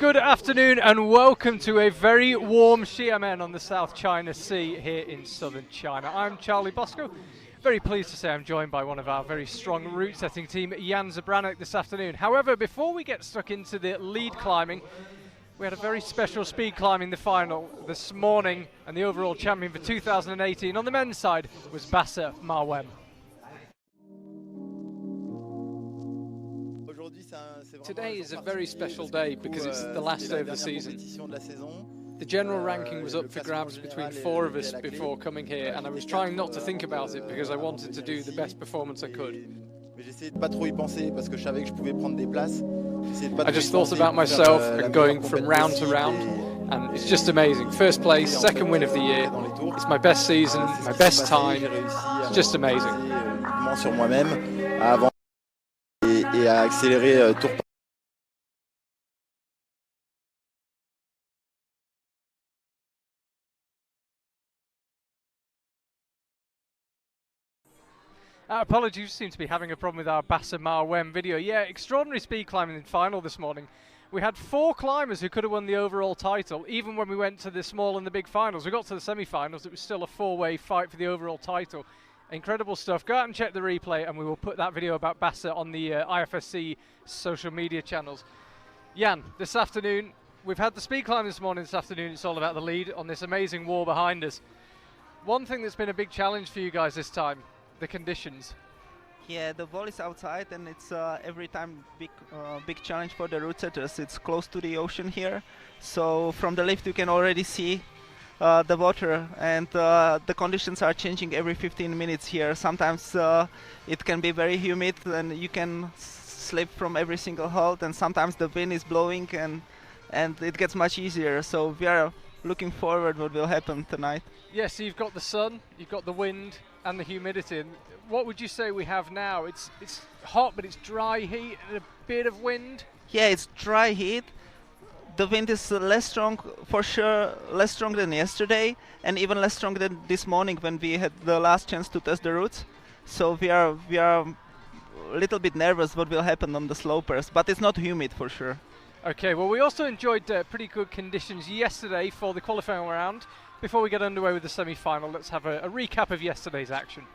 good afternoon and welcome to a very warm Xiamen on the South China Sea here in southern China. I'm Charlie Bosco. Very pleased to say I'm joined by one of our very strong route setting team, Janja Garnbret, this afternoon. However, before we get stuck into the lead climbing, we had a very special speed climbing the final this morning, and the overall champion for 2018 on the men's side was Bassa Marwem. Today is a very special day because it's the last day of the season. The general ranking was up for grabs between four of us before coming here, and I was trying not to think about it because I wanted to do the best performance I could. I just thought about myself and going from round to round, and it's just amazing. First place, second win of the year. It's my best season, my best time. It's just amazing. Apologies, seem to be having a problem with our Bassa Marwem video. Yeah, extraordinary speed climbing in final this morning. We had four climbers who could have won the overall title, even when we went to the small and the big finals. We got to the semi-finals, it was still a four-way fight for the overall title. Incredible stuff. Go out and check the replay, and we will put that video about Bassa on the IFSC social media channels. Jan, this afternoon, we've had the speed climb this morning. This afternoon, it's all about the lead on this amazing wall behind us. One thing that's been a big challenge for you guys this time, the conditions. Yeah, the wall is outside, and it's every time big challenge for the route setters. It's close to the ocean here, so from the lift you can already see the water, and the conditions are changing every 15 minutes here. Sometimes it can be very humid and you can slip from every single hold, and sometimes the wind is blowing and it gets much easier. So we are looking forward what will happen tonight. Yeah, so you've got the sun, you've got the wind and the humidity. What would you say we have now? It's hot, but it's dry heat and a bit of wind. Yeah, it's dry heat. The wind is less strong, for sure, less strong than yesterday, and even less strong than this morning when we had the last chance to test the routes. So we are a little bit nervous what will happen on the slopers, but it's not humid for sure. Okay, well, we also enjoyed pretty good conditions yesterday for the qualifying round. Before we get underway with the semi-final, let's have a recap of yesterday's action.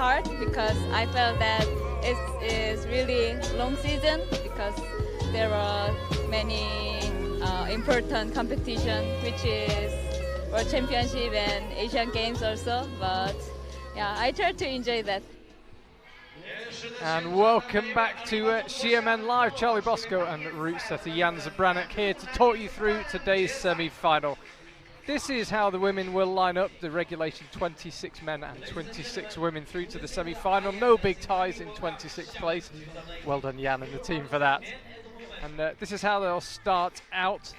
hard because I felt that it is really long season because there are many important competition, which is World Championship and Asian Games also. But yeah, I try to enjoy that. And welcome back to Xiamen Live. Charlie Bosco and route setter Janja Garnbret here to talk you through today's semi-final. This is how the women will line up, the regulation 26 men and 26 women through to the semi-final. No big ties in 26th place. Well done, Jan and the team for that. And this is how they'll start out.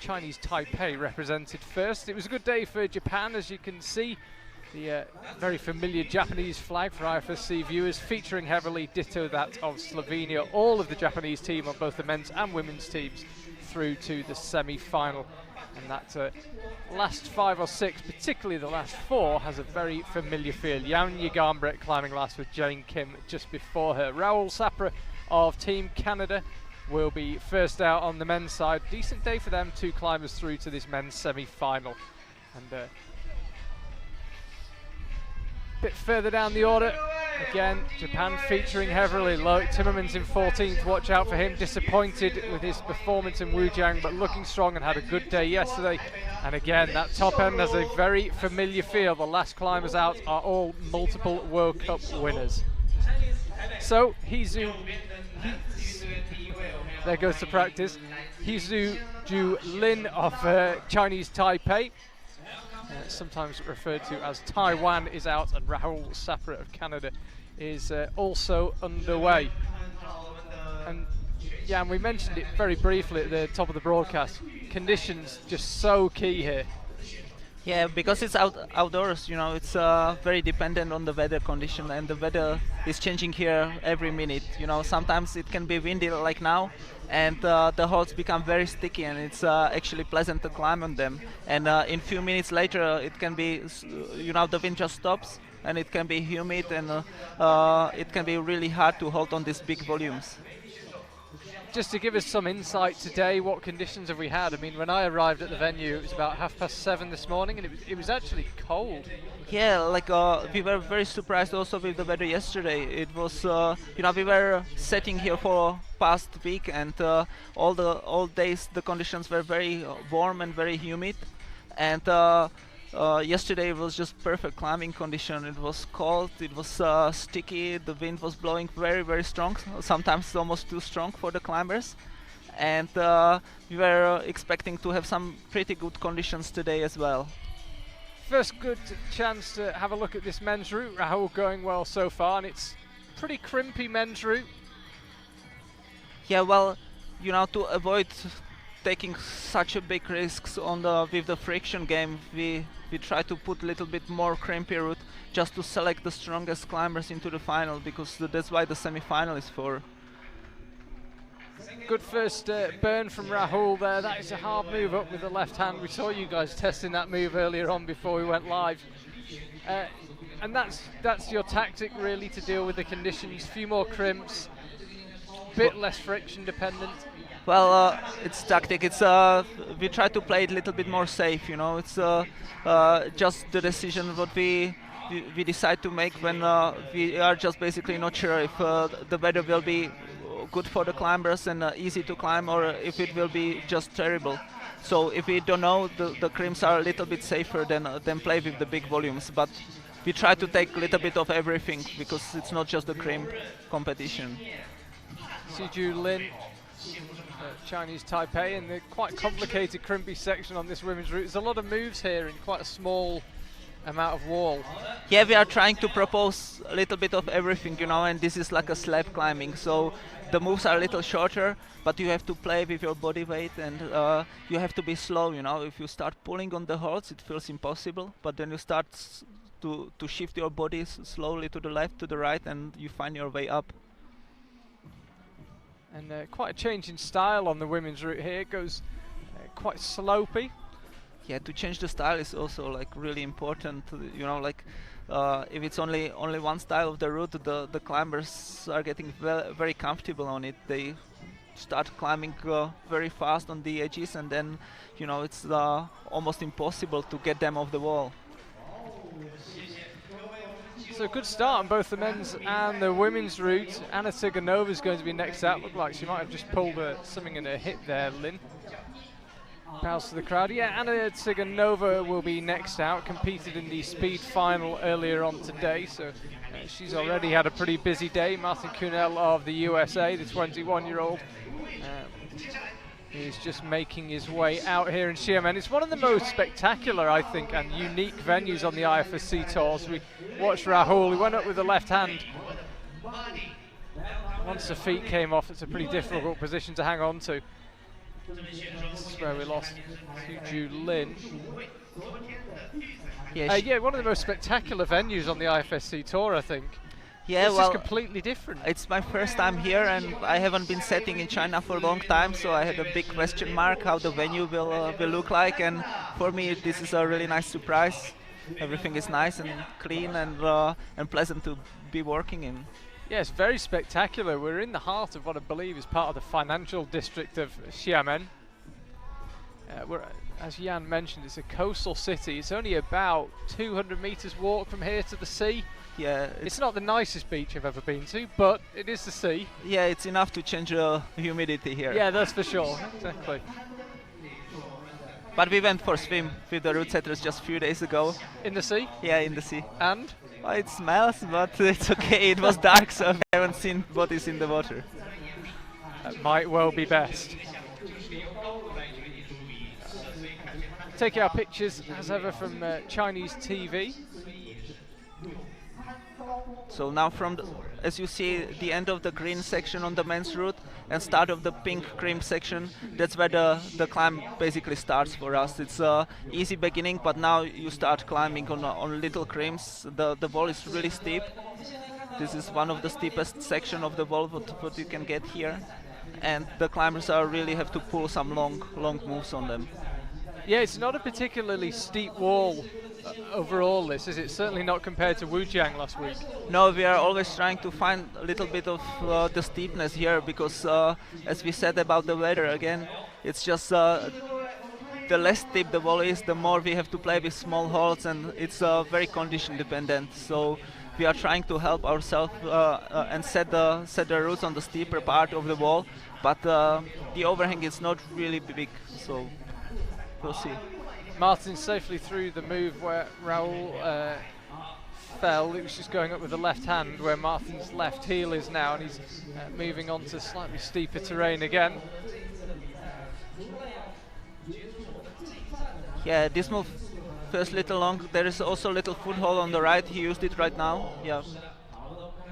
Chinese Taipei represented first. It was a good day for Japan, as you can see. The very familiar Japanese flag for IFSC viewers, featuring heavily, ditto that of Slovenia. All of the Japanese team on both the men's and women's teams through to the semi-final. And that last 5 or 6, particularly the last 4, has a very familiar feel. Janja Garnbret climbing last with Jane Kim just before her. Rahul Sapra of Team Canada will be first out on the men's side. Decent day for them, 2 climbers through to this men's semi-final. And bit further down the order, again, Japan featuring heavily. Look, Timmermans in 14th, watch out for him. Disappointed with his performance in Wujiang, but looking strong and had a good day yesterday. And again, that top end has a very familiar feel. The last climbers out are all multiple World Cup winners. So, there goes to practice. Hizu Ju Lin of Chinese Taipei, sometimes referred to as Taiwan, is out, and Rahul Sapra of Canada is also underway. And yeah, and we mentioned it very briefly at the top of the broadcast. Conditions just so key here. Yeah, because it's outdoors, you know, it's very dependent on the weather condition, and the weather is changing here every minute. You know, sometimes it can be windy like now, and the holds become very sticky, and it's actually pleasant to climb on them. And in few minutes later, it can be, you know, the wind just stops, and it can be humid, and it can be really hard to hold on these big volumes. Just to give us some insight today, what conditions have we had? I mean, when I arrived at the venue, it was about 7:30 this morning, and it was actually cold. Yeah, like we were very surprised also with the weather yesterday. It was, you know, we were sitting here for past week, and all days the conditions were very warm and very humid, and yesterday it was just perfect climbing condition. It was cold, it was sticky, the wind was blowing very, very strong, sometimes almost too strong for the climbers. And we were expecting to have some pretty good conditions today as well. First good chance to have a look at this men's route. Rahul going well so far, and it's pretty crimpy men's route. Yeah, well, you know, to avoid taking such a big risks on with the friction game, we try to put a little bit more crimpy route just to select the strongest climbers into the final, because that's why the semi-final is for. Good first burn from Rahul there. That is a hard move up with the left hand. We saw you guys testing that move earlier on before we went live. And that's your tactic really, to deal with the conditions. Few more crimps, bit less friction dependent. Well, it's tactic. It's we try to play it a little bit more safe. You know, it's just the decision what we decide to make when we are just basically not sure if the weather will be good for the climbers and easy to climb, or if it will be just terrible. So if we don't know, the crimps are a little bit safer than play with the big volumes. But we try to take a little bit of everything, because it's not just the crimp competition. Siju Lin, Chinese Taipei, and the quite complicated crimpy section on this women's route. There's a lot of moves here in quite a small amount of wall. Yeah, we are trying to propose a little bit of everything, you know, and this is like a slab climbing, so the moves are a little shorter, but you have to play with your body weight, and you have to be slow, you know. If you start pulling on the holds, it feels impossible, but then you start to shift your body slowly to the left, to the right, and you find your way up. And quite a change in style on the women's route here. It goes quite slopey. Yeah, to change the style is also like really important. You know, like if it's only one style of the route, the climbers are getting very comfortable on it. They start climbing very fast on the edges, and then, you know, it's almost impossible to get them off the wall. So a good start on both the men's and the women's route. Anna Tsiganova is going to be next out. Looked like she might have just pulled something in her hip there, Lynn. Bows to the crowd. Yeah, Anna Tsiganova will be next out. Competed in the speed final earlier on today, so she's already had a pretty busy day. Martin Kuhnel of the USA, the 21-year-old, is just making his way out here in Xiamen. It's one of the most spectacular, I think, and unique venues on the IFSC tours. We watched Rahul, he went up with the left hand. Once the feet came off, it's a pretty difficult position to hang on to. This is where we lost to Lin. Yeah, one of the most spectacular venues on the IFSC tour, I think. Yeah, it's well, just completely different. It's my first time here, and I haven't been setting in China for a long time, so I had a big question mark how the venue will look like. And for me, this is a really nice surprise. Everything is nice and clean and pleasant to be working in. Yeah, it's very spectacular. We're in the heart of what I believe is part of the financial district of Xiamen. As Jan mentioned, it's a coastal city. It's only about 200 meters walk from here to the sea. Yeah, it's not the nicest beach I've ever been to, but it is the sea. Yeah, it's enough to change the humidity here. Yeah, that's for sure. Exactly. But we went for a swim with the route setters just a few days ago. In the sea? Yeah, in the sea. And? Well, it smells, but it's okay. It was dark, so I haven't seen what is in the water. That might well be best. Taking our pictures, as ever, from Chinese TV. So now as you see, the end of the green section on the men's route and start of the pink cream section, that's where the climb basically starts for us. It's a easy beginning, but now you start climbing on little creams. The wall is really steep. This is one of the steepest section of the wall what you can get here. And the climbers really have to pull some long moves on them. Yeah, it's not a particularly steep wall overall, this, is it? Certainly not compared to Wujiang last week. No, we are always trying to find a little bit of the steepness here because, as we said about the weather again, it's just the less steep the wall is, the more we have to play with small holes, and it's very condition dependent. So we are trying to help ourselves and set the routes on the steeper part of the wall, but the overhang is not really big, so we'll see. Martin safely through the move where Raul fell. It was just going up with the left hand where Martin's left heel is now, and he's moving on to slightly steeper terrain again. Yeah, this move first little long. There is also a little foothold on the right. He used it right now. Yeah.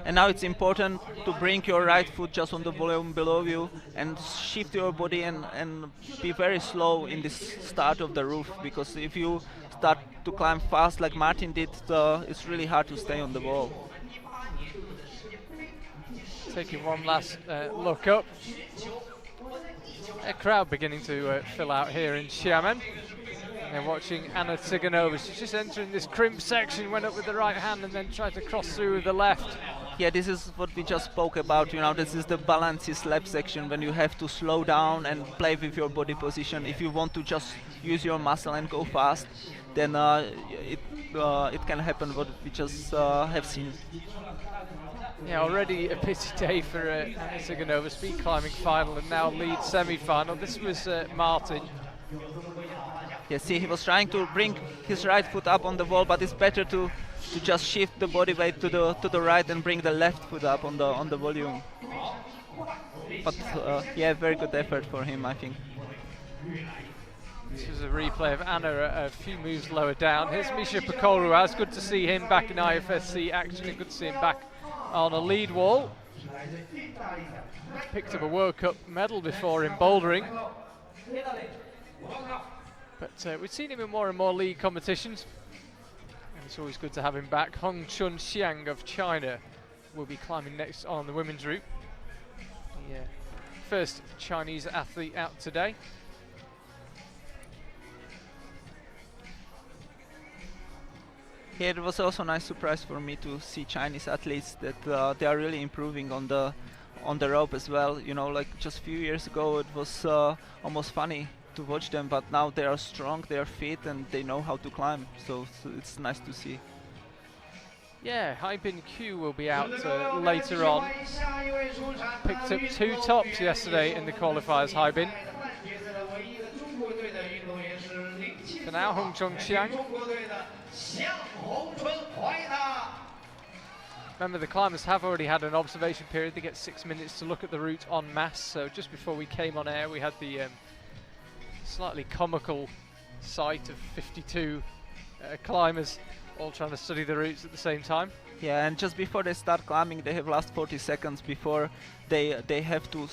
And now it's important to bring your right foot just on the volume below you and shift your body and be very slow in this start of the roof, because if you start to climb fast like Martin did, it's really hard to stay on the wall. Taking one last look up. A crowd beginning to fill out here in Xiamen. And watching Anna Tsiganova. She's just entering this crimp section, went up with the right hand and then tried to cross through with the left. Yeah, this is what we just spoke about, you know, this is the balancey slab section when you have to slow down and play with your body position. If you want to just use your muscle and go fast, then it can happen what we just have seen. Yeah, already a busy day for Anna Tsiganova, speed climbing final and now lead semi-final. This was Martin. Yeah, see, he was trying to bring his right foot up on the wall, but it's better to just shift the body weight to the right and bring the left foot up on the volume. But yeah, very good effort for him, I think. This was a replay of Anna a few moves lower down. Here's Misha Pekoruaz. Good to see him back in IFSC action, and good to see him back on a lead wall. Picked up a World Cup medal before in bouldering. But we've seen him in more and more league competitions. And it's always good to have him back. Hong Chun Xiang of China will be climbing next on the women's route. The first Chinese athlete out today. Yeah, it was also a nice surprise for me to see Chinese athletes that they are really improving on the rope as well. You know, like just a few years ago it was almost funny to watch them, but now they are strong, they are fit, and they know how to climb. So it's nice to see. Yeah, Haibin Q will be out later on. Picked up 2 tops yesterday in the qualifiers, Haibin. So now Hung Chongxiang. Remember, the climbers have already had an observation period. They get 6 minutes to look at the route en masse. So just before we came on air, we had the slightly comical sight of 52 climbers all trying to study the routes at the same time. Yeah, and just before they start climbing, they have last 40 seconds before they have to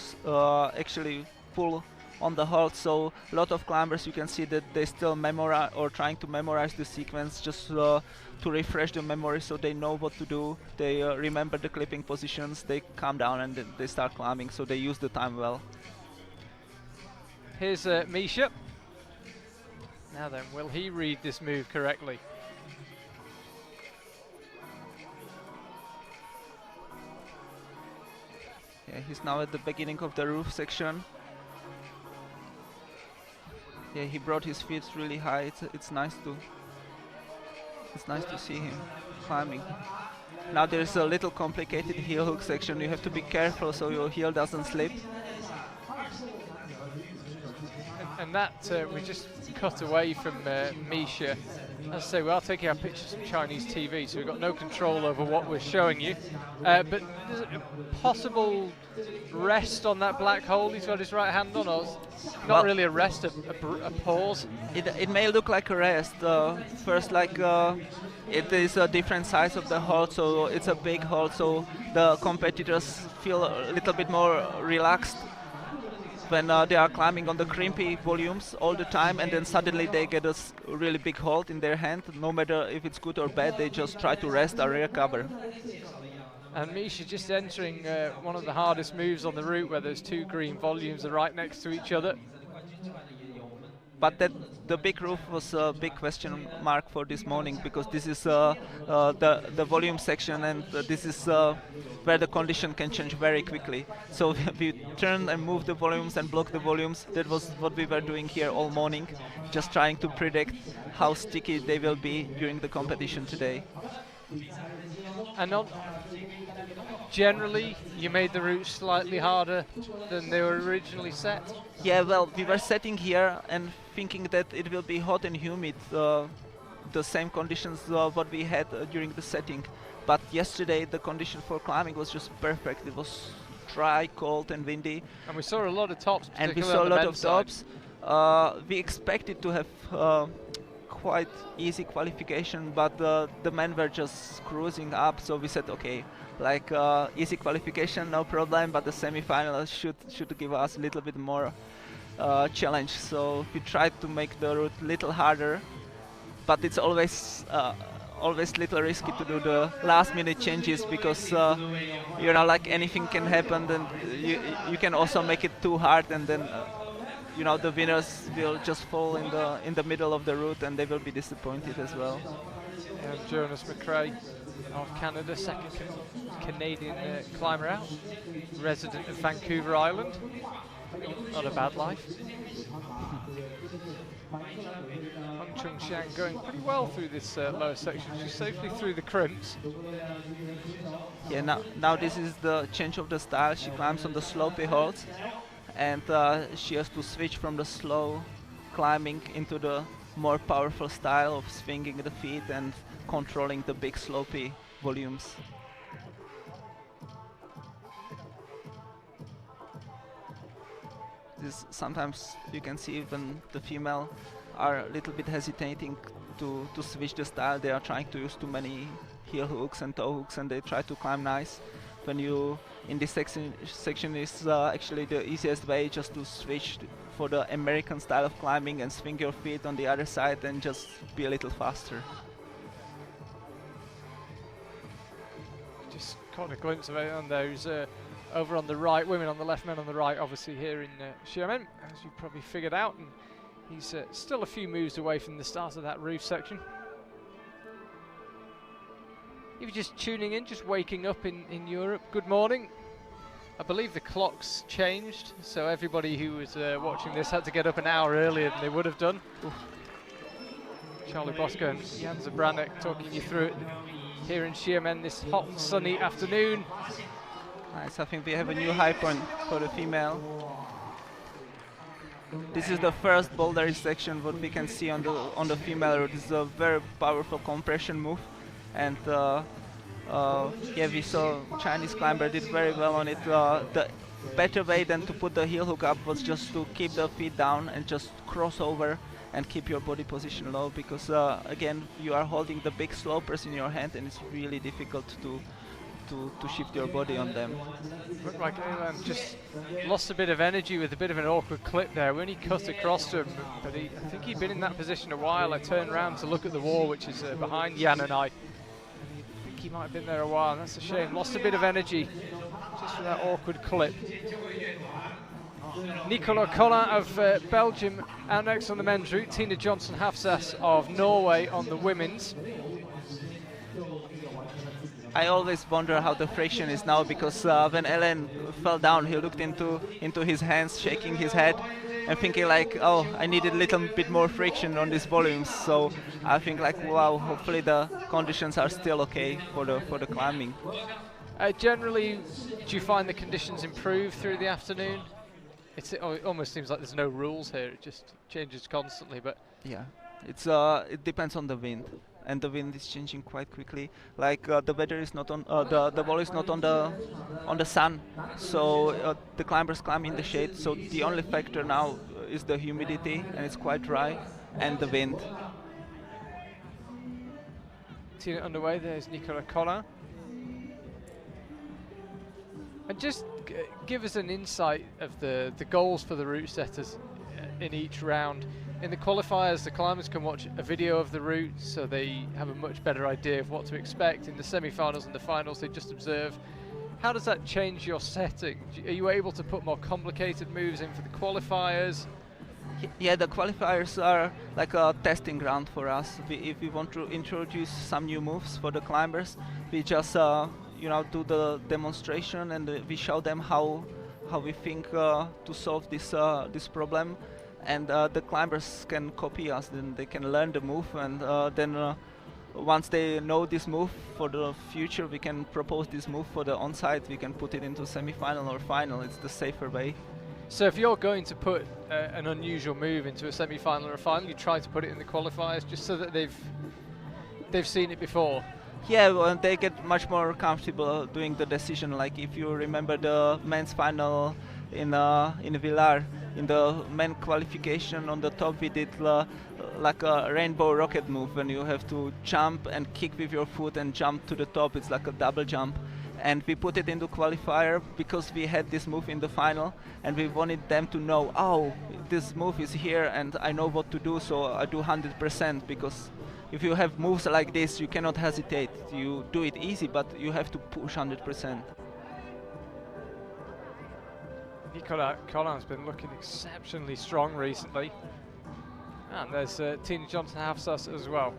actually pull on the halt. So a lot of climbers, you can see that they still memorize or trying to memorize the sequence just to refresh the memory, so they know what to do. They remember the clipping positions, they calm down, and they start climbing, so they use the time well. Here's Misha. Now then, will he read this move correctly? Yeah, he's now at the beginning of the roof section. Yeah, he brought his feet really high. It's nice to see him climbing. Now there's a little complicated heel hook section. You have to be careful so your heel doesn't slip. And that we just cut away from Misha. As I say, we are taking our pictures from Chinese TV, so we've got no control over what we're showing you. But there's a possible rest on that black hole he's got his right hand on, or not really a rest, a pause? It may look like a rest. First, like it is a different size of the hold, so it's a big hold, so the competitors feel a little bit more relaxed when they are climbing on the crimpy volumes all the time, and then suddenly they get a really big hold in their hand. No matter if it's good or bad, they just try to rest or recover. And Misha just entering one of the hardest moves on the route, where there's 2 green volumes are right next to each other. But the big roof was a big question mark for this morning, because this is the volume section, and this is where the condition can change very quickly. So we turn and move the volumes and block the volumes. That was what we were doing here all morning, just trying to predict how sticky they will be during the competition today. And generally, you made the route slightly harder than they were originally set? Yeah, well, we were setting here and thinking that it will be hot and humid, the same conditions what we had during the setting. But yesterday the condition for climbing was just perfect. It was dry, cold and windy. And we saw a lot of tops, and we saw a lot of tops. We expected to have quite easy qualification, but the men were just cruising up, so we said, okay, like easy qualification, no problem, but the semi-final should give us a little bit more challenge. So we tried to make the route a little harder, but it's always little risky to do the last minute changes, because you know, like anything can happen, then you can also make it too hard, and then you know, the winners will just fall in the middle of the route, and they will be disappointed as well. Yeah, Jonas McRae of Canada, second Canadian climber out, resident of Vancouver Island. Not a bad life. Hung Chongxiang going pretty well through this lower section. She's safely through the crimps. Yeah, now this is the change of the style. She climbs on the slopey holds, and she has to switch from the slow climbing into the more powerful style of swinging the feet and controlling the big slopey volumes. Sometimes you can see when the female are a little bit hesitating to switch the style. They are trying to use too many heel hooks and toe hooks, and they try to climb nice. When you in this section is actually the easiest way, just to switch for the American style of climbing and swing your feet on the other side and just be a little faster. Just caught a glimpse of it on those over on the right, women on the left, men on the right, obviously here in Xiamen, as you probably figured out, and he's still a few moves away from the start of that roof section. If you're just tuning in, just waking up in Europe, good morning. I believe the clocks changed, so everybody who was watching this had to get up an hour earlier than they would have done. Oof. Charlie Bosco and Janja Garnbret talking you through it. here in Xiamen this hot and sunny afternoon. Nice, I think we have a new high point for the female. This is the first bouldering section what we can see on the female route. This is a very powerful compression move, and yeah, we saw Chinese climber did very well on it. The better way than to put the heel hook up was just to keep the feet down and just cross over and keep your body position low, because again you are holding the big slopers in your hand and it's really difficult to shift your body on them. Looked like Xiamen just lost a bit of energy with a bit of an awkward clip there when he cut across to him, but I think he'd been in that position a while. I turned around to look at the wall, which is behind Jan and I think he might have been there a while, and that's a shame. Lost a bit of energy just for that awkward clip. Nicolas Collin of Belgium out next on the men's route, Tina Johnson Hafsas of Norway on the women's. I always wonder how the friction is now, because when Ellen fell down, he looked into his hands, shaking his head and thinking like, oh, I needed a little bit more friction on these volumes. So I think like, wow, hopefully the conditions are still okay for the climbing. Generally, do you find the conditions improve through the afternoon? It almost seems like there's no rules here, it just changes constantly, but... Yeah, it depends on the wind, and the wind is changing quite quickly. Like the weather is not on, the wall is not on the sun, so the climbers climb in the shade, so the only factor now is the humidity, and it's quite dry, and the wind. Tina underway, there's Nicolas Collin. And just give us an insight of the goals for the route setters in each round. In the qualifiers, the climbers can watch a video of the route, so they have a much better idea of what to expect. In the semi-finals and the finals, they just observe. How does that change your setting? Are you able to put more complicated moves in for the qualifiers? Yeah, the qualifiers are like a testing ground for us. If we want to introduce some new moves for the climbers, we just do the demonstration, and we show them how we think to solve this problem, and the climbers can copy us. Then they can learn the move, and then once they know this move for the future, we can propose this move for the on-site. We can put it into semi-final or final. It's the safer way. So if you're going to put an unusual move into a semi-final or a final, you try to put it in the qualifiers just so that they've seen it before. Yeah, well, they get much more comfortable doing the decision. Like if you remember the men's final in Villar, in the men qualification on the top, we did like a rainbow rocket move when you have to jump and kick with your foot and jump to the top. It's like a double jump. And we put it into qualifier because we had this move in the final, and we wanted them to know, oh, this move is here and I know what to do, so I do 100%, because if you have moves like this, you cannot hesitate. You do it easy, but you have to push 100%. Nicolas Collin has been looking exceptionally strong recently. And there's Tina Johnson Hafsas as well.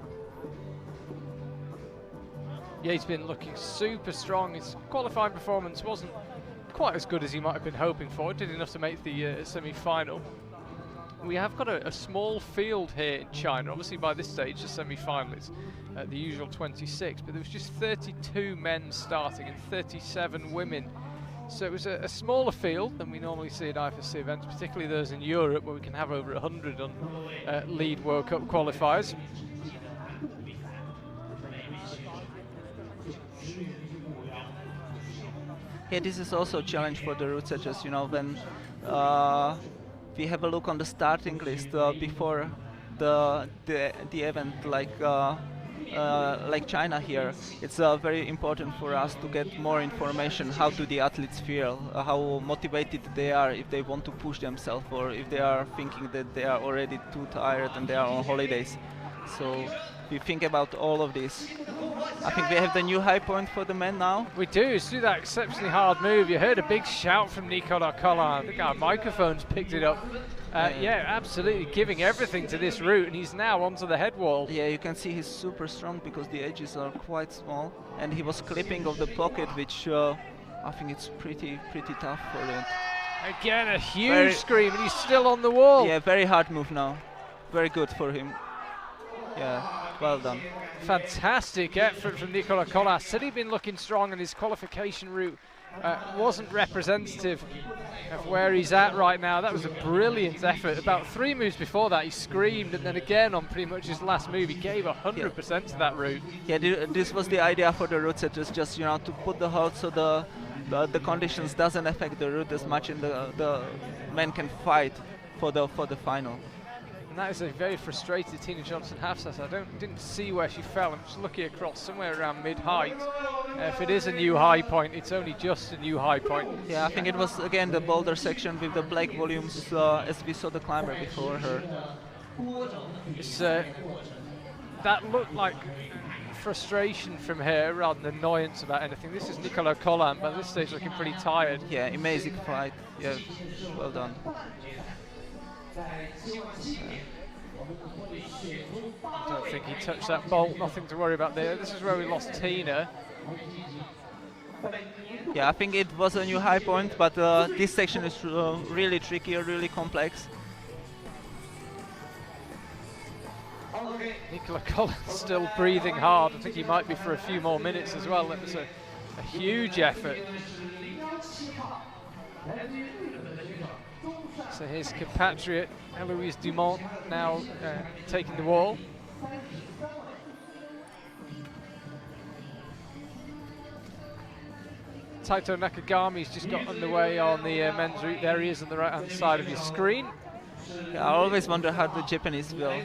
Yeah, he's been looking super strong. His qualifying performance wasn't quite as good as he might have been hoping for. Did enough to make the semi-final. We have got a small field here in China. Obviously by this stage the semi-final is the usual 26, but there was just 32 men starting and 37 women. So it was a smaller field than we normally see at IFSC events, particularly those in Europe where we can have over 100 on lead World Cup qualifiers. Yeah, this is also a challenge for the route setters, when we have a look on the starting list before the event, like China here. It's very important for us to get more information. How do the athletes feel? How motivated they are, if they want to push themselves, or if they are thinking that they are already too tired and they are on holidays. So we think about all of this. I think we have the new high point for the men now. We do. It's through that exceptionally hard move. You heard a big shout from Nicolas Collin. I think our microphones picked it up. Yeah, absolutely giving everything to this route, and he's now onto the head wall. Yeah, you can see he's super strong because the edges are quite small, and he was clipping off the pocket, which I think it's pretty tough for him. Again, a huge scream, and he's still on the wall. Yeah, very hard move now. Very good for him. Yeah, well done. Fantastic effort from Nicola Collas. Said he'd been looking strong and his qualification route wasn't representative of where he's at right now. That was a brilliant effort. About 3 moves before that he screamed, and then again on pretty much his last move he gave 100% to that route. Yeah, this was the idea for the route setters, just to put the hold so the conditions doesn't affect the route as much, and the men can fight for the final. And that is a very frustrated Tina Johnson half-set. I didn't see where she fell. I'm just looking across somewhere around mid-height. If it is a new high point, it's only just a new high point. Yeah, I think it was again the boulder section with the black volumes as we saw the climber before her. It's, that looked like frustration from her rather than annoyance about anything. This is Nicola Collan, but at this stage looking pretty tired. Yeah, amazing fight. Yeah, well done. I don't think he touched that bolt, nothing to worry about there. This is where we lost Tina. Yeah, I think it was a new high point, but this section is really tricky, really complex. Nicola Collins still breathing hard. I think he might be for a few more minutes as well. That was a huge effort. So his compatriot Eloise Dumont now taking the wall. Taito Nakagami's just got underway on the men's route. There he is on the right hand side of your screen. Yeah, I always wonder how the Japanese will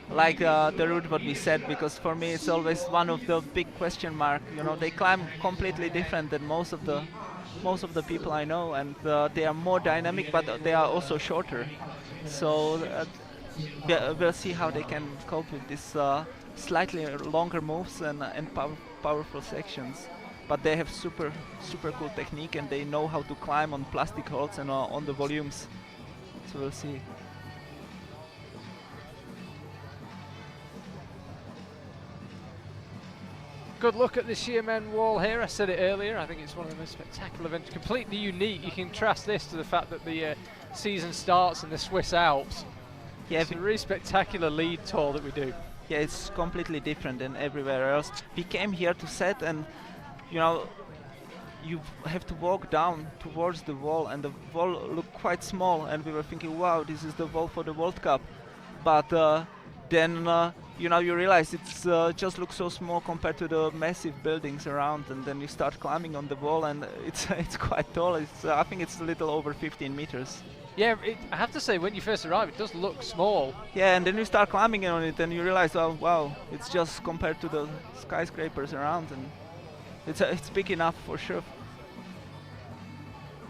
like the route what we said, because for me it's always one of the big question mark. They climb completely different than most of the people I know, and they are more dynamic, but they are also shorter. So we'll see how they can cope with this slightly longer moves and powerful sections. But they have super cool technique, and they know how to climb on plastic holds and on the volumes. So we'll see. Good look at the Xiamen wall here. I said it earlier, I think it's one of the most spectacular events, completely unique. You contrast this to the fact that the season starts in the Swiss Alps. Yeah, it's a really spectacular lead tour that we do. Yeah, it's completely different than everywhere else. We came here to set, and you have to walk down towards the wall, and the wall looked quite small, and we were thinking, wow, this is the wall for the World Cup. But then you realize it's just looks so small compared to the massive buildings around, and then you start climbing on the wall, and it's quite tall. I think it's a little over 15 meters. Yeah, I have to say, when you first arrive, it does look small. Yeah, and then you start climbing on it, and you realize, oh wow, it's just compared to the skyscrapers around, and it's big enough for sure.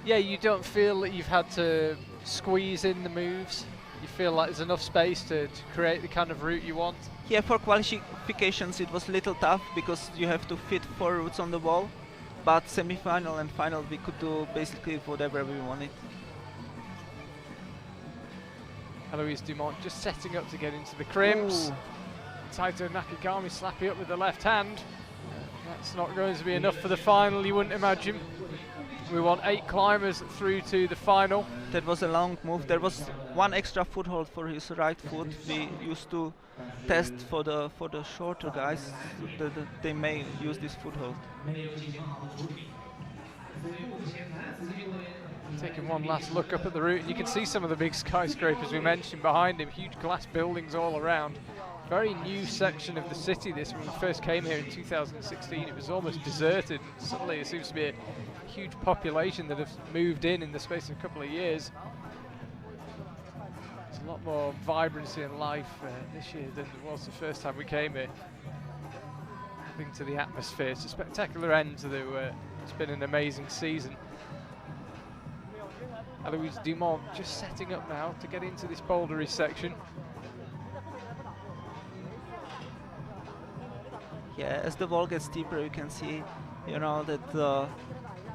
Yeah, you don't feel that you've had to squeeze in the moves. You feel like there's enough space to create the kind of route you want. Yeah, for qualifications it was a little tough because you have to fit 4 routes on the wall, but semi-final and final we could do basically whatever we wanted. Eloise Dumont just setting up to get into the crimps. Taito Nakagami slapping up with the left hand. That's not going to be enough for the final, you wouldn't imagine. We want 8 climbers through to the final. That was a long move. There was 1 extra foothold for his right foot. We used to test for the shorter guys that they may use this foothold. Taking one last look up at the route, and you can see some of the big skyscrapers we mentioned behind him, huge glass buildings all around. Very new section of the city this. When we first came here in 2016, it was almost deserted. Suddenly there seems to be a huge population that have moved in the space of a couple of years. There's a lot more vibrancy and life this year than there was the first time we came here. Adding to the atmosphere. It's a spectacular end to it's been an amazing season. Eloise Dumont just setting up now to get into this bouldery section. Yeah, as the wall gets steeper, you can see, that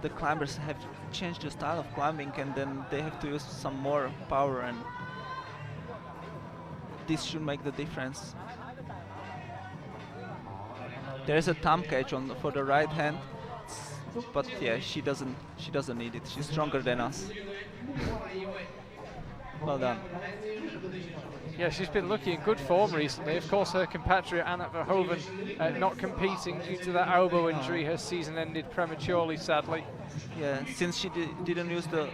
the climbers have changed the style of climbing, and then they have to use some more power, and this should make the difference. There is a thumb catch for the right hand, but yeah, she doesn't need it. She's stronger than us. Well done. Yeah, she's been looking in good form recently. Of course, her compatriot Anna Verhoeven not competing due to that elbow injury. Her season ended prematurely, sadly. Yeah, since she didn't use the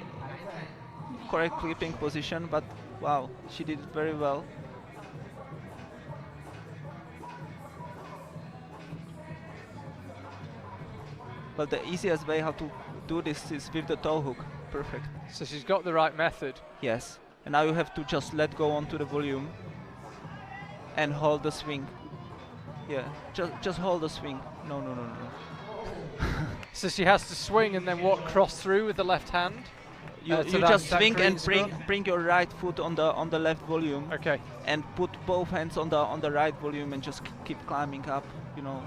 correct clipping position, but wow, she did it very well. But the easiest way how to do this is with the toe hook. Perfect. So she's got the right method. Yes. And now you have to just let go onto the volume and hold the swing. Yeah, just hold the swing. No. So she has to swing and then what, cross through with the left hand? You just swing and bring your right foot on the left volume. Okay. And put both hands on the right volume and just keep climbing up. You know,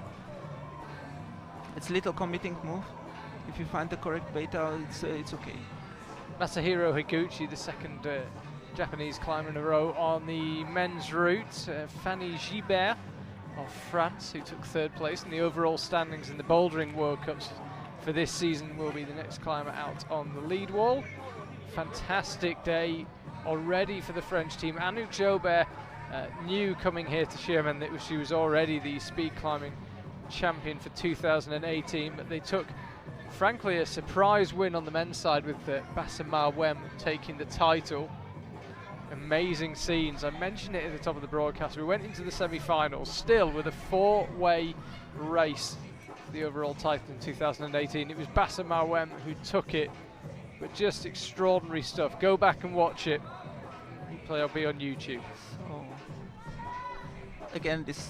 it's a little committing move. If you find the correct beta, it's okay. Masahiro Higuchi, the second Japanese climber in a row on the men's route. Fanny Gibert of France, who took third place in the overall standings in the Bouldering World Cups for this season, will be the next climber out on the lead wall. Fantastic day already for the French team. Anouk Jobert knew coming here to Xiamen that she was already the speed climbing champion for 2018, but they took, frankly, a surprise win on the men's side with Bassamar Wem taking the title. Amazing scenes. I mentioned it at the top of the broadcast. We went into the semi-finals still with a four-way race for the overall title in 2018. It was Bassamar Wem who took it, but just extraordinary stuff. Go back and watch it. Replay will be on YouTube. So again, this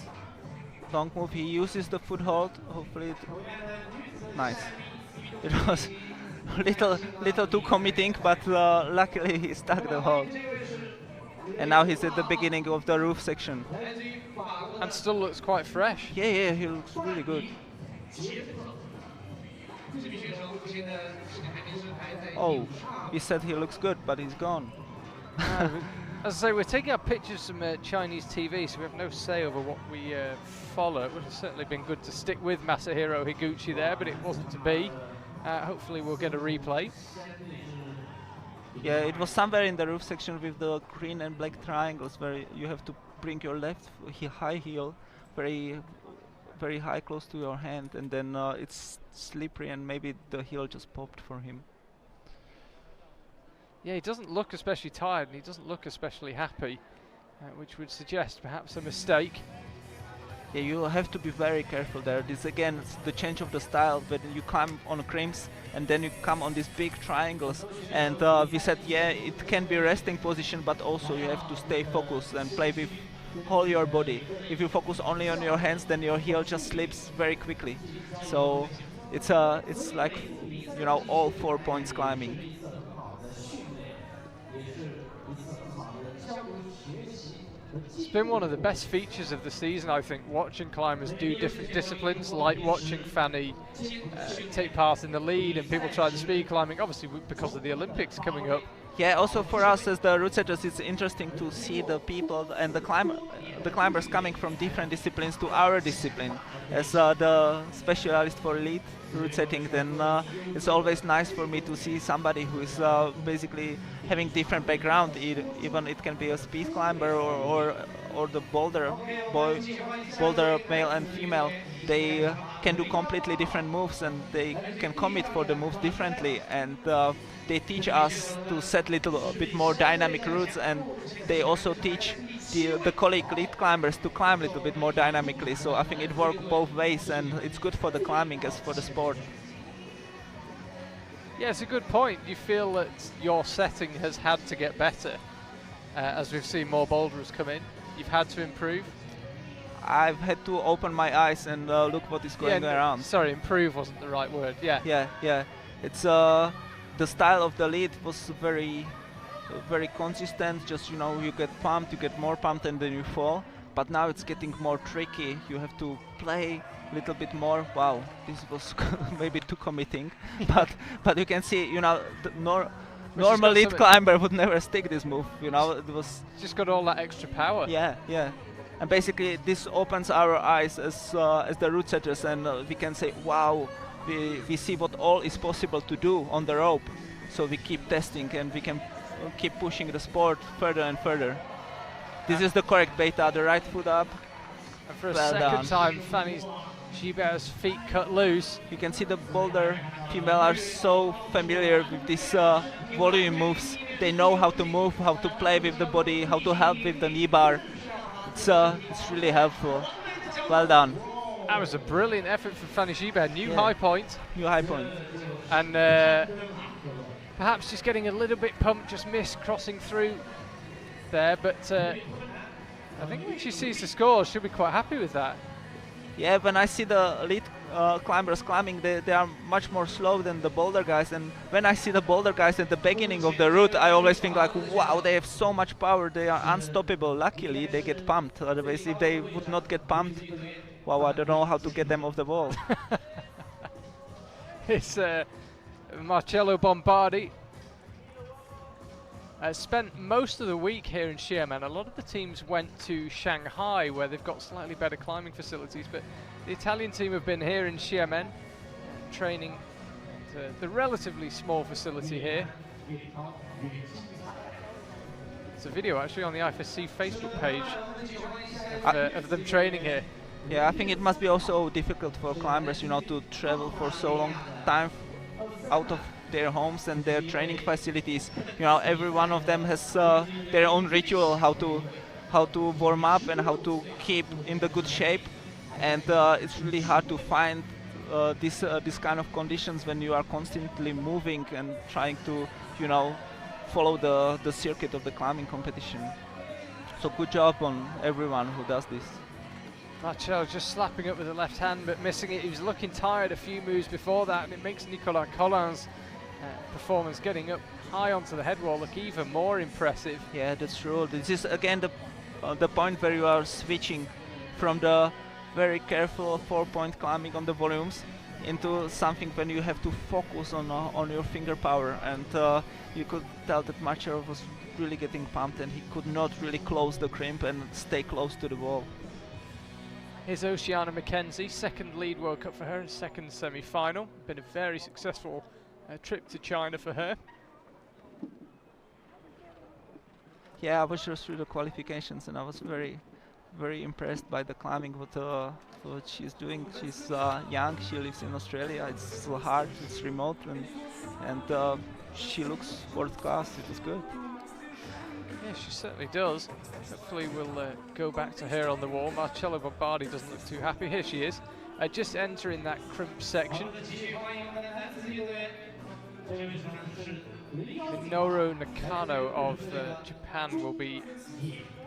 long move, he uses the foothold. Hopefully, nice. It was little too committing, but luckily he stuck the hold. And now he's at the beginning of the roof section. And still looks quite fresh. Yeah, he looks really good. Oh, he said he looks good, but he's gone. As I say, we're taking our pictures from Chinese TV, so we have no say over what we follow. It would have certainly been good to stick with Masahiro Higuchi there, but it wasn't to be. Hopefully we'll get a replay. Yeah, it was somewhere in the roof section with the green and black triangles where you have to bring your left high heel very high close to your hand, and then it's slippery and maybe the heel just popped for him. Yeah, he doesn't look especially tired and he doesn't look especially happy, which would suggest perhaps a mistake. Yeah, you have to be very careful there. This again, it's the change of the style, when you climb on crimps and then you come on these big triangles. And we said, yeah, it can be resting position, but also you have to stay focused and play with whole your body. If you focus only on your hands, then your heel just slips very quickly. So it's like, you know, all 4 points climbing. It's been one of the best features of the season, I think, watching climbers do different disciplines, like watching Fanny take part in the lead and people try the speed climbing, obviously because of the Olympics coming up. Yeah, also for us as the route setters, it's interesting to see the people and the climbers coming from different disciplines to our discipline. As the specialist for elite route setting, then it's always nice for me to see somebody who is basically having different background. Even it can be a speed climber or the boulder male and female. They can do completely different moves and they can commit for the moves differently, and they teach us to set little bit more dynamic routes, and they also teach the colleague lead climbers to climb a little bit more dynamically. So I think it works both ways, and it's good for the climbing as for the sport. Yeah, it's a good point. You feel that your setting has had to get better as we've seen more boulderers come in. You've had to improve. I've had to open my eyes and look what is going around. Sorry, improve wasn't the right word. Yeah. It's the style of the lead was very consistent. Just, you know, you get pumped, you get more pumped, and then you fall. But now it's getting more tricky. You have to play a little bit more. Wow, this was maybe too committing. but you can see, you know, the normal lead climber would never stick this move. You know, it was just got all that extra power. Yeah. And basically, this opens our eyes as the route setters, and we can say, wow, we see what all is possible to do on the rope. So we keep testing, and we can keep pushing the sport further and further. This is the correct beta, the right foot up. And for a Well second done. time, Fanny Gibert's feet cut loose. You can see the boulder female are so familiar with these volume moves. They know how to move, how to play with the body, how to help with the knee bar. It's really helpful. Well done. That was a brilliant effort from Fanny Giber. New Yeah. high point. New high point. And perhaps just getting a little bit pumped, just missed crossing through there. But I think when she sees the score, she'll be quite happy with that. Yeah, when I see the lead climbers climbing, they are much more slow than the boulder guys. And when I see the boulder guys at the beginning of the route, I always think like, wow, they have so much power. They are unstoppable. Luckily, they get pumped. Otherwise, if they would not get pumped, wow, I don't know how to get them off the wall. It's Marcello Bombardi. Spent most of the week here in Xiamen. A lot of the teams went to Shanghai, where they've got slightly better climbing facilities, but the Italian team have been here in Xiamen, training at the relatively small facility here. There's a video actually on the IFSC Facebook page of them training here. Yeah, I think it must be also difficult for climbers, you know, to travel for so long time out of their homes and their training facilities. You know, every one of them has their own ritual how to warm up and how to keep in the good shape. And it's really hard to find this kind of conditions when you are constantly moving and trying to, you know, follow the circuit of the climbing competition. So good job on everyone who does this. Marcello just slapping up with the left hand but missing it. He was looking tired a few moves before that, and it makes Nicolas Collin's performance getting up high onto the head wall look even more impressive. Yeah, that's true. This is again the point where you are switching from the very careful 4-point climbing on the volumes into something when you have to focus on your finger power, and you could tell that Marcello was really getting pumped and he could not really close the crimp and stay close to the wall. Here's Oceana Mackenzie, second lead World Cup for her and second semi-final. Been a very successful trip to China for her. Yeah, I was just through the qualifications and I was very, very impressed by the climbing, what she's doing. She's young, she lives in Australia, it's so hard, it's remote, and she looks world class. It was good. Yeah, she certainly does. Hopefully we'll go back to her on the wall. Marcello Bombardi doesn't look too happy. Here she is, just entering that crimp section. Minoru Nakano of Japan will be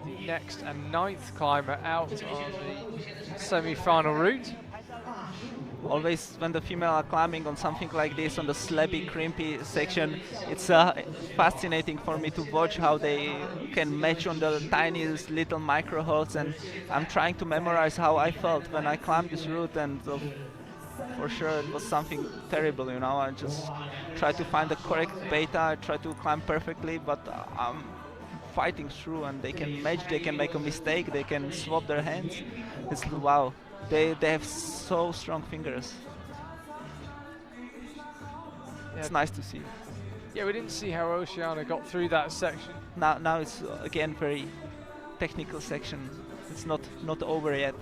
the next and 9th climber out on the semi-final route. Always when the female are climbing on something like this, on the slabby, crimpy section, it's fascinating for me to watch how they can match on the tiniest little micro holes, and I'm trying to memorize how I felt when I climbed this route, and for sure it was something terrible, you know. I just try to find the correct beta, I try to climb perfectly, but I'm fighting through, and they can match, they can make a mistake, they can swap their hands. It's wow. They have so strong fingers. Yeah. It's nice to see. Yeah, we didn't see how Oceana got through that section. Now it's again very technical section. It's not over yet.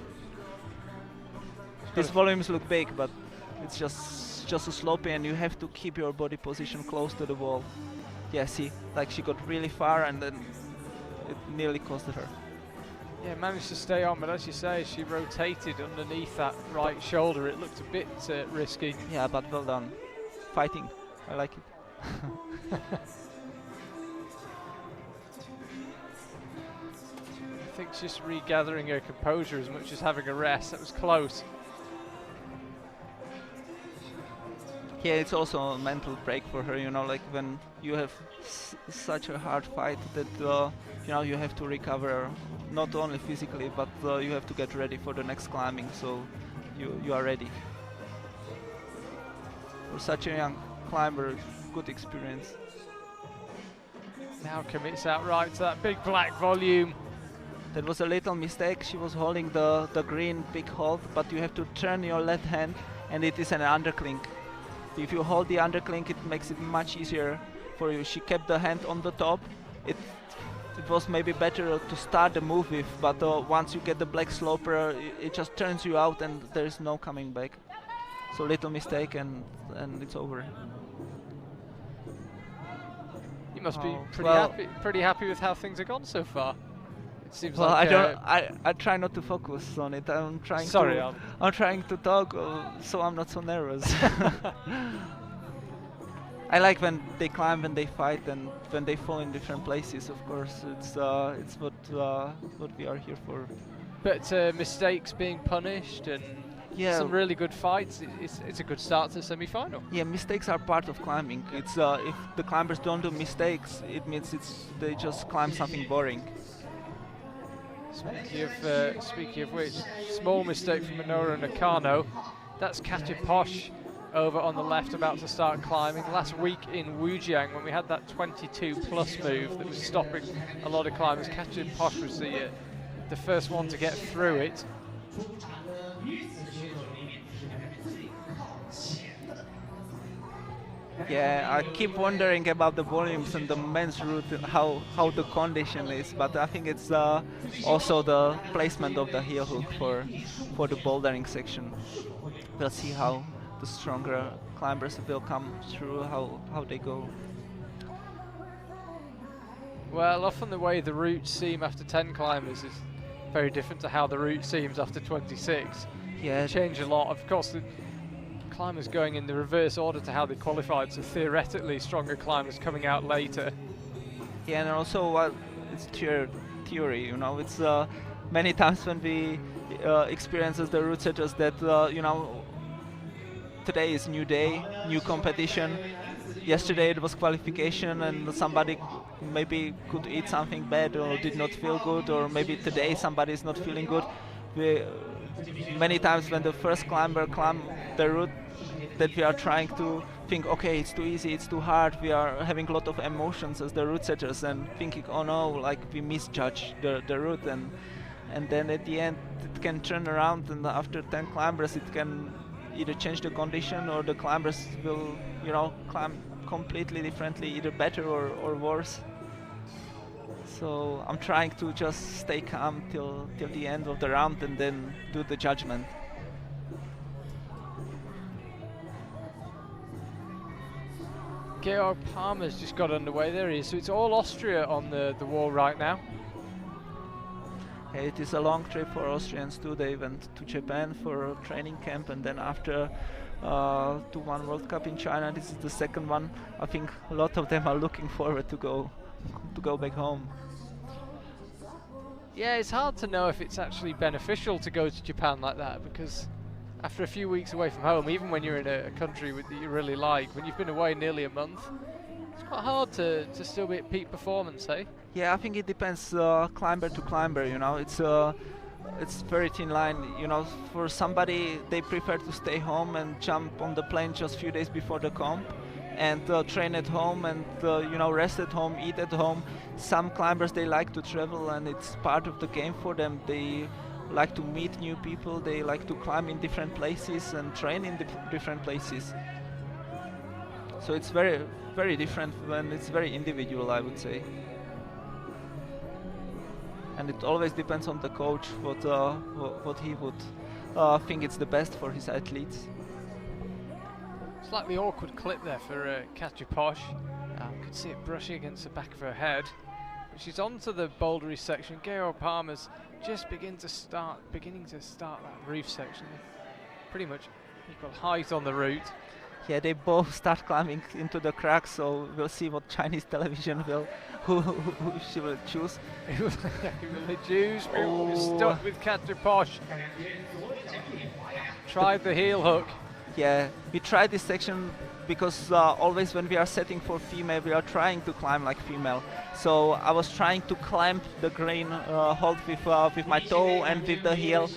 These volumes look big, but it's just a slopey, and you have to keep your body position close to the wall. Yeah, see, like she got really far, and then it nearly cost her. Yeah, managed to stay on, but as you say, she rotated underneath that right shoulder. It looked a bit risky. Yeah, but well done. Fighting. I like it. I think just regathering her composure as much as having a rest. That was close. Yeah, it's also a mental break for her, you know, like when you have such a hard fight that, you know, you have to recover not only physically, but you have to get ready for the next climbing, so you are ready. For such a young climber, good experience. Now commits outright to that big black volume. That was a little mistake. She was holding the green big hold, but you have to turn your left hand, and it is an underclink. If you hold the underclink, it makes it much easier for you. She kept the hand on the top. It was maybe better to start the move with, but once you get the black sloper, it just turns you out and there is no coming back. So little mistake and it's over. You must be well, pretty happy with how things have gone so far. It seems well, like I try not to focus on it. I'm trying to talk, so I'm not so nervous. I like when they climb, when they fight, and when they fall in different places. Of course, it's what we are here for. But mistakes being punished and some really good fights. It's a good start to the semi-final. Yeah, mistakes are part of climbing. It's if the climbers don't do mistakes, it means they just climb something boring. Speaking of which, small mistake from Minoru Nakano. That's Katja Posch over on the left, about to start climbing. Last week in Wujiang, when we had that 22 plus move that was stopping a lot of climbers, Katja Posch was the first one to get through it. Yeah, I keep wondering about the volumes and the men's route, how the condition is, but I think it's also the placement of the heel hook for the bouldering section. We'll see how the stronger climbers will come through, how they go. Well, often the way the routes seem after 10 climbers is very different to how the route seems after 26. Yeah, Change a lot. Of course, the climbers going in the reverse order to how they qualified, so theoretically stronger climbers coming out later. Yeah, and also it's theory, you know, it's many times when we experience as the route setters that, you know, today is new day, new competition. Yesterday it was qualification and somebody maybe could eat something bad or did not feel good, or maybe today somebody is not feeling good. Many times when the first climber climb the route, that we are trying to think, okay, it's too easy, it's too hard. We are having a lot of emotions as the route setters and thinking, oh no, like we misjudge the route, and then at the end it can turn around, and after 10 climbers it can either change the condition or the climbers will, you know, climb completely differently, either better or worse. So I'm trying to just stay calm till the end of the round and then do the judgment. Georg Palmer's just got underway. There he is. So it's all Austria on the wall right now. It is a long trip for Austrians too. They went to Japan for a training camp, and then after to one World Cup in China, this is the second one. I think a lot of them are looking forward to go back home. Yeah, it's hard to know if it's actually beneficial to go to Japan like that, because after a few weeks away from home, even when you're in a country that you really like, when you've been away nearly a month, it's quite hard to still be at peak performance, eh? Yeah, I think it depends climber to climber, you know. It's very thin line, you know. For somebody, they prefer to stay home and jump on the plane just a few days before the comp and train at home and, you know, rest at home, eat at home. Some climbers, they like to travel and it's part of the game for them. They like to meet new people, they like to climb in different places and train in different places. So it's very, very different, and it's very individual, I would say. And it always depends on the coach what he would think it's the best for his athletes. Slightly awkward clip there for Katja Posch. You could see it brushing against the back of her head. But she's onto the bouldery section. Georg Palmer's just beginning to start that roof section. Pretty much equal height on the route. Yeah, they both start climbing into the cracks, so we'll see what Chinese television who she will choose. Who will they choose? We're stuck with Katja Posch. Tried the heel hook. Yeah, we tried this section because always when we are setting for female, we are trying to climb like female. So I was trying to climb the green hold with my toe and with the heel.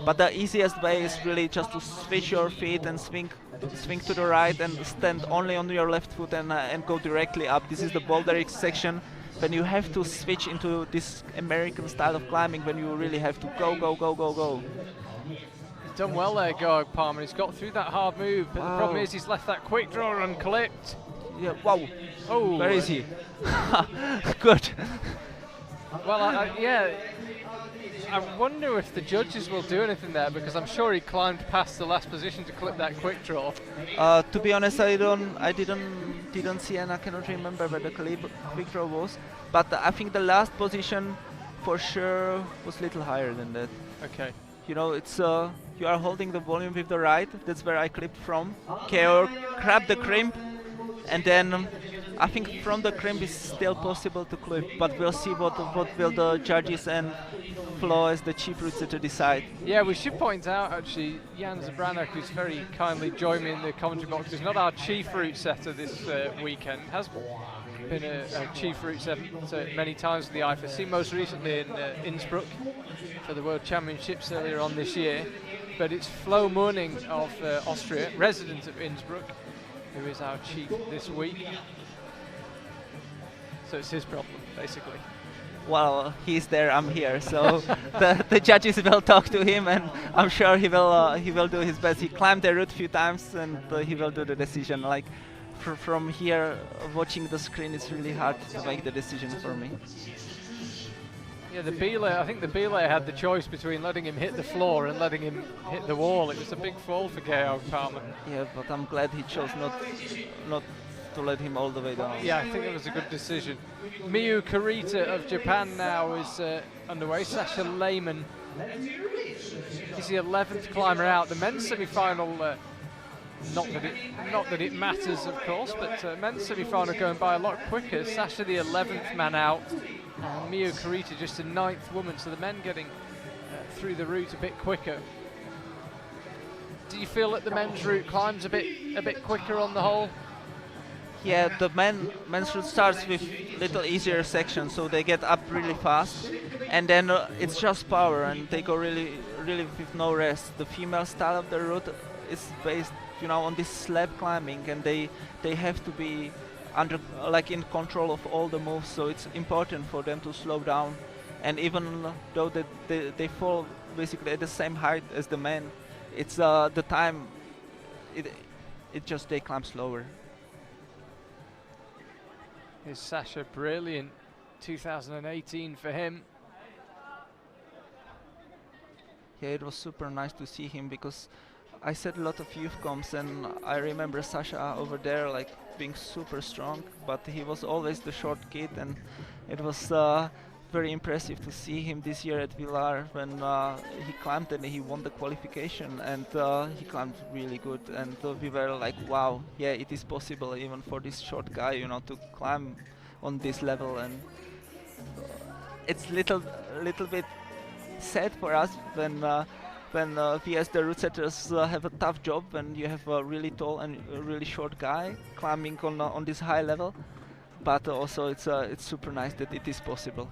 But the easiest way is really just to switch your feet and swing to the right and stand only on your left foot and go directly up. This is the bouldering section when you have to switch into this American style of climbing, when you really have to go. He's done well there, Georg Palmer. He's got through that hard move, but the problem is he's left that quick draw unclipped. Yeah, wow. Oh, Where is he? Good. Well, yeah. I wonder if the judges will do anything there, because I'm sure he climbed past the last position to clip that quick draw. To be honest, I didn't see, and I cannot remember where the quick draw was. But I think the last position, for sure, was a little higher than that. Okay. You know, it's you are holding the volume with the right. That's where I clipped from. KO, grab the crimp, and then I think from the crimp is still possible to clip. But we'll see what will the judges and Flo as the chief route setter decide. Yeah, we should point out actually, Janja Garnbret, who's very kindly joined me in the commentary box, is not our chief route setter this weekend. Has been a chief route setter many times for the IFSC, most recently in Innsbruck for the World Championships earlier on this year. But it's Flo Munning of Austria, resident of Innsbruck, who is our chief this week. So it's his problem, basically. Well, he's there, I'm here, so the judges will talk to him, and I'm sure he will do his best. He climbed the route a few times, and he will do the decision. Like from here, watching the screen, it's really hard to make the decision for me. Yeah, the B-layer, I think the B-layer had the choice between letting him hit the floor and letting him hit the wall. It was a big fall for Georg Palmer. Yeah, but I'm glad he chose not to let him all the way down. Yeah, I think it was a good decision. Miyu Kurita of Japan now is underway. Sasha Lehmann, he's the 11th climber out. The men's semi-final, not that it matters, of course, but men's semi-final going by a lot quicker. Sasha the 11th man out, and Miyu Kurita just a 9th woman. So the men getting through the route a bit quicker. Do you feel that the men's route climbs a bit quicker on the whole? Yeah, the men's route starts with little easier sections, so they get up really fast, and then it's just power, and they go really with no rest. The female style of the route is based, you know, on this slab climbing, and they have to be in control of all the moves. So it's important for them to slow down, and even though they fall basically at the same height as the men, it's the time it just they climb slower. Here's Sasha, brilliant 2018 for him. Yeah, it was super nice to see him, because I said a lot of youth comps, and I remember Sasha over there like being super strong, but he was always the short kid, and it was very impressive to see him this year at Villar when he climbed and he won the qualification, and he climbed really good, and we were like, wow, yeah, it is possible even for this short guy, you know, to climb on this level. And it's little bit sad for us when we as the route setters have a tough job when you have a really tall and a really short guy climbing on this high level, but also it's super nice that it is possible.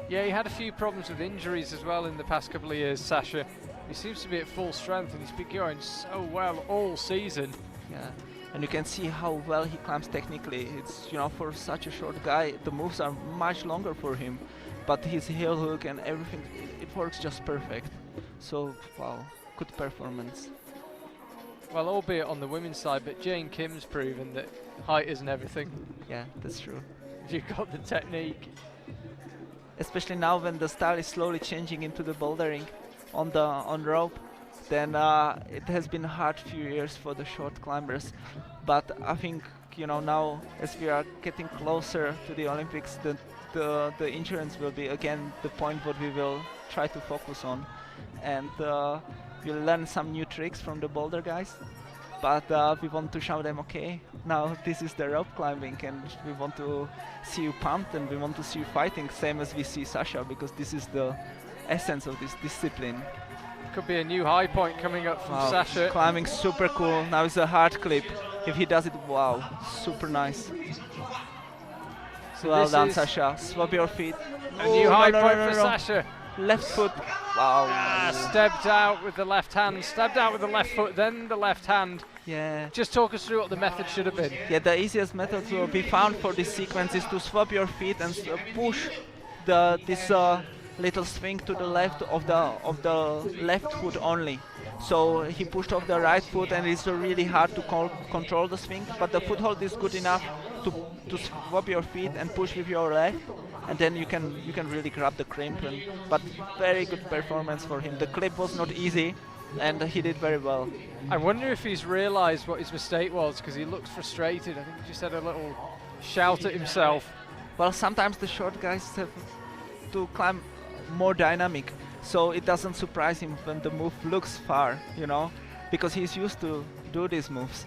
Yeah, he had a few problems with injuries as well in the past couple of years, Sasha. He seems to be at full strength, and he's been going so well all season. Yeah, and you can see how well he climbs technically. It's, you know, for such a short guy, the moves are much longer for him, but his heel hook and everything, it works just perfect. So, wow, good performance. Well, albeit on the women's side, but Jane Kim's proven that height isn't everything. Yeah, that's true. You've got the technique. Especially now when the style is slowly changing into the bouldering on rope, then it has been a hard few years for the short climbers. But I think, you know, now as we are getting closer to the Olympics, the endurance will be again the point what we will try to focus on, and we'll learn some new tricks from the boulder guys. But we want to show them, okay, now this is the rope climbing, and we want to see you pumped, and we want to see you fighting, same as we see Sasha, because this is the essence of this discipline. Could be a new high point coming up from Sasha. Climbing super cool. Now it's a hard clip. If he does it, wow, super nice. So well done, Sasha. Swap your feet. A new high point for Sasha. Left foot. Wow. Stepped out with the left hand, stepped out with the left foot, then the left hand. Yeah. Just talk us through what the method should have been. Yeah, the easiest method to be found for this sequence is to swap your feet and push this little swing to the left of the left foot only. So he pushed off the right foot, and it's really hard to control the swing. But the foothold is good enough to swap your feet and push with your left, and then you can really grab the crimp. But very good performance for him. The clip was not easy, and he did very well. I wonder if he's realised what his mistake was, because he looks frustrated. I think he just had a little shout at himself. Well, sometimes the short guys have to climb more dynamic, so it doesn't surprise him when the move looks far, you know, because he's used to do these moves.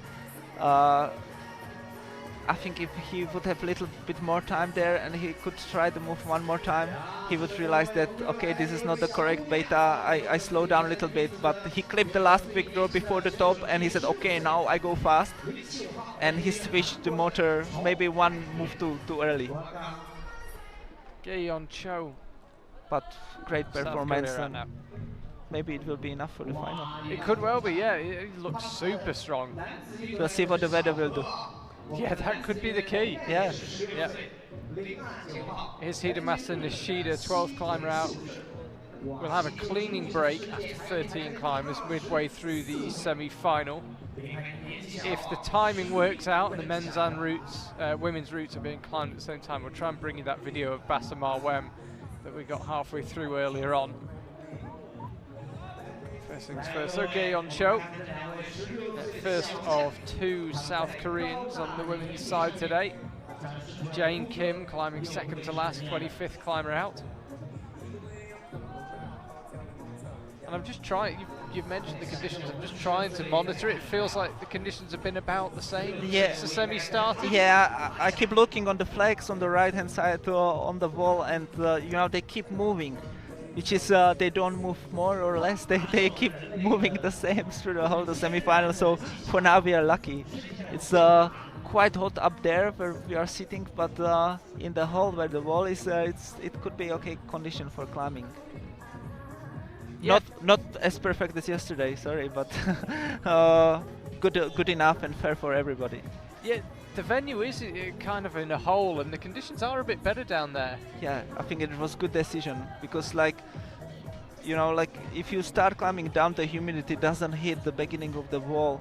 I think if he would have a little bit more time there and he could try the move one more time, he would realize that, okay, this is not the correct beta, I slow down a little bit, but he clipped the last quick draw before the top and he said, okay, now I go fast, and he switched the motor maybe one move too early. Geon Cho. But great performance, right and now. maybe it will be enough for the final. It could well be, yeah. He looks super strong. We'll see what the weather will do. Yeah, that could be the key. Yeah. Yeah. Here's Hidemasa Nishida, 12th climber out. We'll have a cleaning break after 13 climbers midway through the semi-final. If the timing works out and the men's and women's routes are being climbed at the same time, we'll try and bring you that video of Basamar Wem that we got halfway through earlier on. First things first, okay, on show. First of two South Koreans on the women's side today. Jane Kim climbing second to last, 25th climber out. And I'm just trying, you've mentioned the conditions, I'm just trying to monitor it. It feels like the conditions have been about the same since the semi started. Yeah, I keep looking on the flags on the right hand side on the wall, and you know, they keep moving. Which is they don't move more or less, they keep moving the same through the whole semi-final, so for now we are lucky. It's quite hot up there where we are sitting, but in the hall where the wall is, it could be okay condition for climbing. Yeah. Not as perfect as yesterday, sorry, but good enough and fair for everybody. Yeah, the venue is kind of in a hole, and the conditions are a bit better down there. Yeah, I think it was good decision, because like, you know, like if you start climbing down, the humidity doesn't hit the beginning of the wall,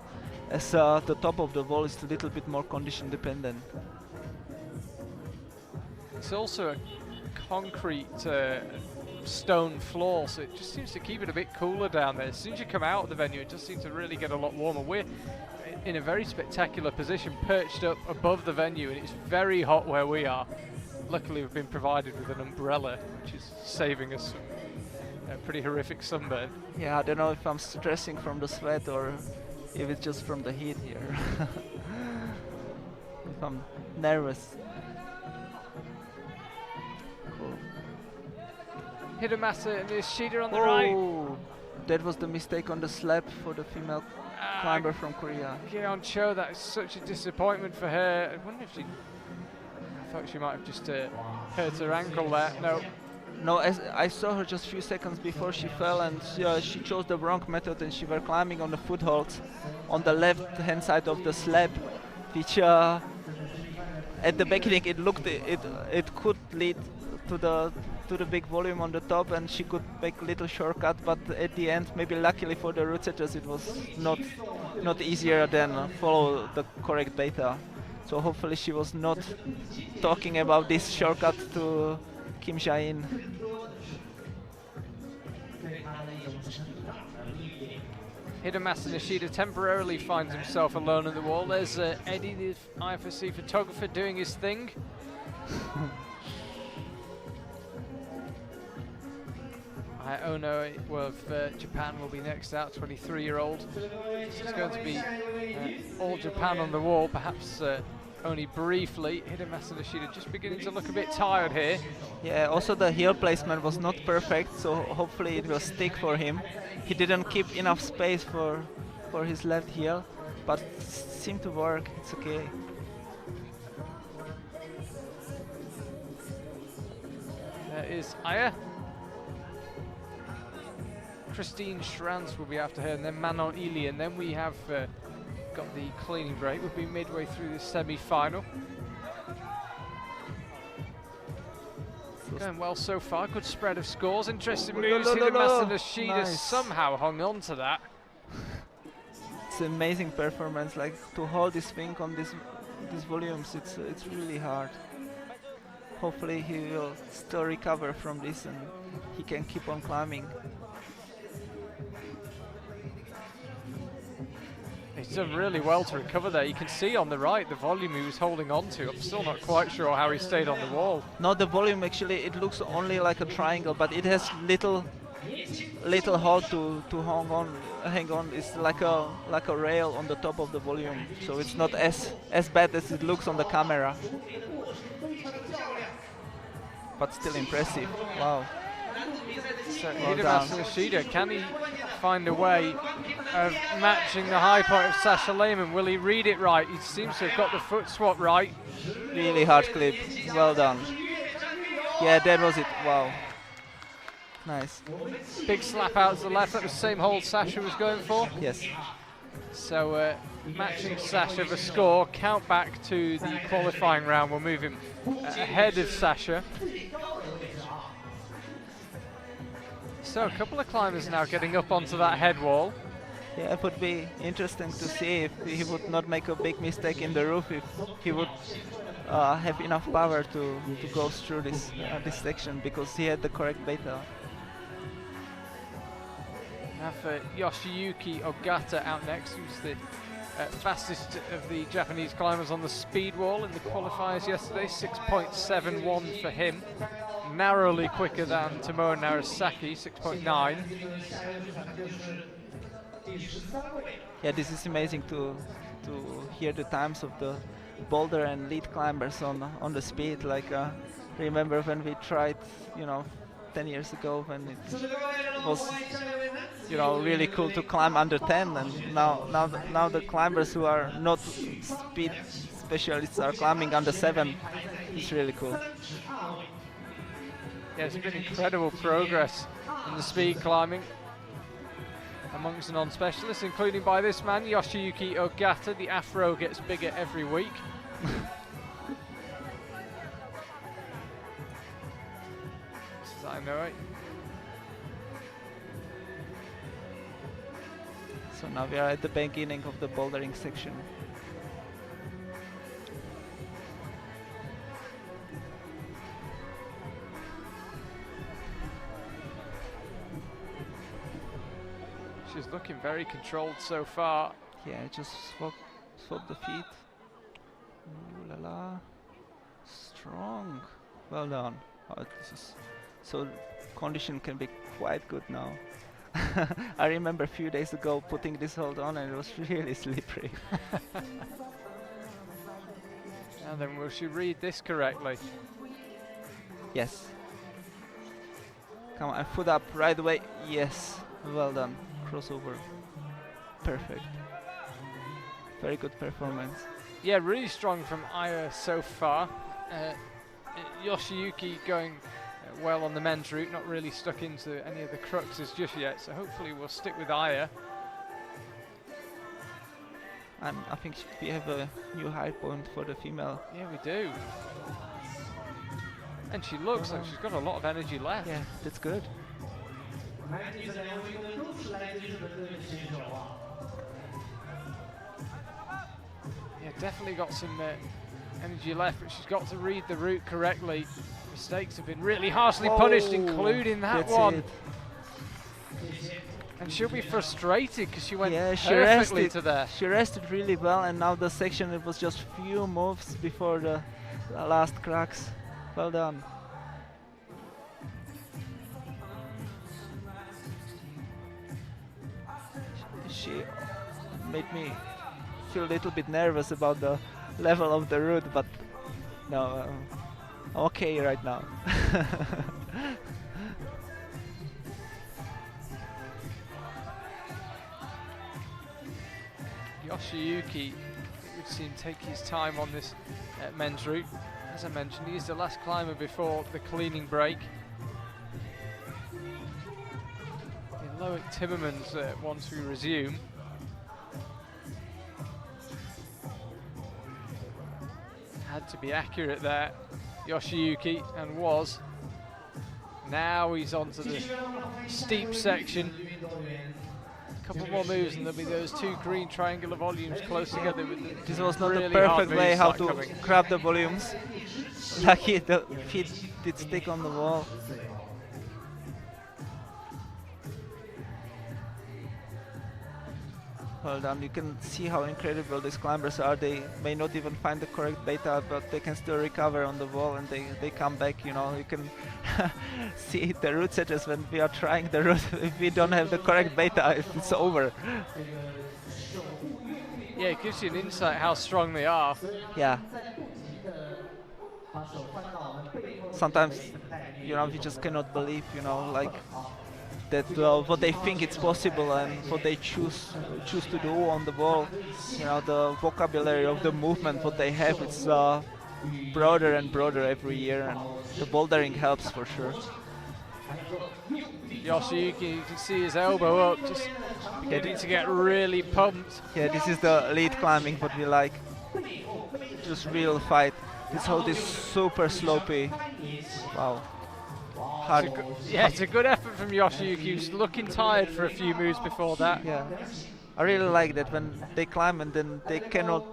as the top of the wall is a little bit more condition dependent. It's also a concrete stone floor, so it just seems to keep it a bit cooler down there. As soon as you come out of the venue, it just seems to really get a lot warmer. We're in a very spectacular position, perched up above the venue, and it's very hot where we are. Luckily, we've been provided with an umbrella, which is saving us from a pretty horrific sunburn. Yeah, I don't know if I'm stressing from the sweat or if it's just from the heat here. If I'm nervous. Cool. Hidemasa Nishida on the right. That was the mistake on the slab for the female climber from Korea. Geon Cho, that is such a disappointment for her. I wonder if she... I thought she might have just hurt her ankle there. No. No, as I saw her just a few seconds before she fell, and she chose the wrong method, and she were climbing on the footholds on the left hand side of the slab, which at the beginning it looked it could lead to the big volume on the top, and she could make a little shortcut, but at the end, maybe luckily for the route setters, it was not easier than follow the correct beta. So hopefully she was not talking about this shortcut to Kim Jae-in. Hidemasa Nishida temporarily finds himself alone on the wall. There's Eddie, the IFSC photographer, doing his thing. Ono of Japan will be next out, 23-year-old. It's going to be all Japan on the wall, perhaps only briefly. Hidemasa Nishida just beginning to look a bit tired here. Yeah, also the heel placement was not perfect, so hopefully it will stick for him. He didn't keep enough space for his left heel, but seemed to work, it's okay. There is Aya. Christine Schranz will be after her, and then Manon Ili, and then we have got the cleaning break. We'll be midway through the semi-final. Going well so far, good spread of scores, interesting No, moves. no, no, Master no. Nishida Nice. somehow hung on to that. It's an amazing performance. Like to hold this thing on these volumes, it's really hard. Hopefully he will still recover from this and he can keep on climbing. He's done really well to recover there. You can see on the right the volume he was holding on to. I'm still not quite sure how he stayed on the wall. Not the volume, actually, it looks only like a triangle, but it has little hole to hang on. It's like a rail on the top of the volume, so it's not as bad as it looks on the camera. But still impressive. Wow. So Well Master Nishida, can he find a way of matching the high point of Sasha Lehmann? Will he read it right? He seems to have got the foot swap right. Really hard clip. Well done. Yeah, that was it. Wow. Nice. Big slap out to the left. That was the same hold Sasha was going for. Yes. So matching Sasha the score. Count back to the qualifying round. We'll move him ahead of Sasha. So a couple of climbers now getting up onto that head wall. Yeah, it would be interesting to see if he would not make a big mistake in the roof, if he would have enough power to go through this section, because he had the correct beta. Now for Yoshiyuki Ogata out next, who's the fastest of the Japanese climbers on the speed wall in the qualifiers yesterday. 6.71 for him. Narrowly quicker than Tomoa Narasaki, 6.9. Yeah, this is amazing to hear the times of the boulder and lead climbers on the speed. Like remember when we tried, 10 years ago, when it was, really cool to climb under 10, and now the climbers who are not speed specialists are climbing under 7. It's really cool. Yeah, it's been incredible progress in the speed climbing amongst the non-specialists, including by this man, Yoshiyuki Ogata. The afro gets bigger every week. As I know it. So now we are at the beginning of the bouldering section. She's looking very controlled so far. Yeah, just swap the feet. Ooh la la. Strong. Well done. Oh, this is so condition can be quite good now. I remember a few days ago putting this hold on and it was really slippery. And then will she read this correctly? Yes. Come on, foot up right away. Yes. Well done. Crossover. Perfect. Very good performance. Yeah, really strong from Aya so far. Yoshiyuki going well on the men's route, not really stuck into any of the cruxes just yet, so hopefully we'll stick with Aya. And I think we have a new high point for the female. Yeah, we do. And she looks like she's got a lot of energy left. Yeah, that's good. Yeah, definitely got some energy left, but she's got to read the route correctly. Mistakes have been really harshly punished, including that one. And she'll be frustrated because she went perfectly to there. She rested really well, and now the section, it was just few moves before the last cracks. Well done. She made me feel a little bit nervous about the level of the route, but no, I'm okay right now. Yoshiyuki, it would seem, take his time on this men's route. As I mentioned, he is the last climber before the cleaning break. In Loic Timmermans, once we resume. Had to be accurate there, Yoshiyuki, and was. Now he's onto the steep section. A couple more moves and there'll be those two green triangular volumes close together. With This was not really the hard perfect way moves how start to coming. grab the volumes. Lucky the feet did stick on the wall. Well done. You can see how incredible these climbers are. They may not even find the correct beta, but they can still recover on the wall and they come back. You know, you can see the route setters when we are trying the route. If we don't have the correct beta, it's over. Yeah, it gives you an insight how strong they are. Yeah. Sometimes, you know, we just cannot believe, you know, like that what they think it's possible and what they choose to do on the wall. You know, the vocabulary of the movement, what they have, it's broader and broader every year, and the bouldering helps for sure. Yoshiyuki, you can see his elbow up, just beginning to get really pumped. Yeah, this is the lead climbing what we like. Just real fight. This hold is super slopey. Wow. Hard. Yeah, it's a good effort from Yoshiyuki. He was looking tired for a few moves before that. Yeah, I really like that when they climb and then they cannot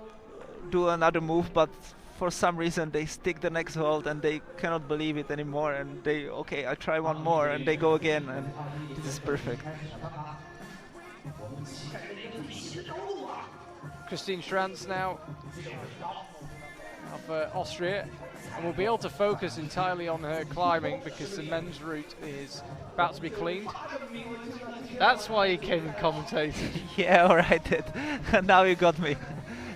do another move, but for some reason they stick the next hold and they cannot believe it anymore, and they, okay, I try one more, and they go again, and this is perfect. Christine Schranz now of Austria, and we'll be able to focus entirely on her climbing because the men's route is about to be cleaned. That's why he came and commentated. Yeah, alright, now you got me.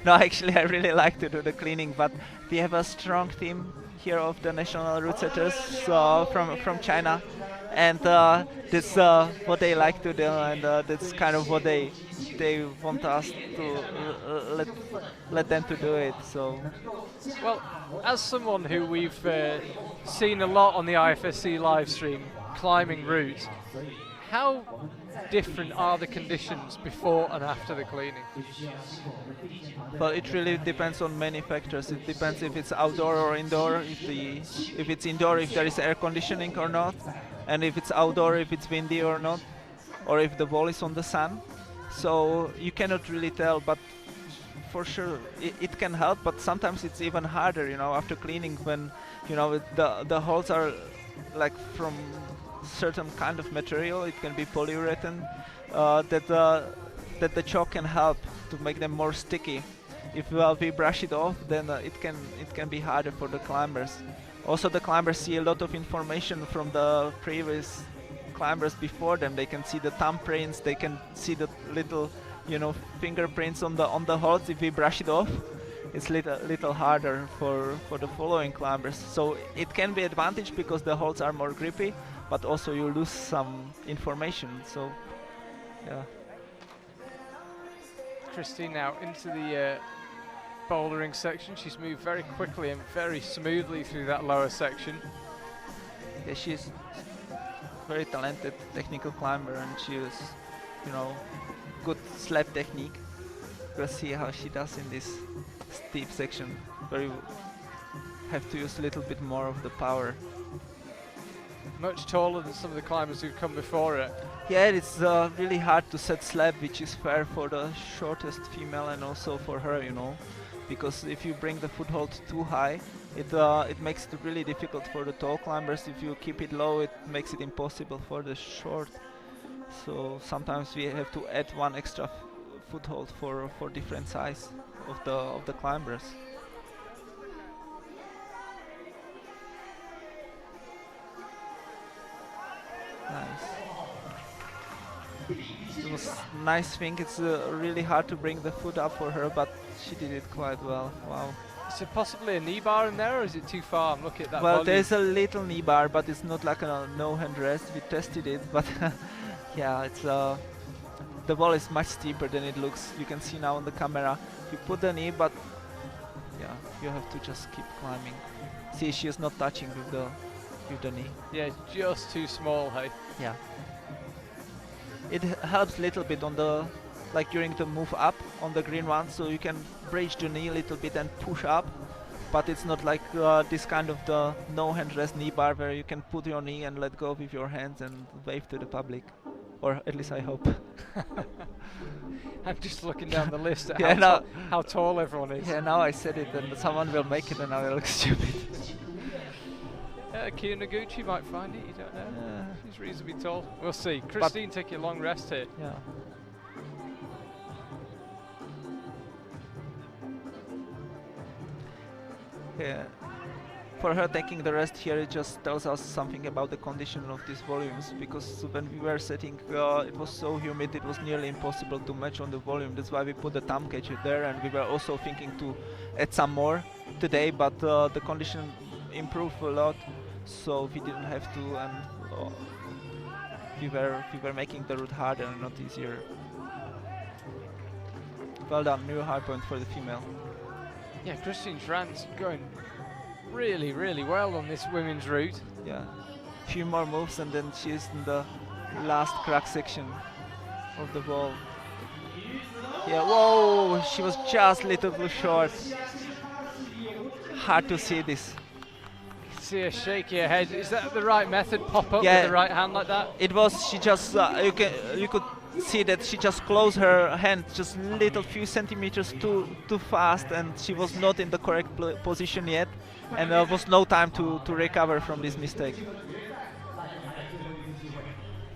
No, actually I really like to do the cleaning, but we have a strong team here of the national route setters from China, and this what they like to do, and that's kind of what they want us to let them to do it. So, well, as someone who we've seen a lot on the IFSC live stream climbing routes, how different are the conditions before and after the cleaning? Well, it really depends on many factors. It depends if it's outdoor or indoor, if it's indoor, if there is air conditioning or not, and if it's outdoor, if it's windy or not, or if the wall is on the sun. So you cannot really tell, but for sure it can help, but sometimes it's even harder, you know, after cleaning, when, you know, the holes are like from certain kind of material. It can be polyurethane, that the chalk can help to make them more sticky. If we brush it off, then it can be harder for the climbers. Also, the climbers see a lot of information from the previous climbers before them. They can see the thumbprints, they can see the little, you know, fingerprints on the holes. If we brush it off, it's little harder for the following climbers. So it can be advantage because the holes are more grippy, but also you lose some information. So yeah. Christine now into the bouldering section. She's moved very quickly and very smoothly through that lower section. Yeah, she's very talented technical climber, and she is, you know, good slab technique. Let's see how she does in this steep section. Have to use a little bit more of the power. Much taller than some of the climbers who've come before it. Yeah, it's really hard to set slab which is fair for the shortest female and also for her, you know, because if you bring the foothold too high, it makes it really difficult for the tall climbers. If you keep it low, it makes it impossible for the short. So sometimes we have to add one extra foothold for different size of the climbers. Nice. It was a nice thing. It's really hard to bring the foot up for her, but she did it quite well. Wow. Is there possibly a knee bar in there, or is it too far? I'm looking at that. Well, volume. there's a little knee bar, but it's not like a no-hand rest. We tested it, but yeah, it's the wall is much steeper than it looks. You can see now on the camera. You put the knee, but yeah, you have to just keep climbing. See, she is not touching with the knee. Yeah, just too small, hey. Yeah. It helps a little bit on the, like during the move up on the green one, so you can bridge the knee a little bit and push up. but it's not like this kind of the no hand rest knee bar where you can put your knee and let go with your hands and wave to the public, or at least I hope. I'm just looking down the list at Yeah, how tall everyone is. Yeah, now I said it and someone will make it and I will look stupid. Kiyo Noguchi might find it, you don't know. Yeah. She's reasonably tall. We'll see. Christine taking a long rest here. Yeah. Yeah. For her taking the rest here, it just tells us something about the condition of these volumes, because when we were setting, it was so humid, it was nearly impossible to match on the volume. That's why we put the thumb catcher there, and we were also thinking to add some more today, but the condition improved a lot, so we didn't have to, and we were making the route harder and not easier. Well done, new high point for the female. Yeah, Christine Schranz going really, really well on this women's route. Yeah, few more moves and then she's in the last crack section of the wall. Yeah, whoa, she was just a little bit short. Hard to see this. See her shaking her head. Is that the right method? Pop up Yeah, with the right hand like that? It was, she just, you could see that she just closed her hand just little few centimeters too fast, and she was not in the correct position yet, and there was no time to recover from this mistake.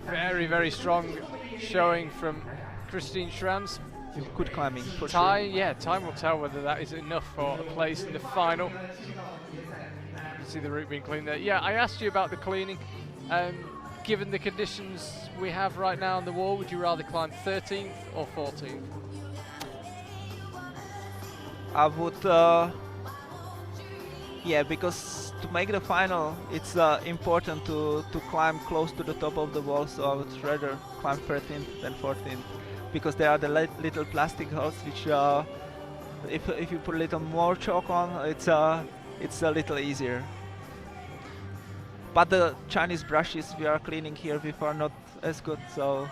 Very, very strong showing from Christine Schranz. Good climbing for Time, sure. yeah, time will tell whether that is enough for a place in the final. You see the route being cleaned there. Yeah, I asked you about the cleaning. Given the conditions we have right now on the wall, would you rather climb 13th or 14th? I would, yeah, because to make the final, it's important to climb close to the top of the wall, so I would rather climb 13th than 14th, because there are the little plastic holes which, if you put a little more chalk on, it's a little easier. But the Chinese brushes we are cleaning here with are not as good, so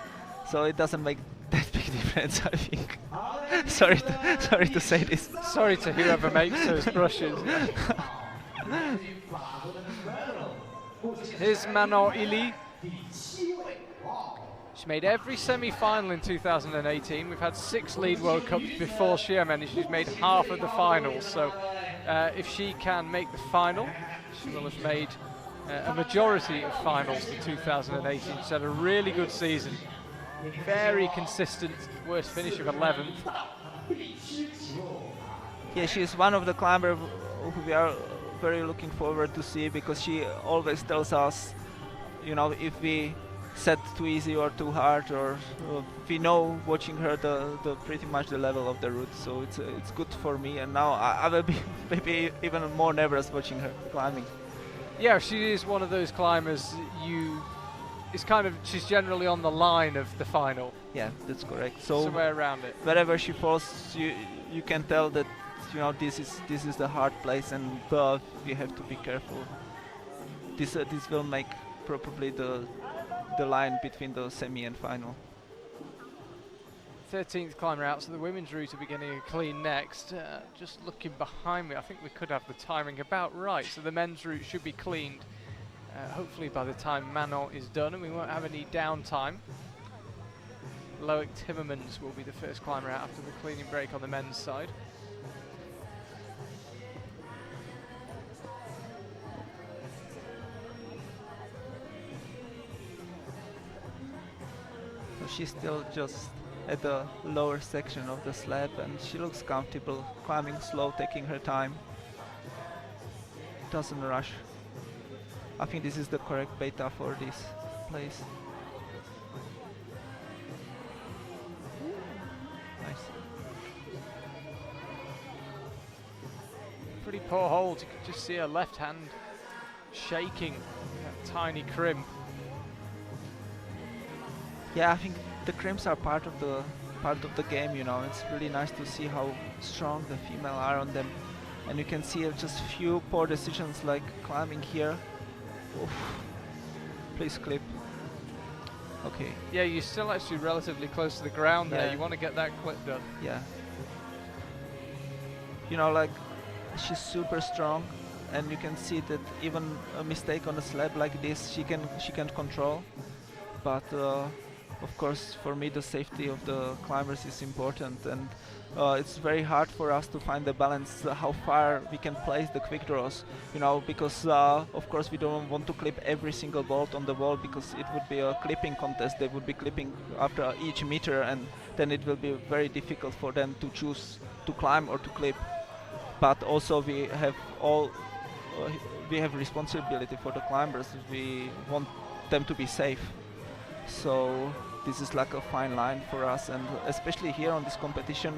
it doesn't make that big difference, I think. sorry to say this. Sorry to whoever makes those brushes. Here's Manon Ili. She made every semi-final in 2018. We've had 6 lead World Cups before Xiamen, and she's made half of the finals. So if she can make the final, she will have made a majority of finals in 2018. She's had a really good season. Very consistent, worst finish of 11th. Yeah, she's one of the climbers who we are very looking forward to see, because she always tells us, you know, if we set too easy or too hard, or we know watching her the pretty much the level of the route. So it's good for me, and now I will be maybe even more nervous watching her climbing. Yeah, she is one of those climbers. She's generally on the line of the final. Yeah, that's correct. So somewhere around it. Wherever she falls, you can tell that, you know, this is the hard place, and we have to be careful. This will make probably the line between the semi and final. 13th climber out, so the women's route will be getting a clean next. Just looking behind me, I think we could have the timing about right, so the men's route should be cleaned hopefully by the time Manon is done, and we won't have any downtime. Loic Timmermans will be the first climber out after the cleaning break on the men's side. She's still just at the lower section of the slab, and she looks comfortable, climbing slow, taking her time. Doesn't rush. I think this is the correct beta for this place. Nice. Pretty poor hold. You can just see her left hand shaking that tiny crimp. Yeah, I think the crimps are part of the game, you know. It's really nice to see how strong the female are on them, and you can see just few poor decisions like climbing here. Oof. Please clip. Okay. Yeah, you're still actually relatively close to the ground there. Yeah. You want to get that clip done. Yeah. You know, like she's super strong, and you can see that even a mistake on a slab like this, she can control. But of course, for me, the safety of the climbers is important, and it's very hard for us to find the balance, how far we can place the quick draws, you know, because of course we don't want to clip every single bolt on the wall, because it would be a clipping contest. They would be clipping after each meter, and then it will be very difficult for them to choose to climb or to clip. But also we have responsibility for the climbers. We want them to be safe. So this is like a fine line for us, and especially here on this competition,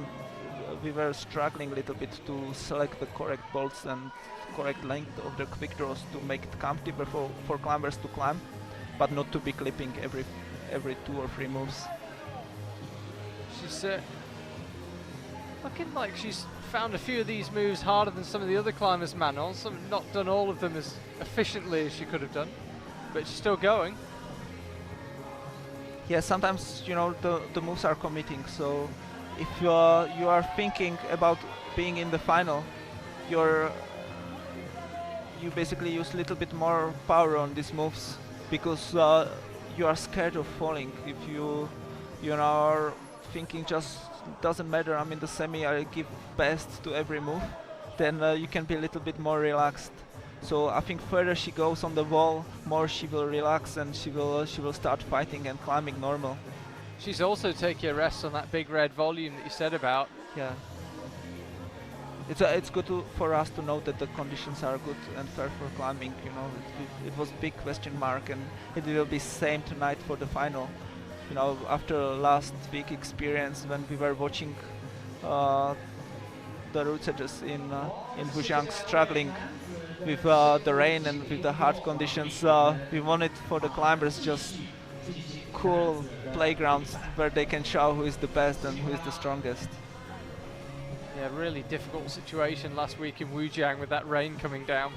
we were struggling a little bit to select the correct bolts and correct length of the quick draws to make it comfortable for climbers to climb, but not to be clipping every 2 or 3 moves. She's looking like she's found a few of these moves harder than some of the other climbers, Manon. Not done all of them as efficiently as she could have done, but she's still going. Yeah, sometimes, you know, the moves are committing, so if you are thinking about being in the final, you basically use a little bit more power on these moves, because you are scared of falling. If you are thinking just doesn't matter, I'm in the semi, I give best to every move, then you can be a little bit more relaxed. So I think further she goes on the wall, more she will relax, and she will start fighting and climbing normal. She's also taking a rest on that big red volume that you said about. Yeah. It's good for us to know that the conditions are good and fair for climbing. You know, it was big question mark, and it will be same tonight for the final. You know, after last week experience when we were watching the route setters in Bouldering struggling with the rain and with the hard conditions, we wanted for the climbers just cool playgrounds where they can show who is the best and who is the strongest. Yeah, really difficult situation last week in Wujiang with that rain coming down.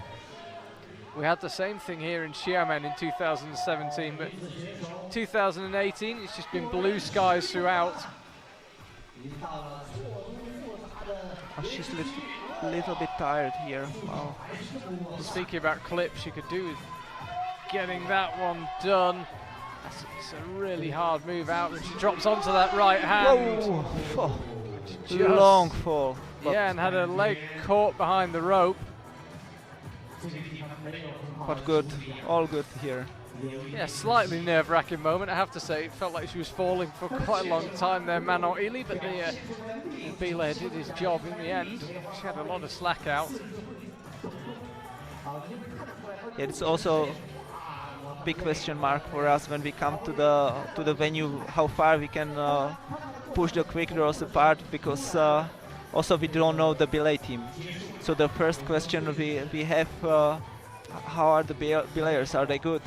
We had the same thing here in Xiamen in 2017, but 2018 it's just been blue skies throughout. Oh, she's a little bit tired here. Wow. Speaking about clips, she could do with getting that one done. It's a really hard move out, and she drops onto that right hand. Whoa. Long fall. Yeah, and had her leg caught behind the rope. But good, all good here. Yeah, slightly nerve-wracking moment, I have to say. It felt like she was falling for quite a long time there, Manon Ely, but the Belair did his job in the end. She had a lot of slack out. Yeah, it's also a big question mark for us when we come to the venue, how far we can push the quick draws apart, because also we don't know the belay team. So the first question we have, how are the belayers? Are they good?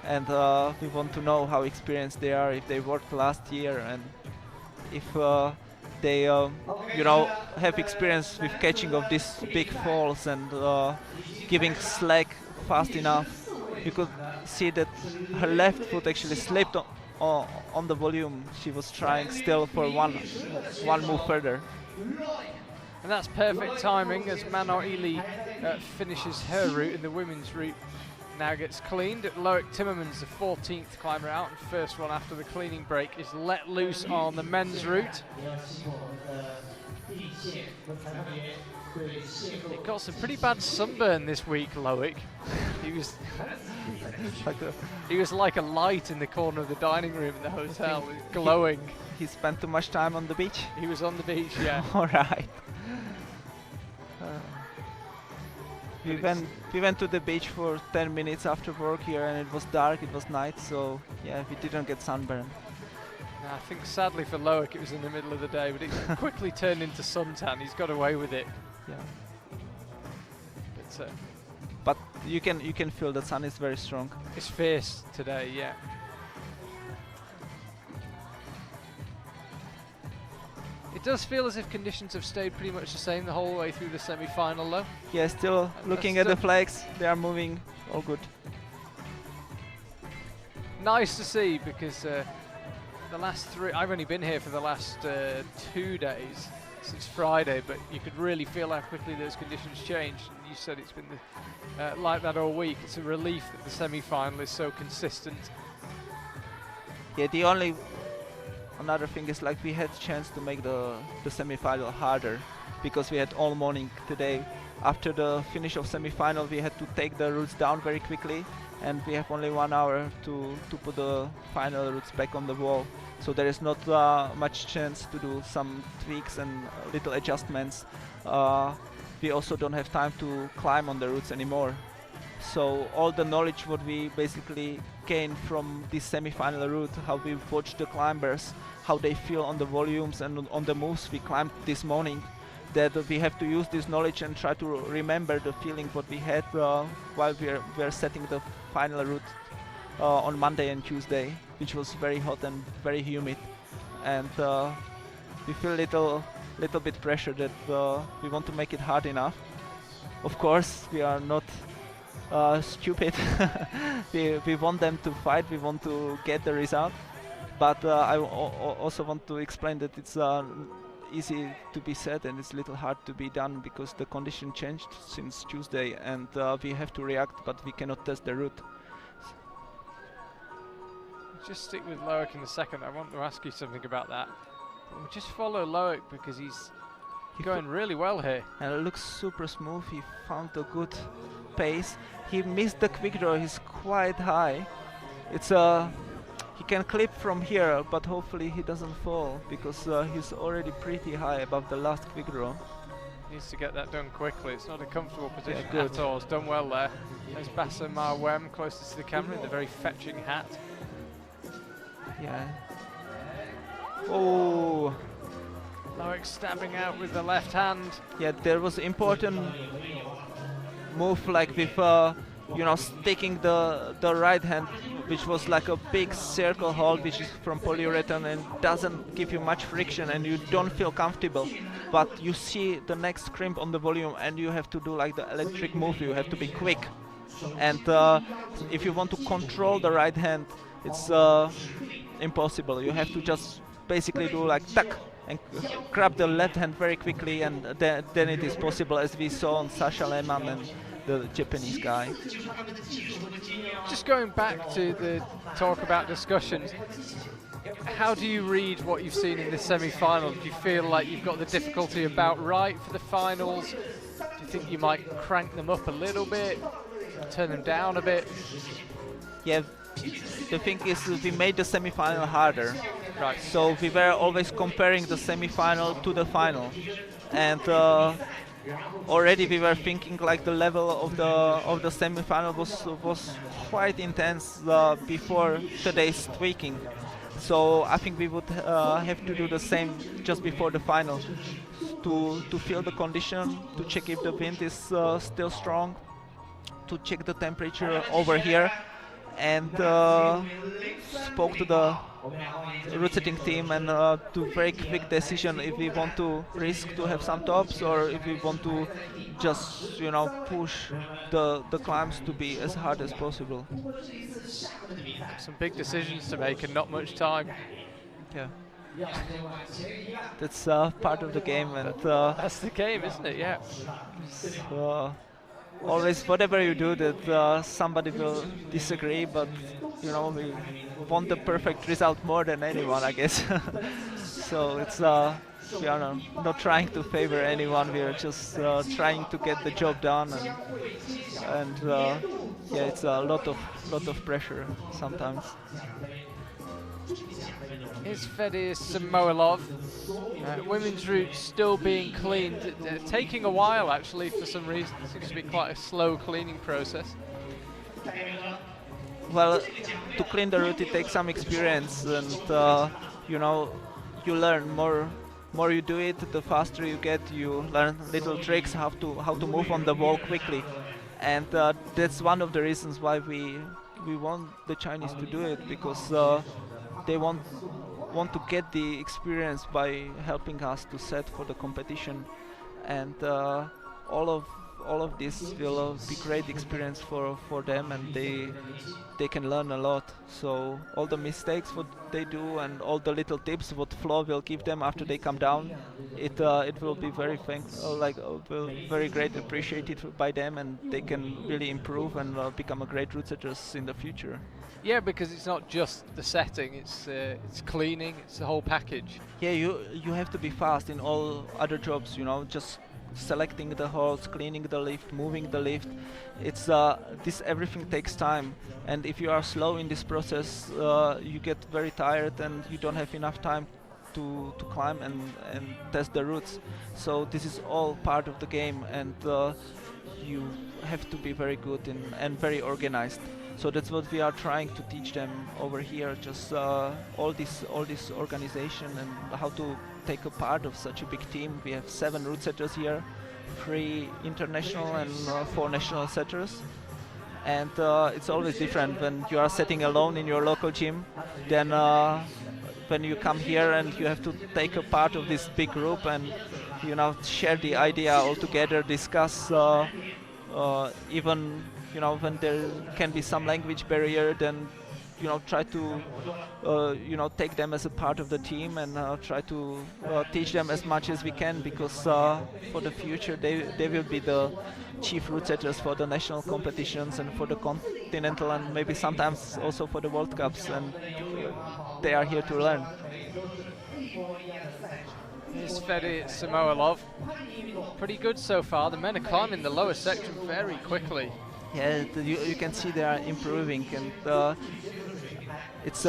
And we want to know how experienced they are, if they worked last year, and if they you know, have experience with catching of these big falls and giving slack fast enough. You could see that her left foot actually slipped on the volume. She was trying still for one move further. And that's perfect timing as Manon Ely finishes her route, in the women's route now gets cleaned. Loic Timmermans, the 14th climber out, and first one after the cleaning break is let loose on the men's route. He got some pretty bad sunburn this week, Loic. He was like a light in the corner of the dining room in the hotel, glowing. He spent too much time on the beach? He was on the beach, yeah. All right. We went to the beach for 10 minutes after work here, and it was dark, it was night, so yeah, we didn't get sunburn. I think sadly for Loic it was in the middle of the day, but it quickly turned into suntan. He's got away with it. Yeah. But you can feel the sun is very strong. It's fierce today, yeah. It does feel as if conditions have stayed pretty much the same the whole way through the semi-final, though. Yeah, still looking at the flags, they are moving, all good. Nice to see, because the last three, I've only been here for the last 2 days, since Friday, but you could really feel how quickly those conditions changed. And you said it's been like that all week. It's a relief that the semi-final is so consistent. Yeah, another thing is like we had chance to make the semi-final harder because we had all morning today. After the finish of semi-final, we had to take the routes down very quickly, and we have only 1 hour to put the final routes back on the wall. So there is not much chance to do some tweaks and little adjustments. We also don't have time to climb on the routes anymore. So all the knowledge what we basically gained from this semi-final route, how we watch the climbers, how they feel on the volumes and on the moves we climbed this morning, that we have to use this knowledge and try to remember the feeling what we had while we are setting the final route on Monday and Tuesday, which was very hot and very humid, and we feel little bit pressure that we want to make it hard enough. Of course, we are not stupid. we want them to fight. We want to get the result, but I also want to explain that it's easy to be said and it's a little hard to be done because the condition changed since Tuesday, and we have to react, but we cannot test the route. Just stick with Loic in a second. I want to ask you something about that. We'll just follow Loic because he's going really well here. And it looks super smooth. He found a good pace. He missed the quick draw. He's quite high. It's he can clip from here, but hopefully he doesn't fall because he's already pretty high above the last quick draw. Needs to get that done quickly. It's not a comfortable position Yeah, at all. It's done well there. There's Bassa Marwem closest to the camera in the very fetching hat. Yeah. Oh. Loic stabbing out with the left hand. Yeah, there was important move like with you know, sticking the right hand, which was like a big circle hold, which is from polyurethane and doesn't give you much friction and you don't feel comfortable. But you see the next crimp on the volume and you have to do like the electric move. You have to be quick. And if you want to control the right hand, it's impossible. You have to just basically do like tuck and grab the left hand very quickly, and then it is possible, as we saw on Sasha Lehmann and the Japanese guy. Just going back to the talk about discussions, how do you read what you've seen in this semi-final? Do you feel like you've got the difficulty about right for the finals? Do you think you might crank them up a little bit, turn them down a bit? Yeah, the thing is we made the semi-final harder. Right. So we were always comparing the semi-final to the final, and already we were thinking like the level of the semi-final was quite intense before today's tweaking. So I think we would have to do the same just before the final to feel the condition, to check if the wind is still strong, to check the temperature over here, and spoke to the route setting team and do very quick decision if we want to risk to have some tops or if we want to just, you know, push the climbs to be as hard as possible. Some big decisions to make and not much time. Yeah. That's part of the game, and that's the game, isn't it? Yeah. Always, whatever you do, that somebody will disagree, but you know, we want the perfect result more than anyone, I guess. So it's we are not trying to favor anyone. We are just trying to get the job done, and yeah, it's a lot of pressure sometimes. Here's Fedis Samoilov. Women's route still being cleaned, taking a while actually for some reason. It seems to be quite a slow cleaning process. Well, to clean the route it takes some experience, and you know, you learn more you do it, the faster you get. You learn little tricks how to move on the wall quickly, and that's one of the reasons why we want the Chinese to do it, because they want to get the experience by helping us to set for the competition, and all all of this will be great experience for them, and they can learn a lot. So all the mistakes what they do and all the little tips what Flo will give them after they come down, it will be very will very great appreciated by them, and they can really improve and become a great route setters in the future. Yeah, because it's not just the setting; it's cleaning, it's the whole package. Yeah, you have to be fast in all other jobs. You know, just selecting the holes, cleaning the lift, moving the lift. It's this everything takes time, and if you are slow in this process, you get very tired and you don't have enough time to climb and test the routes. So this is all part of the game, and you have to be very good and very organized. So that's what we are trying to teach them over here. Just all this organization and how to take a part of such a big team. We have 7 route setters here, 3 international and 4 national setters. And it's always different when you are setting alone in your local gym. Then when you come here and you have to take a part of this big group and share the idea all together, discuss. Even when there can be some language barrier, then try to take them as a part of the team and try to teach them as much as we can, because for the future they will be the chief route setters for the national competitions and for the continental and maybe sometimes also for the World Cups, and they are here to learn. Here's Fede Samoilov. Pretty good so far. The men are climbing the lower section very quickly. Yeah, you can see they are improving, and it's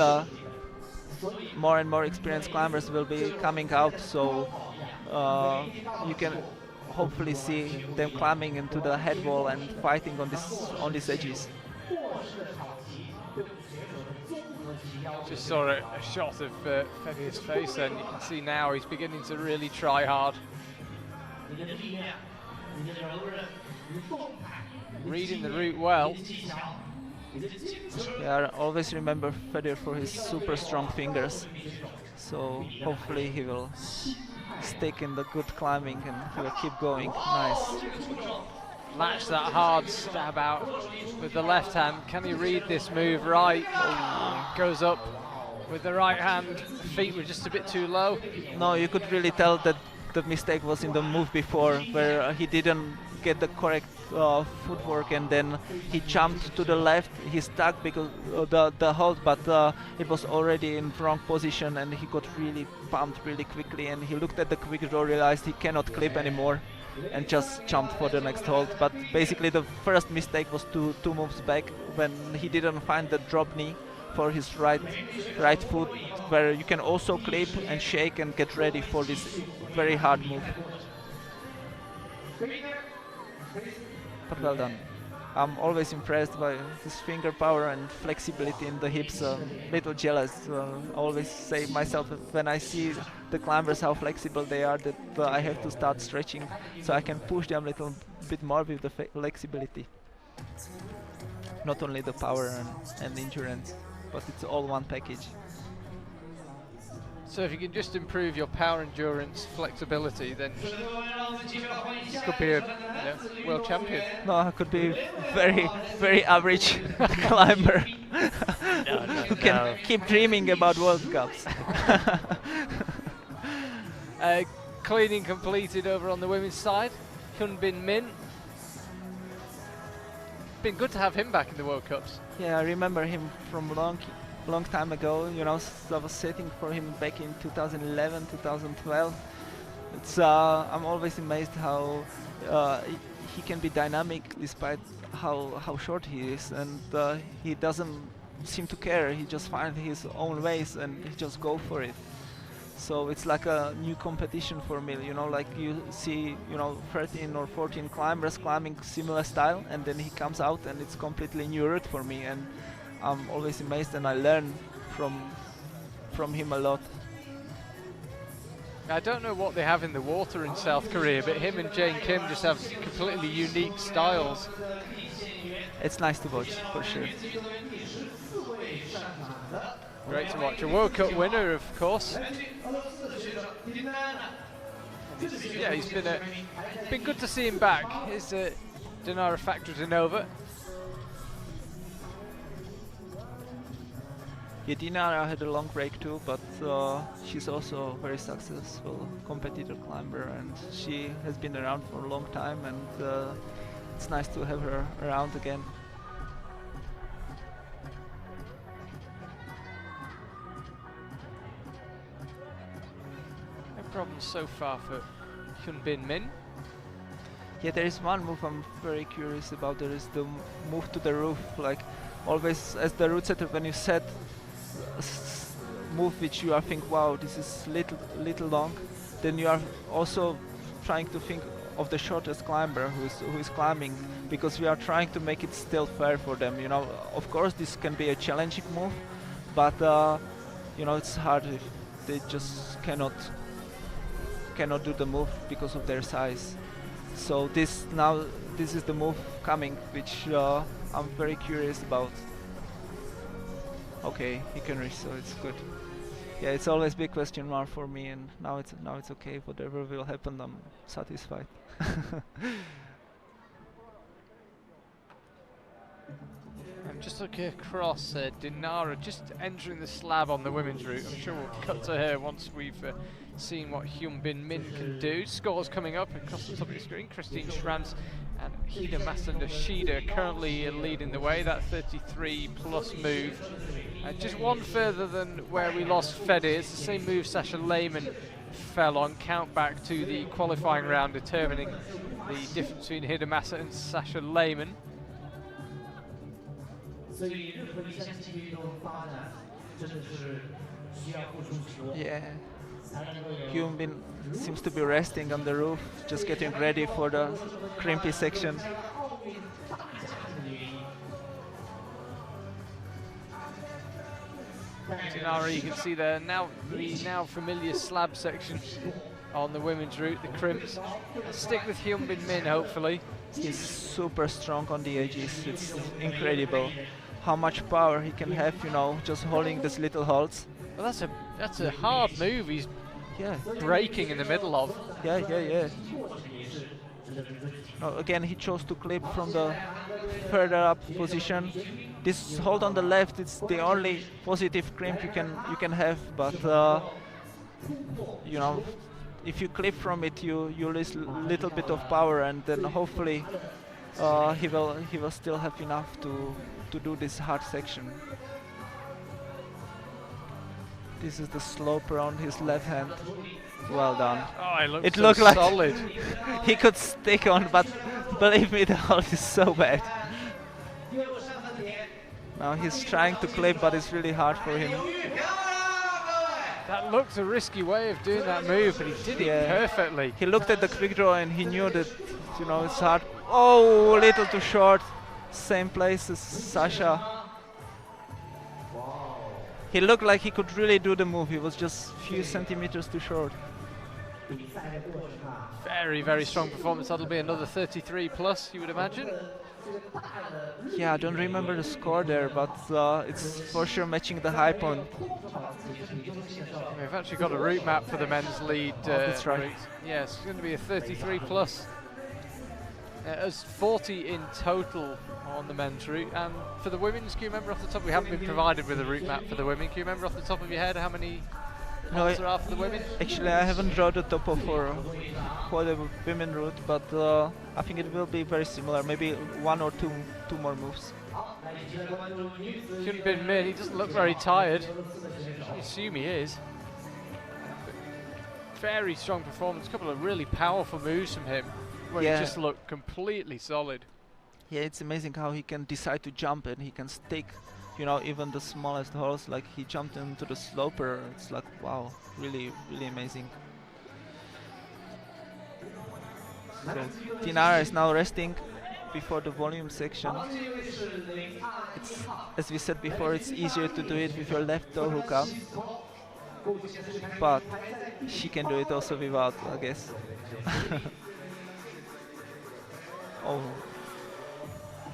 more and more experienced climbers will be coming out, so you can hopefully see them climbing into the head wall and fighting on these edges. Just saw a shot of Fede's face, and you can see now he's beginning to really try hard. Reading the route well. Yeah, always remember Fede for his super strong fingers. So hopefully he will stick in the good climbing and he will keep going. Nice. Match that hard stab out with the left hand. Can he read this move right? Goes up with the right hand. Feet were just a bit too low. No, you could really tell that the mistake was in the move before, where he didn't get the correct footwork, and then he jumped to the left. He stuck because the hold, but it was already in wrong position, and he got really pumped really quickly, and he looked at the quick draw, realized he cannot clip anymore, and just jumped for the next hold. But basically the first mistake was two moves back, when he didn't find the drop knee for his right foot, where you can also clip and shake and get ready for this very hard move. But well done. I'm always impressed by his finger power and flexibility in the hips. Little jealous. I always say myself when I see the climbers how flexible they are, that I have to start stretching so I can push them a little bit more with the flexibility. Not only the power and endurance, but it's all one package. So if you can just improve your power, endurance, flexibility, then you could be a world champion. No, I could be very, very average climber who can keep dreaming about World Cups. Cleaning completed over on the women's side. Hyunbin Min. Been good to have him back in the World Cups. Yeah, I remember him from long time ago. I was setting for him back in 2011, 2012. It's I'm always amazed how he can be dynamic despite how short he is, and he doesn't seem to care. He just finds his own ways and he just go for it. So it's like a new competition for me, like you see, 13 or 14 climbers climbing similar style, and then he comes out and it's completely new route for me, and I'm always amazed, and I learn from him a lot. I don't know what they have in the water in South Korea, but him and Jane Kim just have completely unique styles. It's nice to watch, for sure. Great to watch. A World Cup winner, of course. Yeah, he's been good to see him back. Dinara factored in over. Yeah, Dinara had a long break too, but she's also a very successful competitor climber, and she has been around for a long time, and it's nice to have her around again. No problems so far for Hyunbin Min. Yeah, there is one move I'm very curious about. There is the move to the roof. Like always, as the route setter, when you set move which you are think, wow, this is little long, then you are also trying to think of the shortest climber who is climbing, because we are trying to make it still fair for them. You know, of course, this can be a challenging move, but you know, it's hard if they just cannot do the move because of their size. So this is the move coming, which I'm very curious about. Okay, he can reach, so it's good. Yeah, it's always big question mark for me, and now it's okay. Whatever will happen, I'm satisfied. I'm just looking across, Dinara just entering the slab on the women's route. I'm sure we'll cut to her once we've seen what Hyunbin Min can do. Scores coming up across the top of the screen. Christine Schranz and Hida Masanda-Shida currently leading the way. That 33 plus move. Just one further than where we lost Fede. It's the same move Sasha Lehmann fell on. Count back to the qualifying round, determining the difference between Hida Masa and Sasha Lehmann. Yeah, Hyunbin seems to be resting on the roof, just getting ready for the crimpy section. Dinara, you can see there now the now familiar slab section on the women's route, the crimps. Stick with Hyunbin Min, hopefully. He's super strong on the edges. It's incredible how much power he can have, you know, just holding these little holds. Well, that's a hard move. He's breaking in the middle of. Yeah. No, again, he chose to clip from the further up position. This hold on the left, it's the only positive crimp you can have, but you know, if you clip from it, you lose a little bit of power, and then hopefully he will still have enough to do this hard section. This is the slope around his left hand. Well done. Oh, it so looked like solid. he could stick on, but believe me, the hold is so bad. Now he's trying to clip, but it's really hard for him. That looked a risky way of doing that move, but he did it perfectly. He looked at the quick draw and he knew that, you know, it's hard. Oh, a little too short. Same place as Sasha. He looked like he could really do the move. He was just a few centimeters too short. Very, very strong performance. That'll be another 33 plus, you would imagine. Yeah, I don't remember the score there, but it's for sure matching the high point. We've actually got a route map for the men's lead. That's right. Route. Yeah, it's going to be a 33 plus. There's 40 in total on the men's route, and for the women's, can you remember off the top? We haven't been provided with a route map for the women. Can you remember off the top of your head how many holds there are for the women? Actually, I haven't drawn the topo for the women route, but I think it will be very similar. Maybe one or two more moves. Hyunbin Min, he doesn't look very tired. I assume he is. Very strong performance. A couple of really powerful moves from him, where he just looked completely solid. Yeah, it's amazing how he can decide to jump and he can stick, you know, even the smallest holes. Like he jumped into the sloper. It's like, wow, really, really amazing. So Dinara is now resting before the volume section. It's, as we said before, it's easier to do it with your left toe hook up, but she can do it also without, I guess. Oh.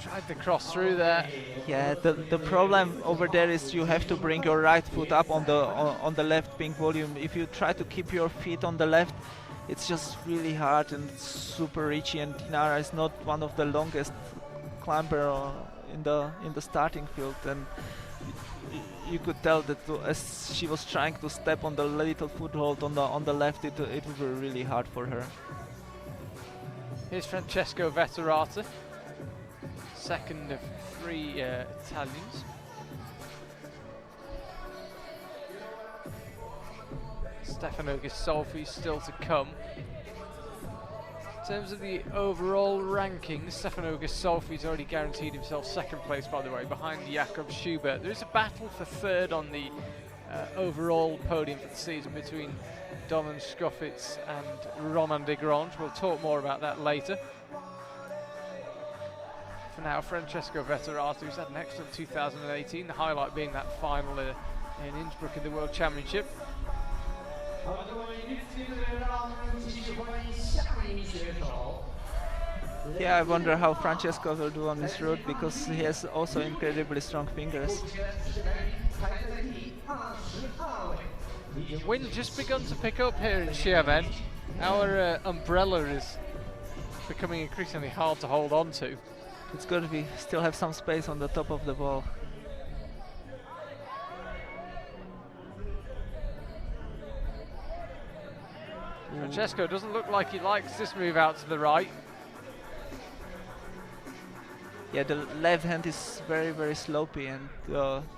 Tried to cross through there. Yeah, the problem over there is you have to bring your right foot up on the left pink volume. If you try to keep your feet on the left, it's just really hard and super reachy, and Dinara is not one of the longest climber in the starting field, and you could tell that as she was trying to step on the little foothold on the left, it would be really hard for her. Here's Francesco Vetterata, second of 3 Italians. Stefano Ghisolfi still to come. In terms of the overall rankings, Stefano Ghisolfi's already guaranteed himself second place, by the way, behind Jakob Schubert. There is a battle for third on the overall podium for the season between Domen Skofitz and Romain de Grange. We'll talk more about that later. For now, Francesco Vetterata, who's had an excellent 2018, the highlight being that final in Innsbruck in the World Championship. Yeah, I wonder how Francesco will do on this route, because he has also incredibly strong fingers. The wind just begun to pick up here in Xiamen. Our umbrella is becoming increasingly hard to hold on to. It's good we still have some space on the top of the wall. Francesco doesn't look like he likes this move out to the right. Yeah, the left hand is very, very slopey, and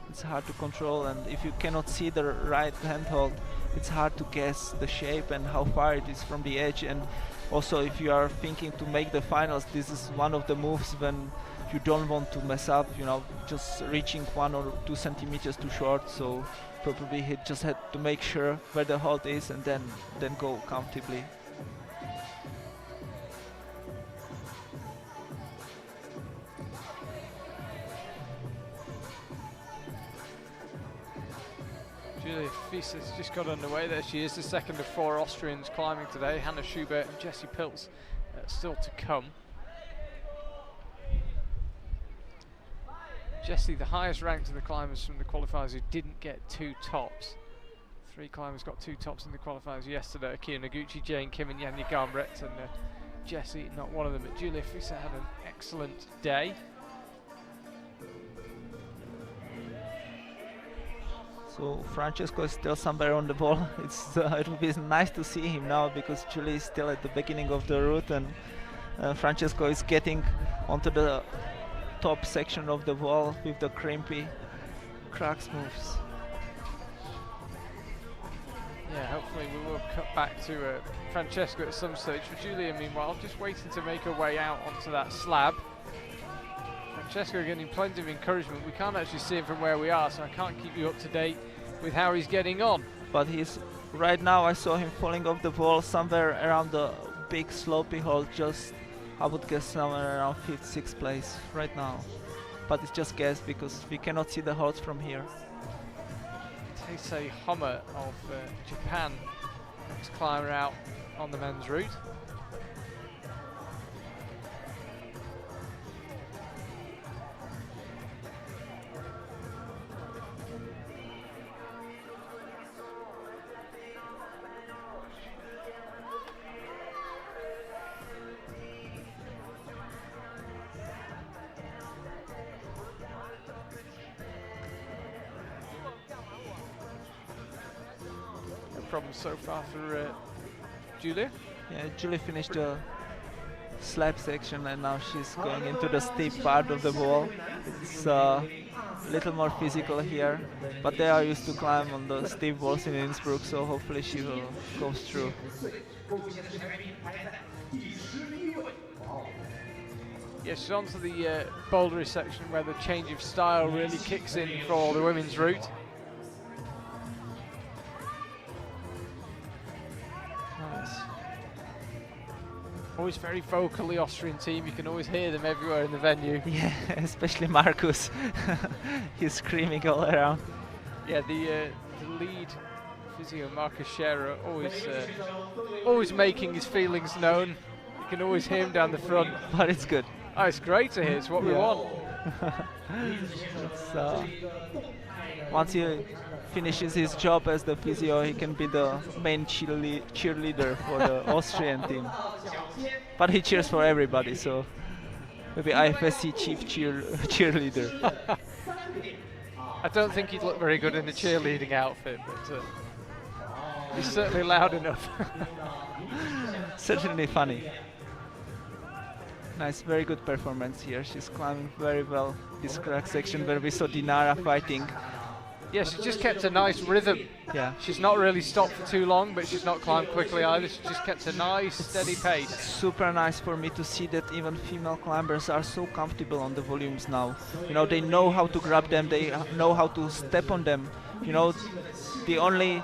it's hard to control, and if you cannot see the right handhold, it's hard to guess the shape and how far it is from the edge. And also, if you are thinking to make the finals, this is one of the moves when you don't want to mess up, you know, just reaching 1 or 2 centimeters too short. So probably he just had to make sure where the hold is and then go comfortably. Julia Fies has just got underway. There she is, the second of 4 Austrians climbing today. Hannah Schubert and Jessie Pilz still to come. Jessie, the highest ranked of the climbers from the qualifiers who didn't get 2 tops. 3 climbers got 2 tops in the qualifiers yesterday. Akira Noguchi, Jane Kim and Janja Garnbret, and Jessie, not one of them. But Julia Fies had an excellent day. So Francesco is still somewhere on the ball. It would be nice to see him now, because Julie is still at the beginning of the route, and Francesco is getting onto the top section of the wall with the crimpy cracks moves. Yeah, hopefully we will cut back to Francesco at some stage. For Julia, meanwhile, just waiting to make her way out onto that slab. Francesco getting plenty of encouragement. We can't actually see him from where we are, so I can't keep you up to date with how he's getting on. But he's right now, I saw him falling off the wall somewhere around the big slopey hole, just I would guess somewhere around 5th, 6th place right now. But it's just guess because we cannot see the holds from here. Taisei Homer of Japan, next climber out on the men's route. Problems so far for Julia. Yeah, Julie finished the slab section and now she's going into the steep part of the wall. It's a little more physical here, but they are used to climb on the steep walls in Innsbruck, so hopefully she will go through. Yes, she's onto the bouldery section where the change of style really kicks in for the women's route. Always very vocal, the Austrian team. You can always hear them everywhere in the venue. Yeah, especially Markus. He's screaming all around. Yeah, the lead physio, Markus Scherer, always making his feelings known. You can always hear him down the front. But it's good. Oh, it's great to hear. It's what we want. Once he finishes his job as the physio, he can be the main cheerleader for the Austrian team. But he cheers for everybody, so maybe IFSC chief cheerleader. I don't think he'd look very good in a cheerleading outfit, but he's certainly loud enough. Certainly funny. Nice, very good performance here. She's climbing very well this crack section where we saw Dinara fighting. Yeah, she just kept a nice rhythm. Yeah. She's not really stopped for too long, but she's not climbed quickly either. She just kept a nice, steady pace. Super nice for me to see that even female climbers are so comfortable on the volumes now. You know, they know how to grab them, they know how to step on them. You know, the only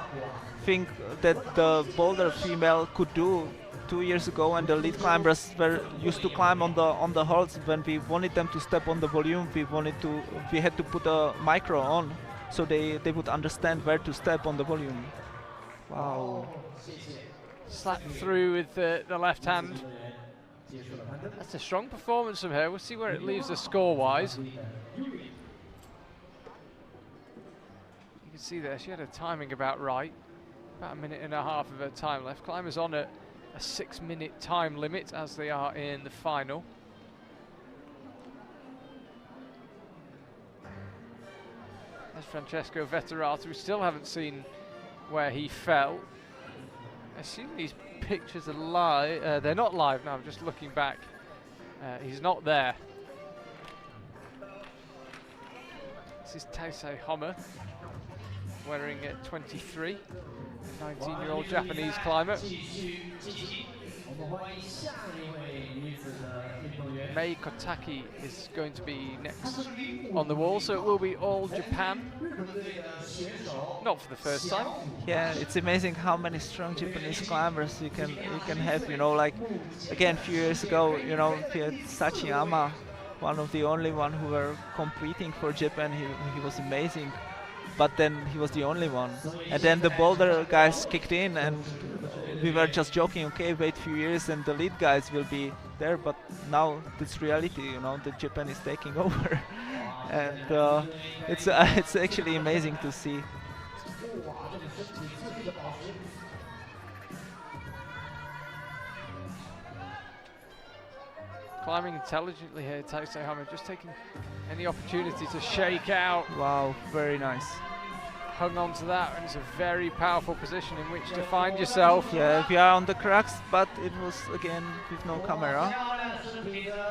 thing that the boulder female could do 2 years ago, and the lead climbers were used to climb on the holds, when we wanted them to step on the volume, we had to put a micro on, so they would understand where to step on the volume. Wow. Slapped through with the left hand. That's a strong performance from her. We'll see where it leaves her score-wise. You can see there, she had her timing about right. About 1.5 minutes of her time left. Climbers on a 6-minute time limit, as they are in the final. There's Francesco Veterato. We still haven't seen where he fell. I assume these pictures are live. They're not live now, I'm just looking back. He's not there. This is Taisei Homer, wearing 23. 19-year-old Japanese climber. Mei Kotaki is going to be next on the wall, so it will be all Japan. Not for the first time. Yeah, it's amazing how many strong Japanese climbers you can have. You know, like again, a few years ago, you know, we had Sachiyama, one of the only one who were competing for Japan. He was amazing. But then he was the only one. And then the boulder guys kicked in, and we were just joking, okay, wait a few years and the lead guys will be there, but now it's reality, you know, the Japan is taking over. And it's actually amazing to see. Climbing intelligently here, Taisei Homer, just taking any opportunity to shake out. Wow, very nice. Hung on to that, and it's a very powerful position in which to find yourself. Yeah, we are on the cracks, but it was again with no camera.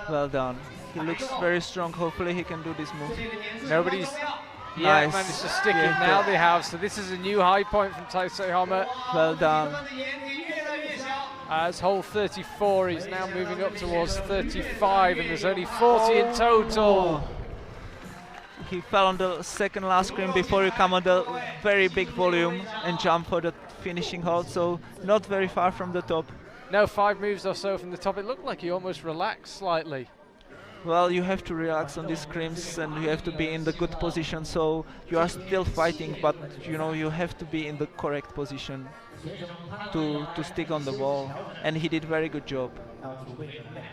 Well done. He looks very strong. Hopefully he can do this move. Nobody's Nice. managed to stick Yeah, it. Now good. they have. So this is a new high point from Taisei Homer. Well done. As hole 34, he's now moving up towards 35, and there's only 40 in total. He fell on the second last screen before you come on the very big volume and jump for the finishing hold, so not very far from the top. No, 5 moves or so from the top. It looked like he almost relaxed slightly. Well, you have to relax on these scrims, and you have to be in the good position, so you are still fighting, but you know, you have to be in the correct position to stick on the wall, and he did very good job.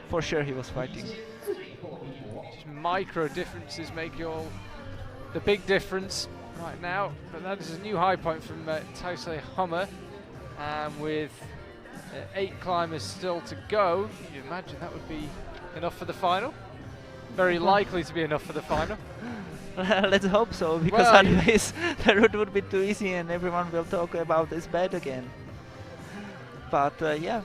For sure he was fighting. Just micro differences make the big difference right now, but that is a new high point from Taisei Homer, and with 8 climbers still to go, you imagine that would be enough for the final? Very likely to be enough for the final. Let's hope so, because Well, otherwise the route would be too easy and everyone will talk about this bad again. But yeah,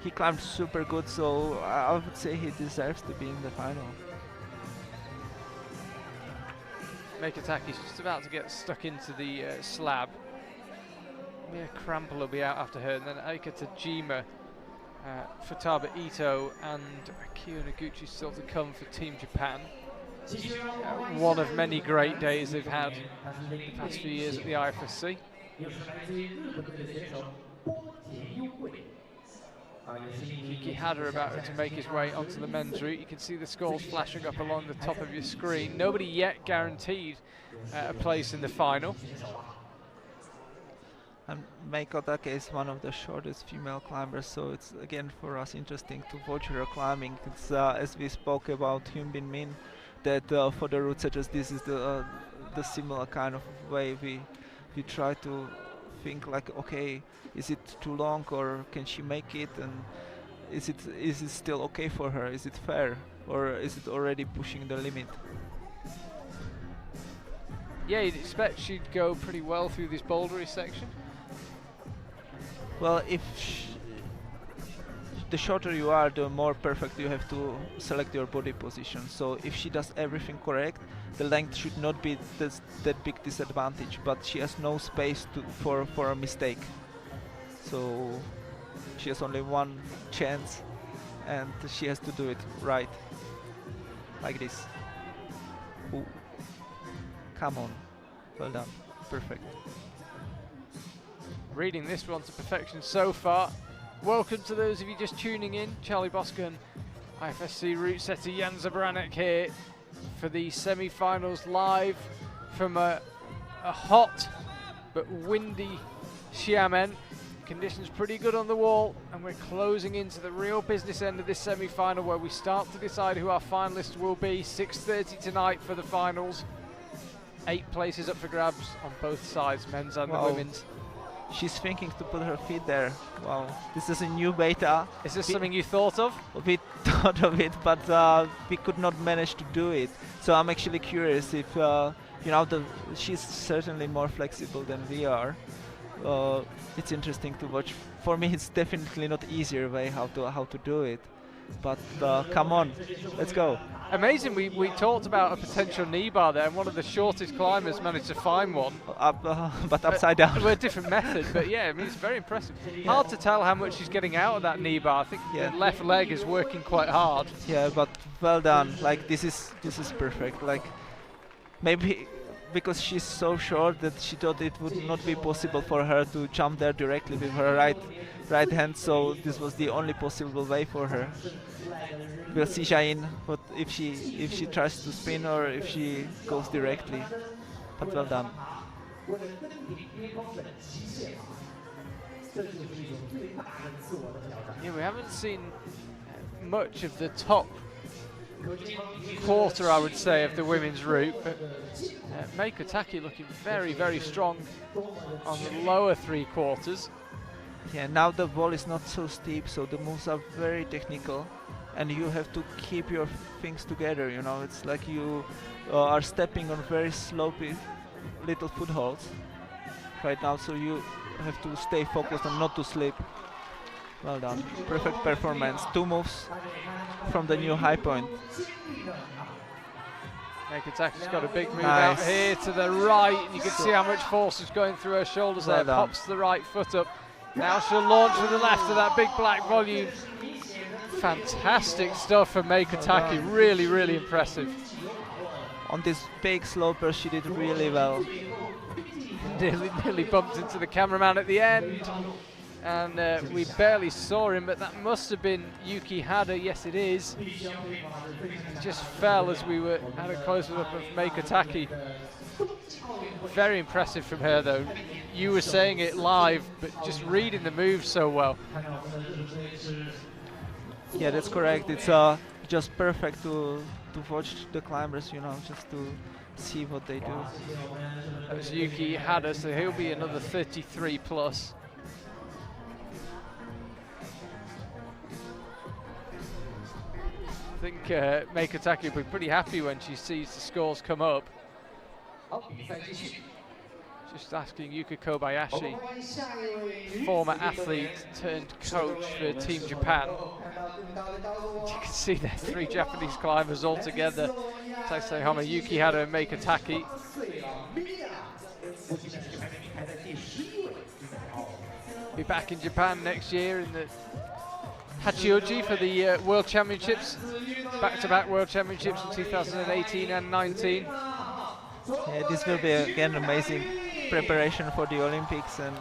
he climbed super good, so I would say he deserves to be in the final. Meikataki's just about to get stuck into the slab. Mia Krampel will be out after her, and then Aika Tajima, Futaba Ito and Akio Noguchi still to come for Team Japan. One of many great days they've had the past few years at the IFSC. Yuki Hada about to make his way onto the men's route. You can see the scores flashing up along the top of your screen. Nobody yet guaranteed a place in the final. And Meiko Take is one of the shortest female climbers, so it's again for us interesting to watch her climbing. It's as we spoke about Hyun Bin Min, that for the route setters this is the similar kind of way we try to think like, okay, is it too long or can she make it, and is it still okay for her? Is it fair, or is it already pushing the limit? Yeah, you'd expect she'd go pretty well through this bouldery section. Well, if the shorter you are, the more perfect you have to select your body position. So if she does everything correct, the length should not be that big disadvantage, but she has no space for a mistake. So she has only one chance and she has to do it right. Like this. Ooh. Come on. Well done. Perfect. Reading this one to perfection so far. Welcome to those of you just tuning in. Charlie Boscan, IFSC route setter Janja Garnbret here for the semi-finals live from a hot but windy Xiamen. Conditions pretty good on the wall, and we're closing into the real business end of this semi-final where we start to decide who our finalists will be. 6:30 tonight for the finals. 8 places up for grabs on both sides, men's and the women's. She's thinking to put her feet there. Wow, this is a new beta. Is this something you thought of? We thought of it, but we could not manage to do it. So I'm actually curious if, you know, she's certainly more flexible than we are. It's interesting to watch. For me, it's definitely not easier way how to do it. But come on, let's go. Amazing, we talked about a potential knee bar there, and one of the shortest climbers managed to find one. But upside down. Well, a different method, but yeah, I mean, it's very impressive. Hard to tell how much she's getting out of that knee bar. I think the left leg is working quite hard. Yeah, but well done. Like, this is perfect. Like, maybe because she's so short that she thought it would not be possible for her to jump there directly with her right hand, so this was the only possible way for her. We'll see Jain, but if she tries to spin or if she goes directly. But well done. Yeah, we haven't seen much of the top quarter, I would say, of the women's route, but Meiko Take looking very, very strong on the lower 3 quarters. Yeah, now the wall is not so steep, so the moves are very technical, and you have to keep your things together, you know. It's like you are stepping on very slopey little footholds right now, so you have to stay focused and not to slip. Well done. Perfect performance. 2 moves from the new high point. Meiko Take's got a big move out here to the right, and you can see how much force is going through her shoulders there. Pops the right foot up. Now she'll launch with the left to that big black volume. Fantastic stuff from Meiko Take, really, really impressive. On this big sloper, she did really well. Nearly bumped into the cameraman at the end, and we barely saw him, but that must have been Yuki Hada. Yes, it is. He just fell as we were at a close-up of Meiko Take. Very impressive from her, though. You were saying it live, but just reading the moves so well. Yeah, that's correct. It's just perfect to watch the climbers, you know, just to see what they do. That was Yuki Hada, so he'll be another 33 plus. I think Meiko Take will be pretty happy when she sees the scores come up. Just asking Yuka Kobayashi, former athlete turned coach for Team Japan. You can see there 3 Japanese climbers all together. Taisei Hama, Yuki Hada and Meiko Take. Be back in Japan next year in the Hachioji for the World Championships. Back-to-back World Championships in 2018 and 19. Yeah, this will be again amazing preparation for the Olympics, and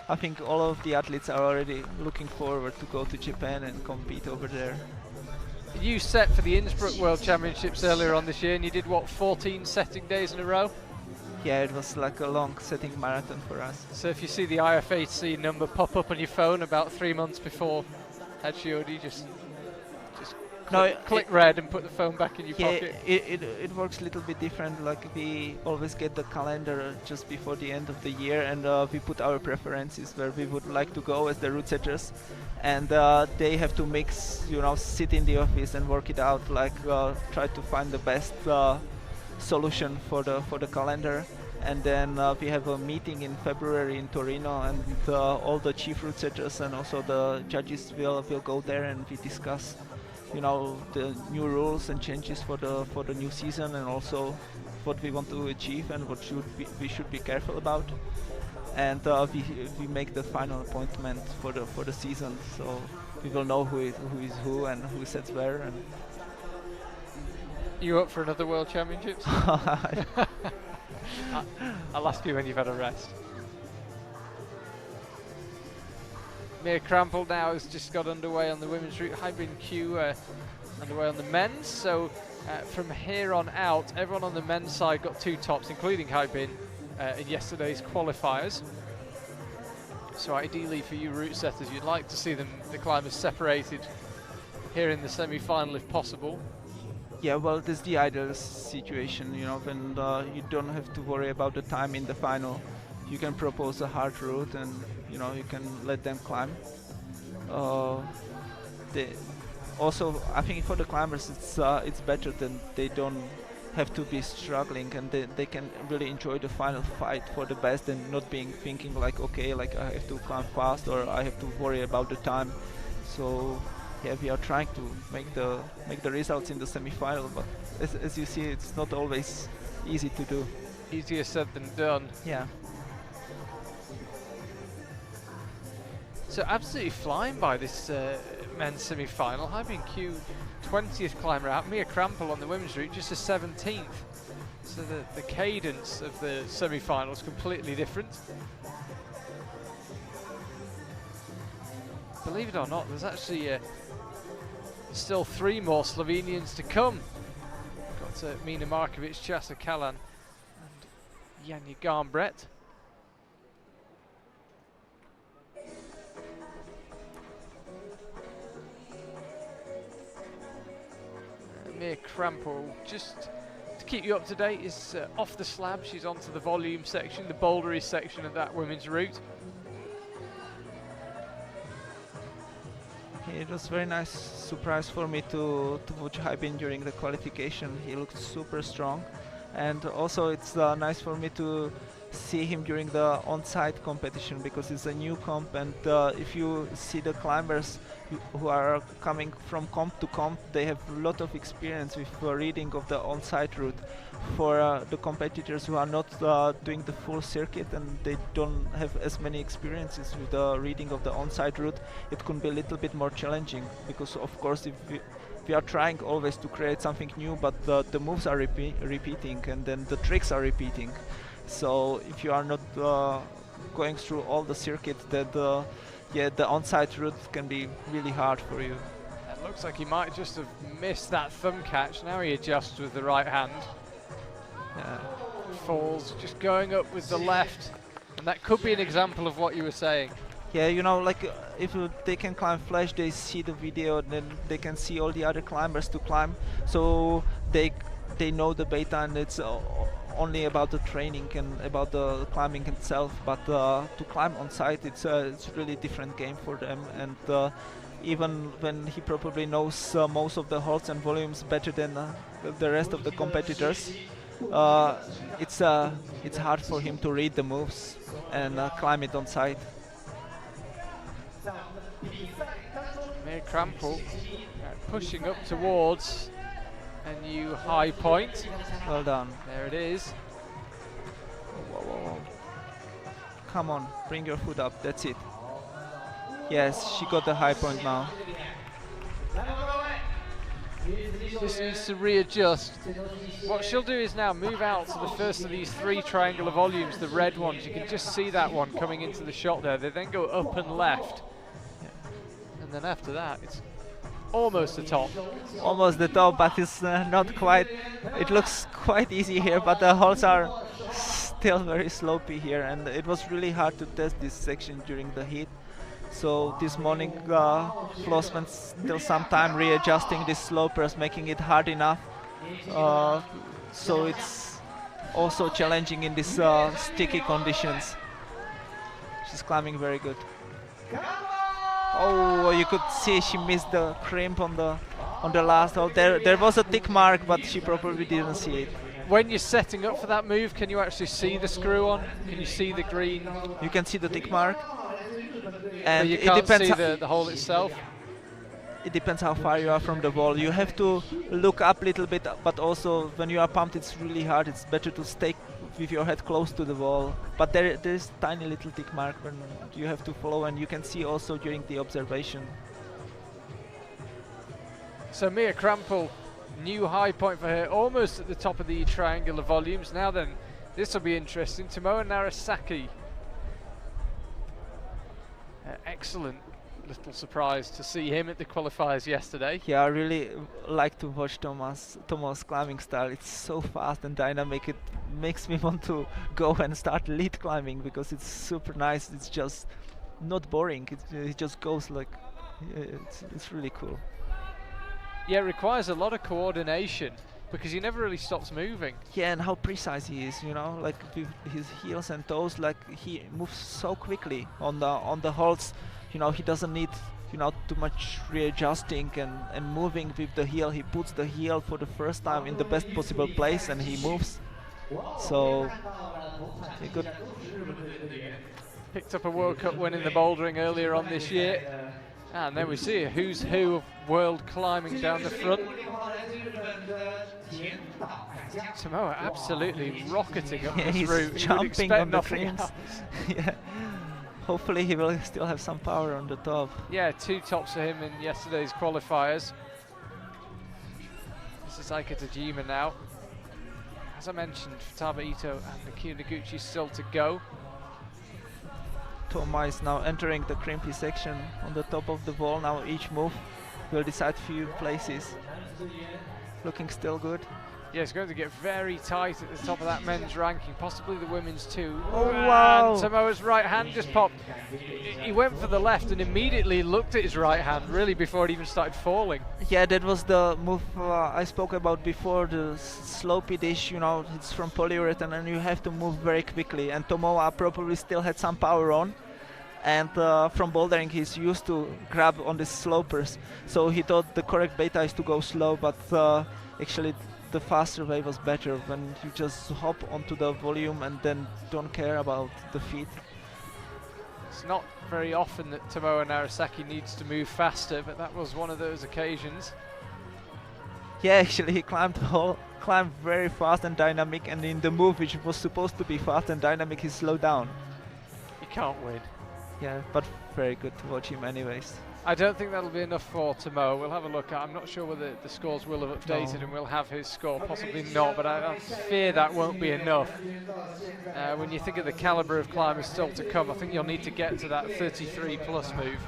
I think all of the athletes are already looking forward to go to Japan and compete over there. You set for the Innsbruck World Championships earlier on this year, and you did what, 14 setting days in a row? Yeah, it was like a long setting marathon for us. So if you see the IFSC number pop up on your phone about 3 months before Hachiodi, just No, click red and put the phone back in your yeah, pocket. it works a little bit different. Like we always get the calendar just before the end of the year, and we put our preferences where we would like to go as the route setters, and they have to mix, you know, sit in the office and work it out. Like try to find the best solution for the calendar. And then we have a meeting in February in Torino, and all the chief route setters and also the judges will go there, and we discuss, you know, the new rules and changes for the new season, and also what we want to achieve and what we should be careful about. And we make the final appointment for the season, so we will know who is who and who sits where. And You up for another World Championships? I'll ask you when you've had a rest. Mia Krampel now has just got underway on the women's route. Haibin Q underway on the men's. So from here on out, everyone on the men's side got 2 tops, including Haibin in yesterday's qualifiers. So ideally for you route setters, you'd like to see the climbers separated here in the semi-final if possible. Yeah, well, this is the ideal situation, you know, when you don't have to worry about the time in the final. You can propose a hard route, and you know, you can let them climb. Also, I think for the climbers, it's better than they don't have to be struggling, and they can really enjoy the final fight for the best, and not thinking like, okay, like I have to climb fast or I have to worry about the time. So yeah, we are trying to make the results in the semi-final, but as you see, it's not always easy to do. Easier said than done. Yeah. So absolutely flying by this men's semi-final. Haibin Q, 20th climber out. Mia Krampel on the women's route, just a 17th. So the cadence of the semi-final is completely different. Believe it or not, there's actually still 3 more Slovenians to come. Got Mina Markovic, Chasa Kalan and Janja Garnbret. Mia Krampel, just to keep you up to date, is off the slab. She's onto the volume section, the bouldery section of that women's route. It was very nice surprise for me to watch Haibin during the qualification. He looked super strong, and also it's nice for me to see him during the on-site competition, because it's a new comp, and if you see the climbers who are coming from comp to comp, they have a lot of experience with reading of the on-site route. For the competitors who are not doing the full circuit and they don't have as many experiences with the reading of the on-site route, it can be a little bit more challenging, because of course if we are trying always to create something new, but the moves are repeating, and then the tricks are repeating. So if you are not going through all the circuit, that the on-site route can be really hard for you. It looks like he might just have missed that thumb catch. Now he adjusts with the right hand. Falls, just going up with the left, and that could be an example of what you were saying. Yeah, you know, like if they can climb flash, they see the video, then they can see all the other climbers to climb, so they know the beta, and it's only about the training and about the climbing itself. But to climb on site, it's really different game for them, and even when he probably knows most of the holds and volumes better than the rest of the competitors, it's hard for him to read the moves and climb it on site. Mia Krampel pushing up towards a new high point. Well done. There it is. Whoa, whoa, whoa. Come on, bring your foot up, that's it. Yes, she got the high point now. Just needs to readjust. What she'll do is now move out to the first of these 3 triangular volumes, the red ones. You can just see that one coming into the shot there. They then go up and left. And then after that, it's almost the top. Almost the top, but it's not quite. It looks quite easy here, but the holes are still very slopey here, and it was really hard to test this section during the heat. So this morning Flo spent still some time readjusting these slopers, making it hard enough. So it's also challenging in these sticky conditions. She's climbing very good. Oh, you could see she missed the crimp on the last hole. There was a tick mark, but she probably didn't see it. When you're setting up for that move, can you actually see the screw on? Can you see the green? You can see the tick mark. And but you it can't depends see the hole itself? It depends how far you are from the wall. You have to look up a little bit, but also when you are pumped it's really hard. It's better to stay with your head close to the wall. But there is tiny little tick mark when you have to follow, and you can see also during the observation. So Mia Krampel, new high point for her, almost at the top of the triangular volumes. Now then, this will be interesting. Tomoa Narasaki. Excellent little surprise to see him at the qualifiers yesterday. Yeah, I really like to watch Tomoa's climbing style. It's so fast and dynamic. It makes me want to go and start lead climbing because it's super nice. It's just not boring. It just goes like, it's really cool. Yeah, it requires a lot of coordination because he never really stops moving. Yeah, and how precise he is, you know, like with his heels and toes, like he moves so quickly on the holds. You know, he doesn't need, you know, too much readjusting and moving with the heel. He puts the heel for the first time in the best possible place and he moves. So he could picked up a World Cup win in the bouldering earlier on this year. And then we see a who's who of world climbing down the front. Tomoa absolutely rocketing up this route. He's jumping on the creams. Yeah. Hopefully he will still have some power on the top. Yeah, 2 tops for him in yesterday's qualifiers. This is Aika Tajima now. As I mentioned, Futaba Ito and Nakia Noguchi still to go. Tomoa is now entering the crimpy section on the top of the wall. Now each move will decide few places. Looking still good. Yeah, it's going to get very tight at the top of that men's ranking, possibly the women's too. Oh wow! And Tomoa's right hand just popped. He went for the left and immediately looked at his right hand, really, before it even started falling. Yeah, that was the move I spoke about before, the slopey dish, you know, it's from polyurethane and you have to move very quickly. And Tomoa probably still had some power on. And from bouldering he's used to grab on the slopers. So he thought the correct beta is to go slow, but actually the faster way was better when you just hop onto the volume and then don't care about the feet. It's not very often that Tomoa Narasaki needs to move faster, but that was one of those occasions. Yeah, actually he climbed very fast and dynamic, and in the move which was supposed to be fast and dynamic he slowed down. You can't win. Yeah, but very good to watch him anyways. I don't think that'll be enough for Tomoa. We'll have a look at. I'm not sure whether the scores will have updated and we'll have his score. Possibly not, but I fear that won't be enough. When you think of the calibre of climbers still to come, I think you'll need to get to that 33 plus move.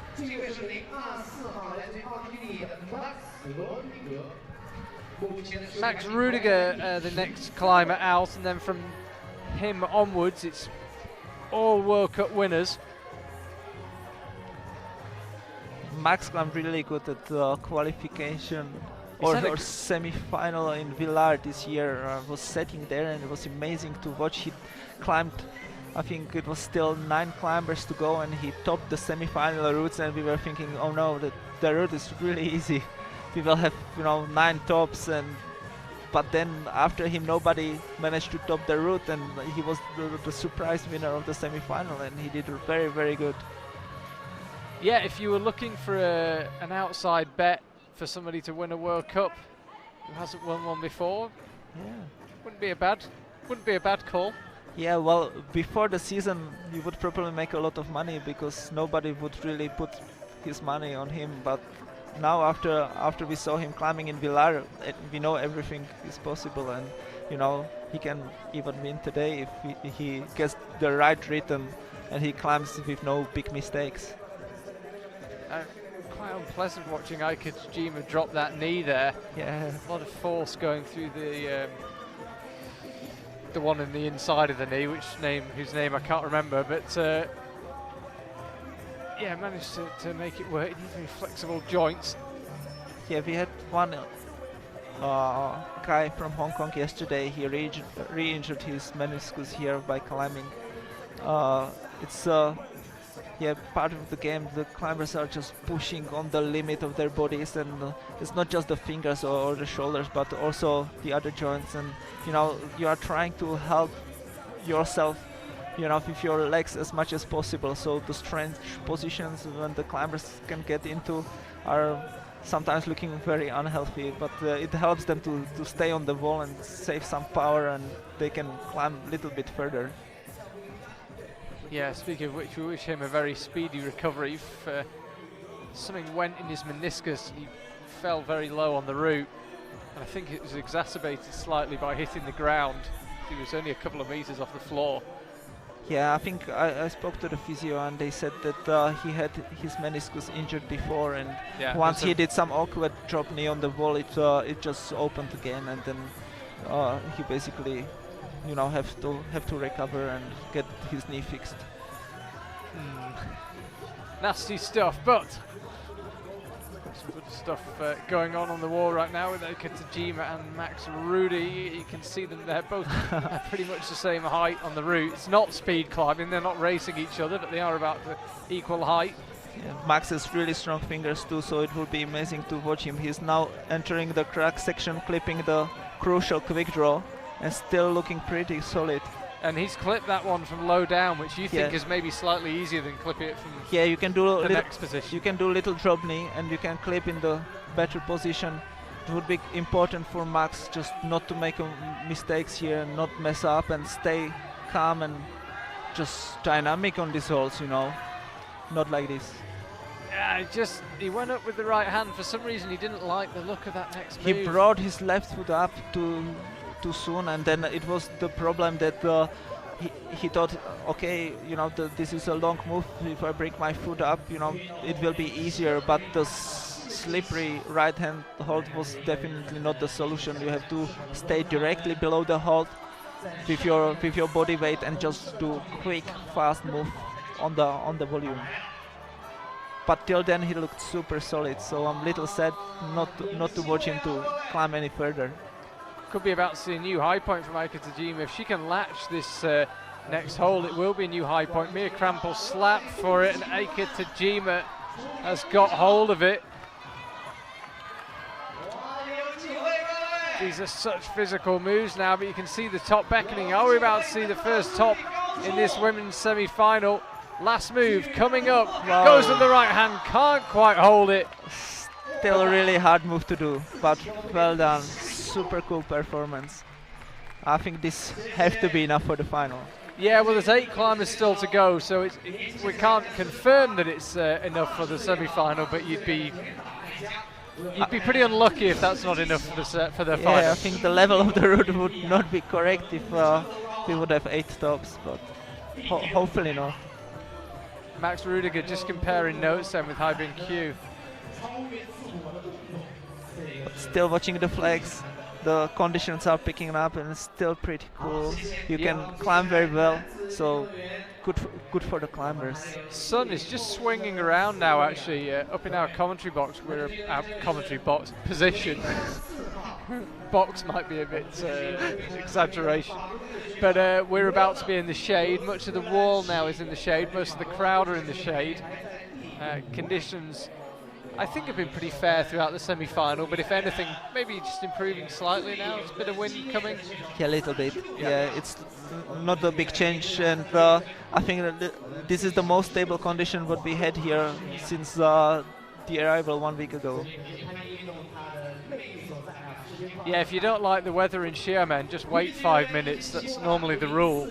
Max Rudiger, the next climber out, and then from him onwards, it's all World Cup winners. Max climbed really good at qualification or semi-final in Villar this year. Was sitting there and it was amazing to watch. He climbed, I think it was still 9 climbers to go, and he topped the semi-final routes, and we were thinking, oh no, the route is really easy. We will have, you know, 9 tops, but then after him nobody managed to top the route, and he was the surprise winner of the semi-final, and he did very, very good. Yeah, if you were looking for an outside bet for somebody to win a World Cup who hasn't won one before, yeah, wouldn't be a bad call. Yeah, well, before the season you would probably make a lot of money because nobody would really put his money on him. But now after we saw him climbing in Villar, we know everything is possible, and you know he can even win today if he gets the right rhythm and he climbs with no big mistakes. Quite unpleasant watching Aika Tajima drop that knee there. Yeah. A lot of force going through the the one in the inside of the knee, whose name I can't remember, but yeah, managed to make it work. Very flexible joints. Yeah, we had one guy from Hong Kong yesterday. He re-injured his meniscus here by climbing. It's yeah, part of the game. The climbers are just pushing on the limit of their bodies, and it's not just the fingers or the shoulders, but also the other joints. And you know, you are trying to help yourself, you know, with your legs as much as possible. So the strength positions when the climbers can get into are sometimes looking very unhealthy, but it helps them to stay on the wall and save some power, and they can climb a little bit further. Yeah, speaking of which, we wish him a very speedy recovery. If something went in his meniscus, he fell very low on the route, and I think it was exacerbated slightly by hitting the ground. He was only a couple of meters off the floor. Yeah, I think I spoke to the physio, and they said that he had his meniscus injured before, and yeah, once he did some awkward drop knee on the wall, it just opened again, and then he basically, you know, have to recover and get his knee fixed. Nasty stuff, but some good stuff going on the wall right now with Eike Tajima and Max Rudy. You can see them, they're both pretty much the same height on the route. It's not speed climbing, they're not racing each other, but they are about the equal height. Yeah, Max has really strong fingers too, so it will be amazing to watch him. He's now entering the crack section, clipping the crucial quick draw, and still looking pretty solid. And he's clipped that one from low down, which you think is maybe slightly easier than clipping it from you can do the next position. You can do little drop knee, and you can clip in the better position. It would be important for Max just not to make mistakes here, and not mess up, and stay calm and just dynamic on these holes, you know, not like this. Yeah, he went up with the right hand. For some reason, he didn't like the look of that next move. He brought his left foot up too soon, and then it was the problem that he thought, okay, you know, this is a long move. If I bring my foot up, you know, it will be easier. But the slippery right hand hold was definitely not the solution. You have to stay directly below the hold with your body weight and just do quick, fast move on the volume. But till then he looked super solid, so I'm a little sad not to watch him to climb any further. Could be about to see a new high point from Eike Tajima. If she can latch this next hole, it will be a new high point. Mia Krampel slapped for it, and Eike Tajima has got hold of it. These are such physical moves now, but you can see the top beckoning. Are we about to see the first top in this women's semi-final? Last move coming up, goes on the right hand, can't quite hold it. Still a really hard move to do, but well done. Super cool performance. I think this has to be enough for the final. Yeah, well, there's 8 climbers still to go, so we can't confirm that it's enough for the semi-final, but you'd be pretty unlucky if that's not enough for the final. Yeah, I think the level of the route would not be correct if we would have 8 stops, but hopefully not. Max Rudiger just comparing notes then with Haibin Q. But still watching the flags, the conditions are picking up, and it's still pretty cool. You can climb very well, so good for the climbers. Sun is just swinging around now, actually, up in our commentary box. We're our commentary box position. Box might be a bit exaggeration, but we're about to be in the shade. Much of the wall now is in the shade. Most of the crowd are in the shade. Conditions, I think, have been pretty fair throughout the semi-final, but if anything, maybe just improving slightly now. It's a bit of wind coming. Yeah, a little bit. Yeah, it's not a big change, and I think that this is the most stable condition what we had here since the arrival 1 week ago. Yeah, if you don't like the weather in Xiamen, just wait 5 minutes. That's normally the rule.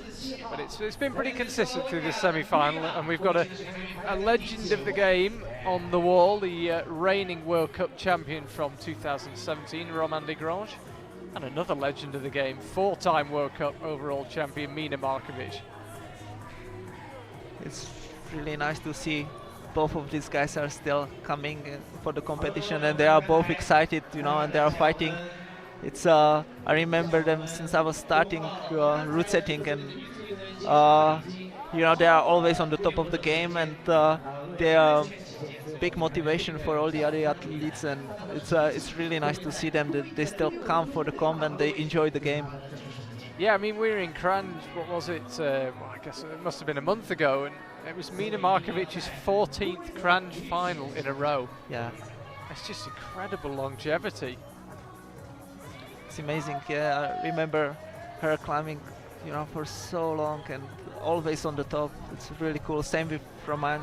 But it's been pretty consistent through this semi-final, and we've got a legend of the game on the wall, the reigning World Cup champion from 2017, Roman Legrange, and another legend of the game, 4-time World Cup overall champion, Mina Markovic. It's really nice to see both of these guys are still coming for the competition, and they are both excited, you know, and they are fighting It's I remember them since I was starting route setting, and you know, they are always on the top of the game, and they are big motivation for all the other athletes, and it's really nice to see them that they still come for the comp and they enjoy the game. Yeah, I mean, we were in Kranj, what was it? Well, I guess it must have been a month ago, and it was Mina Markovic's 14th Kranj final in a row. Yeah, It's just incredible longevity. it's amazing. Yeah, I remember her climbing, you know, for so long and always on the top. It's really cool. Same with Roman.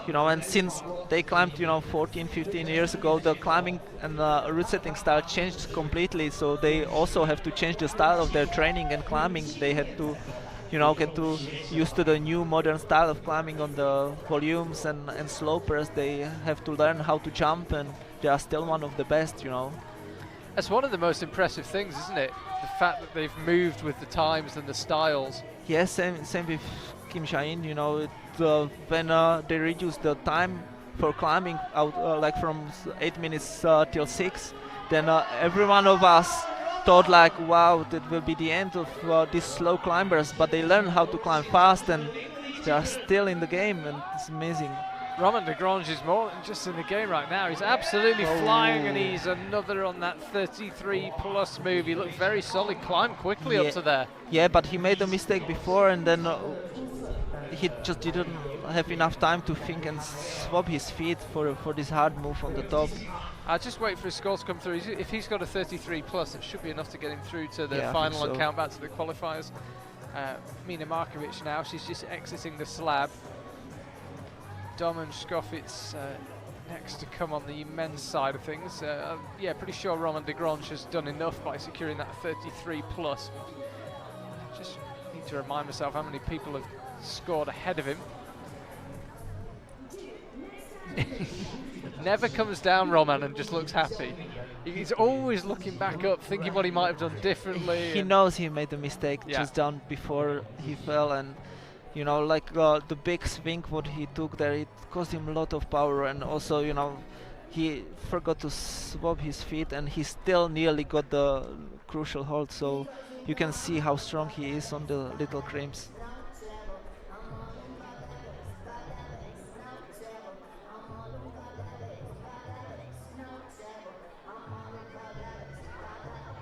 You know, and since they climbed, you know, 14, 15 years ago, the climbing and route setting style changed completely. So they also have to change the style of their training and climbing. They had to, you know, get to used to the new modern style of climbing on the volumes and slopers. They have to learn how to jump, and they are still one of the best, you know. That's one of the most impressive things, isn't it? The fact that they've moved with the times and the styles. Yes, same with Kim Jae-in, you know, when they reduced the time for climbing out like from 8 minutes till 6, then every one of us thought like, wow, that will be the end of these slow climbers, but they learn how to climb fast and they are still in the game, and it's amazing. Romain de Grange is more than just in the game right now. He's absolutely flying, and he's another on that 33 plus move. He looked very solid, climbed quickly up to there. Yeah, but he made a mistake before, and then he just didn't have enough time to think and swap his feet for this hard move on the top. I'll just wait for his score to come through. If he's got a 33 plus, it should be enough to get him through to the final and count back to the qualifiers. Mina Markovic now, she's just exiting the slab. Dom and Skofitz next to come on the men's side of things. Yeah, pretty sure Romain de Grange has done enough by securing that 33 plus. Just need to remind myself how many people have scored ahead of him. Never comes down, Roman, and just looks happy. He's always looking back up, thinking what he might have done differently. He knows he made a mistake just down before he fell, and you know, like the big swing what he took there, it cost him a lot of power, and also, you know, he forgot to swap his feet, and he still nearly got the crucial hold. So you can see how strong he is on the little crimps.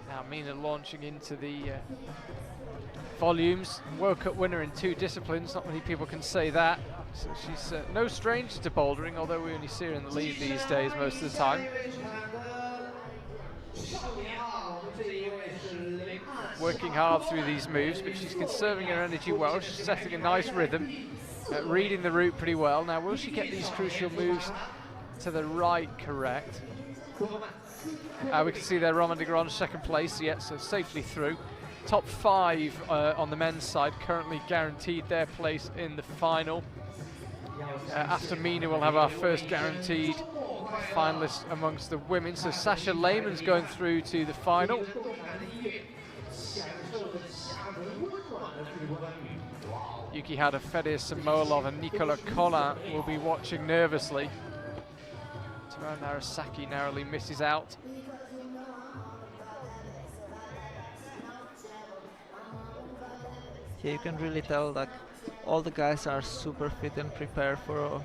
Now Mina launching into the volumes. World Cup winner in 2 disciplines, not many people can say that. So she's no stranger to bouldering, although we only see her in the lead these days most of the time. Working hard through these moves, but she's conserving her energy well. She's setting a nice rhythm, reading the route pretty well. Now, will she get these crucial moves to the right correct? We can see there Romain de Grange second place, so safely through. Top 5 on the men's side currently guaranteed their place in the final. After Mina, we'll have our first guaranteed finalist amongst the women. So Sasha Lehmann's going through to the final. Yukihara Fedor Samoilov and Nicola Collin will be watching nervously. Tomoa Narasaki narrowly misses out. Yeah, you can really tell like all the guys are super fit and prepared for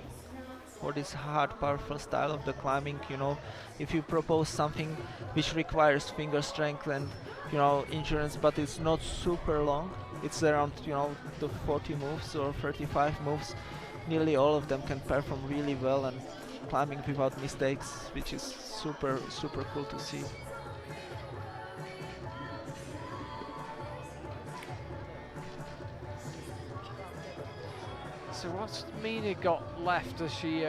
this hard, powerful style of the climbing. You know, if you propose something which requires finger strength and, you know, endurance, but it's not super long, it's around, you know, the 40 moves or 35 moves, nearly all of them can perform really well and climbing without mistakes, which is super cool to see. So what's Mina got left as she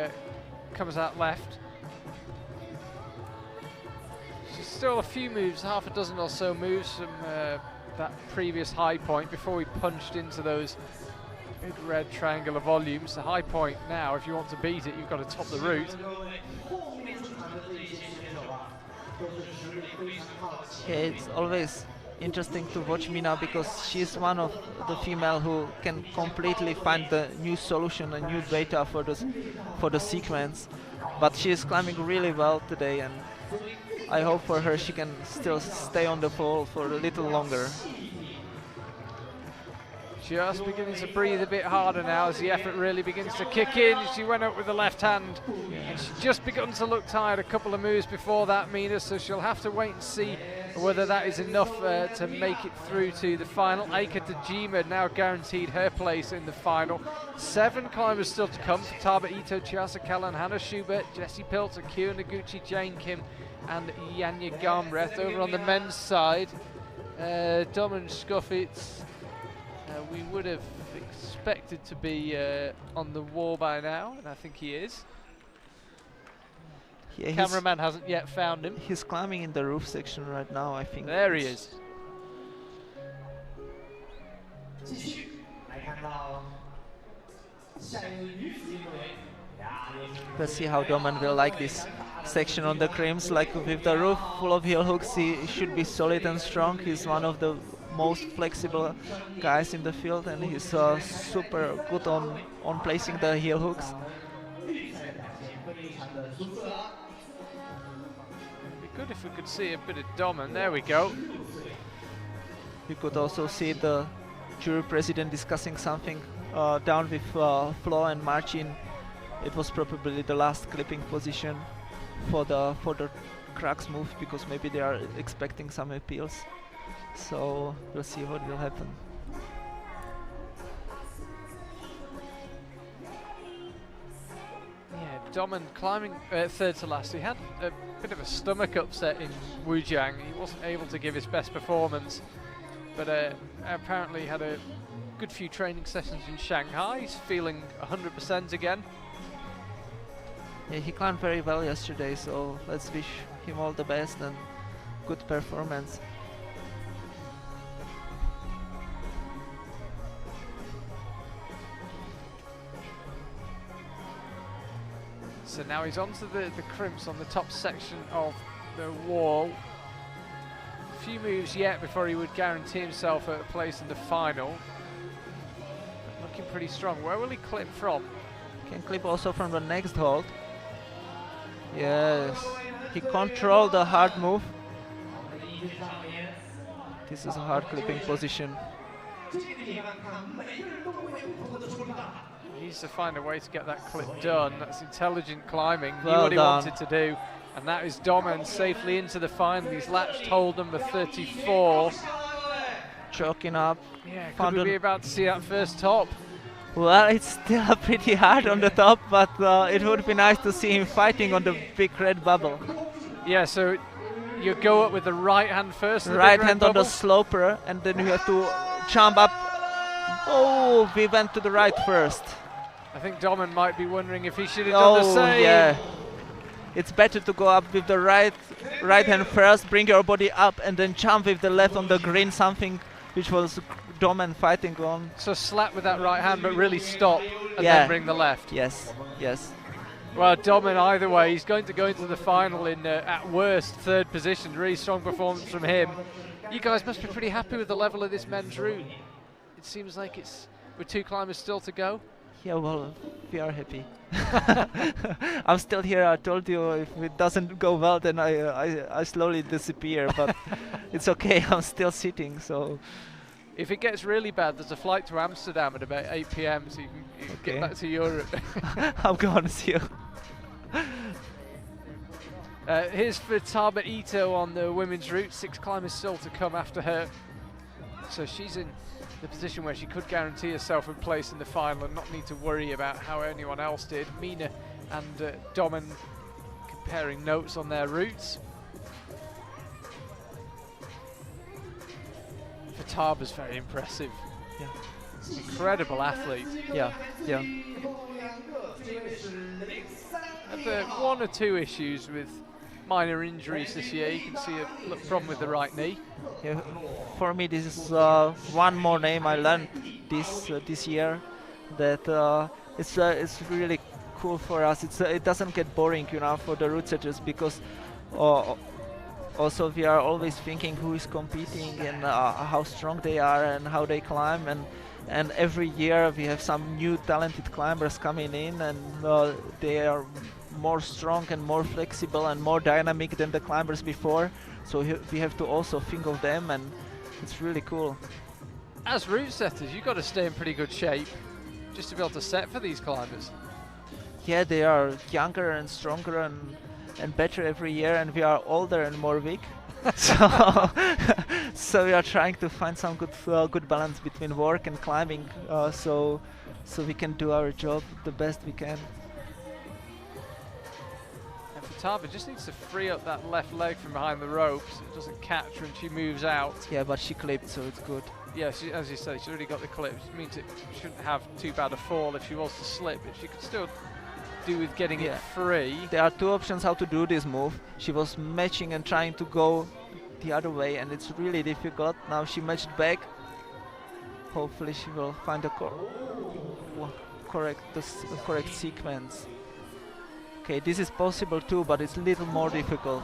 comes out left? She's still a few moves, half a dozen or so moves from that previous high point before we punched into those big red triangular volumes. The high point now, if you want to beat it, you've got to top the route. Yeah, it's always interesting to watch Mina because she's one of the female who can completely find the new solution and new data for the sequence, but she is climbing really well today, and I hope for her she can still stay on the pole for a little longer. Just beginning to breathe a bit harder now as the effort really begins to kick in. She went up with the left hand and she just begun to look tired a couple of moves before that, Mina, so she'll have to wait and see whether that is enough to make it through to the final. Eika Tajima now guaranteed her place in the final. 7 climbers still to come for Taba Ito, Chiasa Callan, Hannah Schubert, Jessie Pilz, Akira Noguchi, Jane Kim and Janja Garnbret. Over on the men's side, Domen Schuffitz, we would have expected to be on the wall by now, and I think he is. Yeah, Cameraman hasn't yet found him. He's climbing in the roof section right now, I think. There he is. Let's see how Domen will like this section on the crims. Like with the roof full of heel hooks, he should be solid and strong. He's one of the most flexible guys in the field, and he's super good on placing the heel hooks. It'd be good if we could see a bit of Domen. There we go. We could also see the jury president discussing something down with Flo and Marcin. It was probably the last clipping position for the cracks move, because maybe they are expecting some appeals. So we'll see what will happen. Yeah, Domen climbing third to last. He had a bit of a stomach upset in Wujiang. He wasn't able to give his best performance, but apparently had a good few training sessions in Shanghai. He's feeling 100% again. Yeah, he climbed very well yesterday, so let's wish him all the best and good performance. So now he's onto the crimps on the top section of the wall. A few moves yet before he would guarantee himself a place in the final. But looking pretty strong. Where will he clip from? Can clip also from the next hold. Yes, he controlled the hard move. This is a hard clipping position. He needs to find a way to get that clip done. That's intelligent climbing. Knew Well what he done. wanted to do. And that is Domen safely into the final. He's latched hold number 34. Choking up. Yeah, could we be about to see that first top? Well, it's still pretty hard on the top, but it would be nice to see him fighting on the big red bubble. Yeah, so you go up with the right hand first. Right hand on the sloper, and then you have to jump up. Oh, we went to the right first. I think Domen might be wondering if he should have done the same. Yeah. It's better to go up with the right hand first, bring your body up, and then jump with the left on the green, something which was Domen fighting on. So slap with that right hand, but really stop and then bring the left. Yes, yes. Well, Domen, either way, he's going to go into the final in, at worst, third position. Really strong performance from him. You guys must be pretty happy with the level of this men's route. It seems like it's with 2 climbers still to go. Yeah, well, we are happy. I'm still here. I told you if it doesn't go well, then I slowly disappear. But it's okay. I'm still sitting. So if it gets really bad, there's a flight to Amsterdam at about 8 p.m. so you can get back to Europe. I'm going to see you. Here's for Taba Ito on the women's route. 6 climbers still to come after her. So she's in the position where she could guarantee herself a place in the final and not need to worry about how anyone else did. Mina and Domen comparing notes on their routes. Taba's very impressive. Yeah. Incredible athlete. Yeah, yeah. Had 1 or 2 issues with minor injuries this year. You can see a problem with the right knee. Yeah, for me, this is one more name I learned this year. That it's really cool for us. It doesn't get boring, you know, for the route setters, because also we are always thinking who is competing and how strong they are and how they climb, and every year we have some new talented climbers coming in, and they are more strong and more flexible and more dynamic than the climbers before. So we have to also think of them, and it's really cool. As route setters, you've got to stay in pretty good shape just to be able to set for these climbers. Yeah, they are younger and stronger and better every year, and we are older and more weak. So we are trying to find some good balance between work and climbing, so we can do our job the best we can. And Futaba just needs to free up that left leg from behind the ropes. It doesn't catch when she moves out. Yeah, but she clipped, so it's good. Yeah, as you say, she's already got the clip. It means it shouldn't have too bad a fall if she was to slip, but she could still do with getting it free. There are two options how to do this move. She was matching and trying to go the other way, and it's really difficult. Now she matched back. Hopefully she will find the correct sequence. Okay, this is possible too, but it's a little more difficult.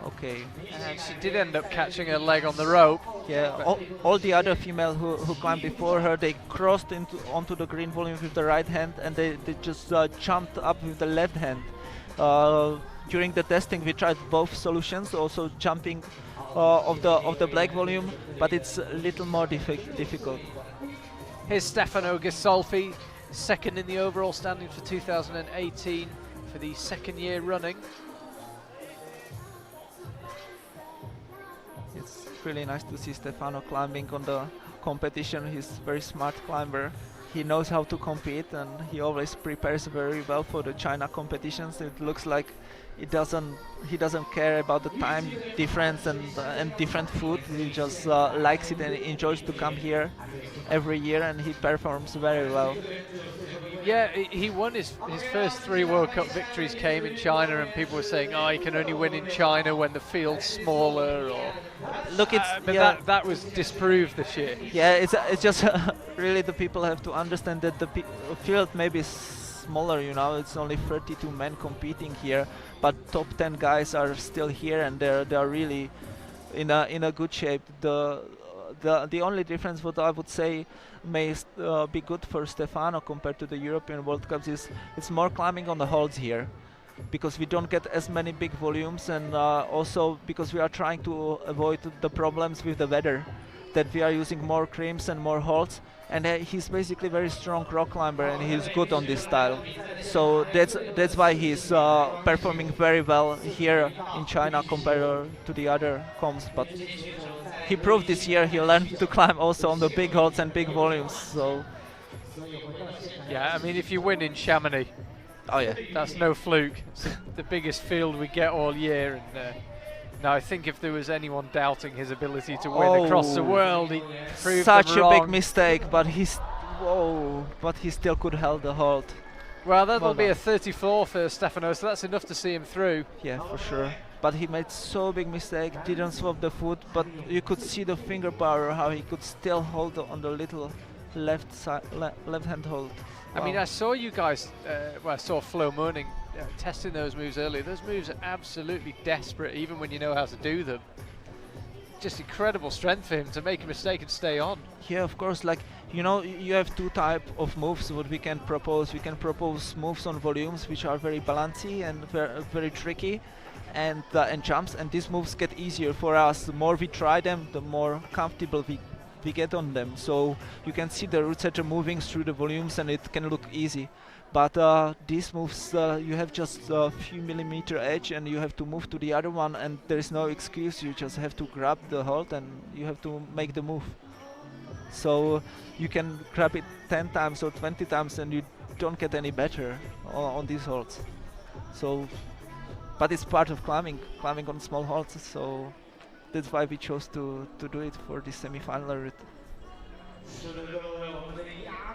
Okay. And she did end up catching her leg on the rope. Yeah, all the other female who climbed before her, they crossed onto the green volume with the right hand, and they just jumped up with the left hand. During the testing, we tried both solutions, also jumping of the black volume, but it's a little more difficult. Here's Stefano Ghisolfi, second in the overall standing for 2018 for the second year running. It's really nice to see Stefano climbing on the competition. He's a very smart climber. He knows how to compete, and he always prepares very well for the China competitions. It looks like he doesn't care about the time difference and different food. He just likes it and enjoys to come here every year, and he performs very well. Yeah, he won his first 3 World Cup victories came in China, and people were saying, oh, he can only win in China when the field's smaller, or look, but that was disproved this year. Yeah, it's just really the people have to understand that the field may be smaller, you know, it's only 32 men competing here, but top 10 guys are still here, and they're really in a good shape. The only difference, what I would say may be good for Stefano compared to the European World Cups, is it's more climbing on the holds here, because we don't get as many big volumes, and also because we are trying to avoid the problems with the weather, that we are using more crimps and more holds, and he's basically a very strong rock climber, and he's good on this style. So that's why he's performing very well here in China compared to the other comps. But he proved this year he learned to climb also on the big holds and big volumes. So yeah, I mean, if you win in Xiamen, oh yeah, that's no fluke. It's the biggest field we get all year, and now I think if there was anyone doubting his ability to win across the world, he proved such them a wrong. big mistake, but he still could hold the hold. Well, that'll be a 34 for Stefano, so that's enough to see him through. Yeah, for sure. But he made so big mistake, didn't swap the foot, but you could see the finger power, how he could still hold on the little left hand hold. Wow. I mean, I saw you guys, I saw Flo Moaning testing those moves earlier. Those moves are absolutely desperate, even when you know how to do them. Just incredible strength for him to make a mistake and stay on. Yeah, of course. Like, you know, you have 2 types of moves what we can propose. We can propose moves on volumes, which are very balancy and very tricky, and jumps. And these moves get easier for us. The more we try them, the more comfortable we get on them. So you can see the route setter moving through the volumes, and it can look easy. But these moves, you have just a few millimeter edge, and you have to move to the other one, and there is no excuse. You just have to grab the hold, and you have to make the move. So you can grab it 10 times or 20 times, and you don't get any better on these holds. So, but it's part of climbing on small holds. So that's why we chose to do it for the semi-final route.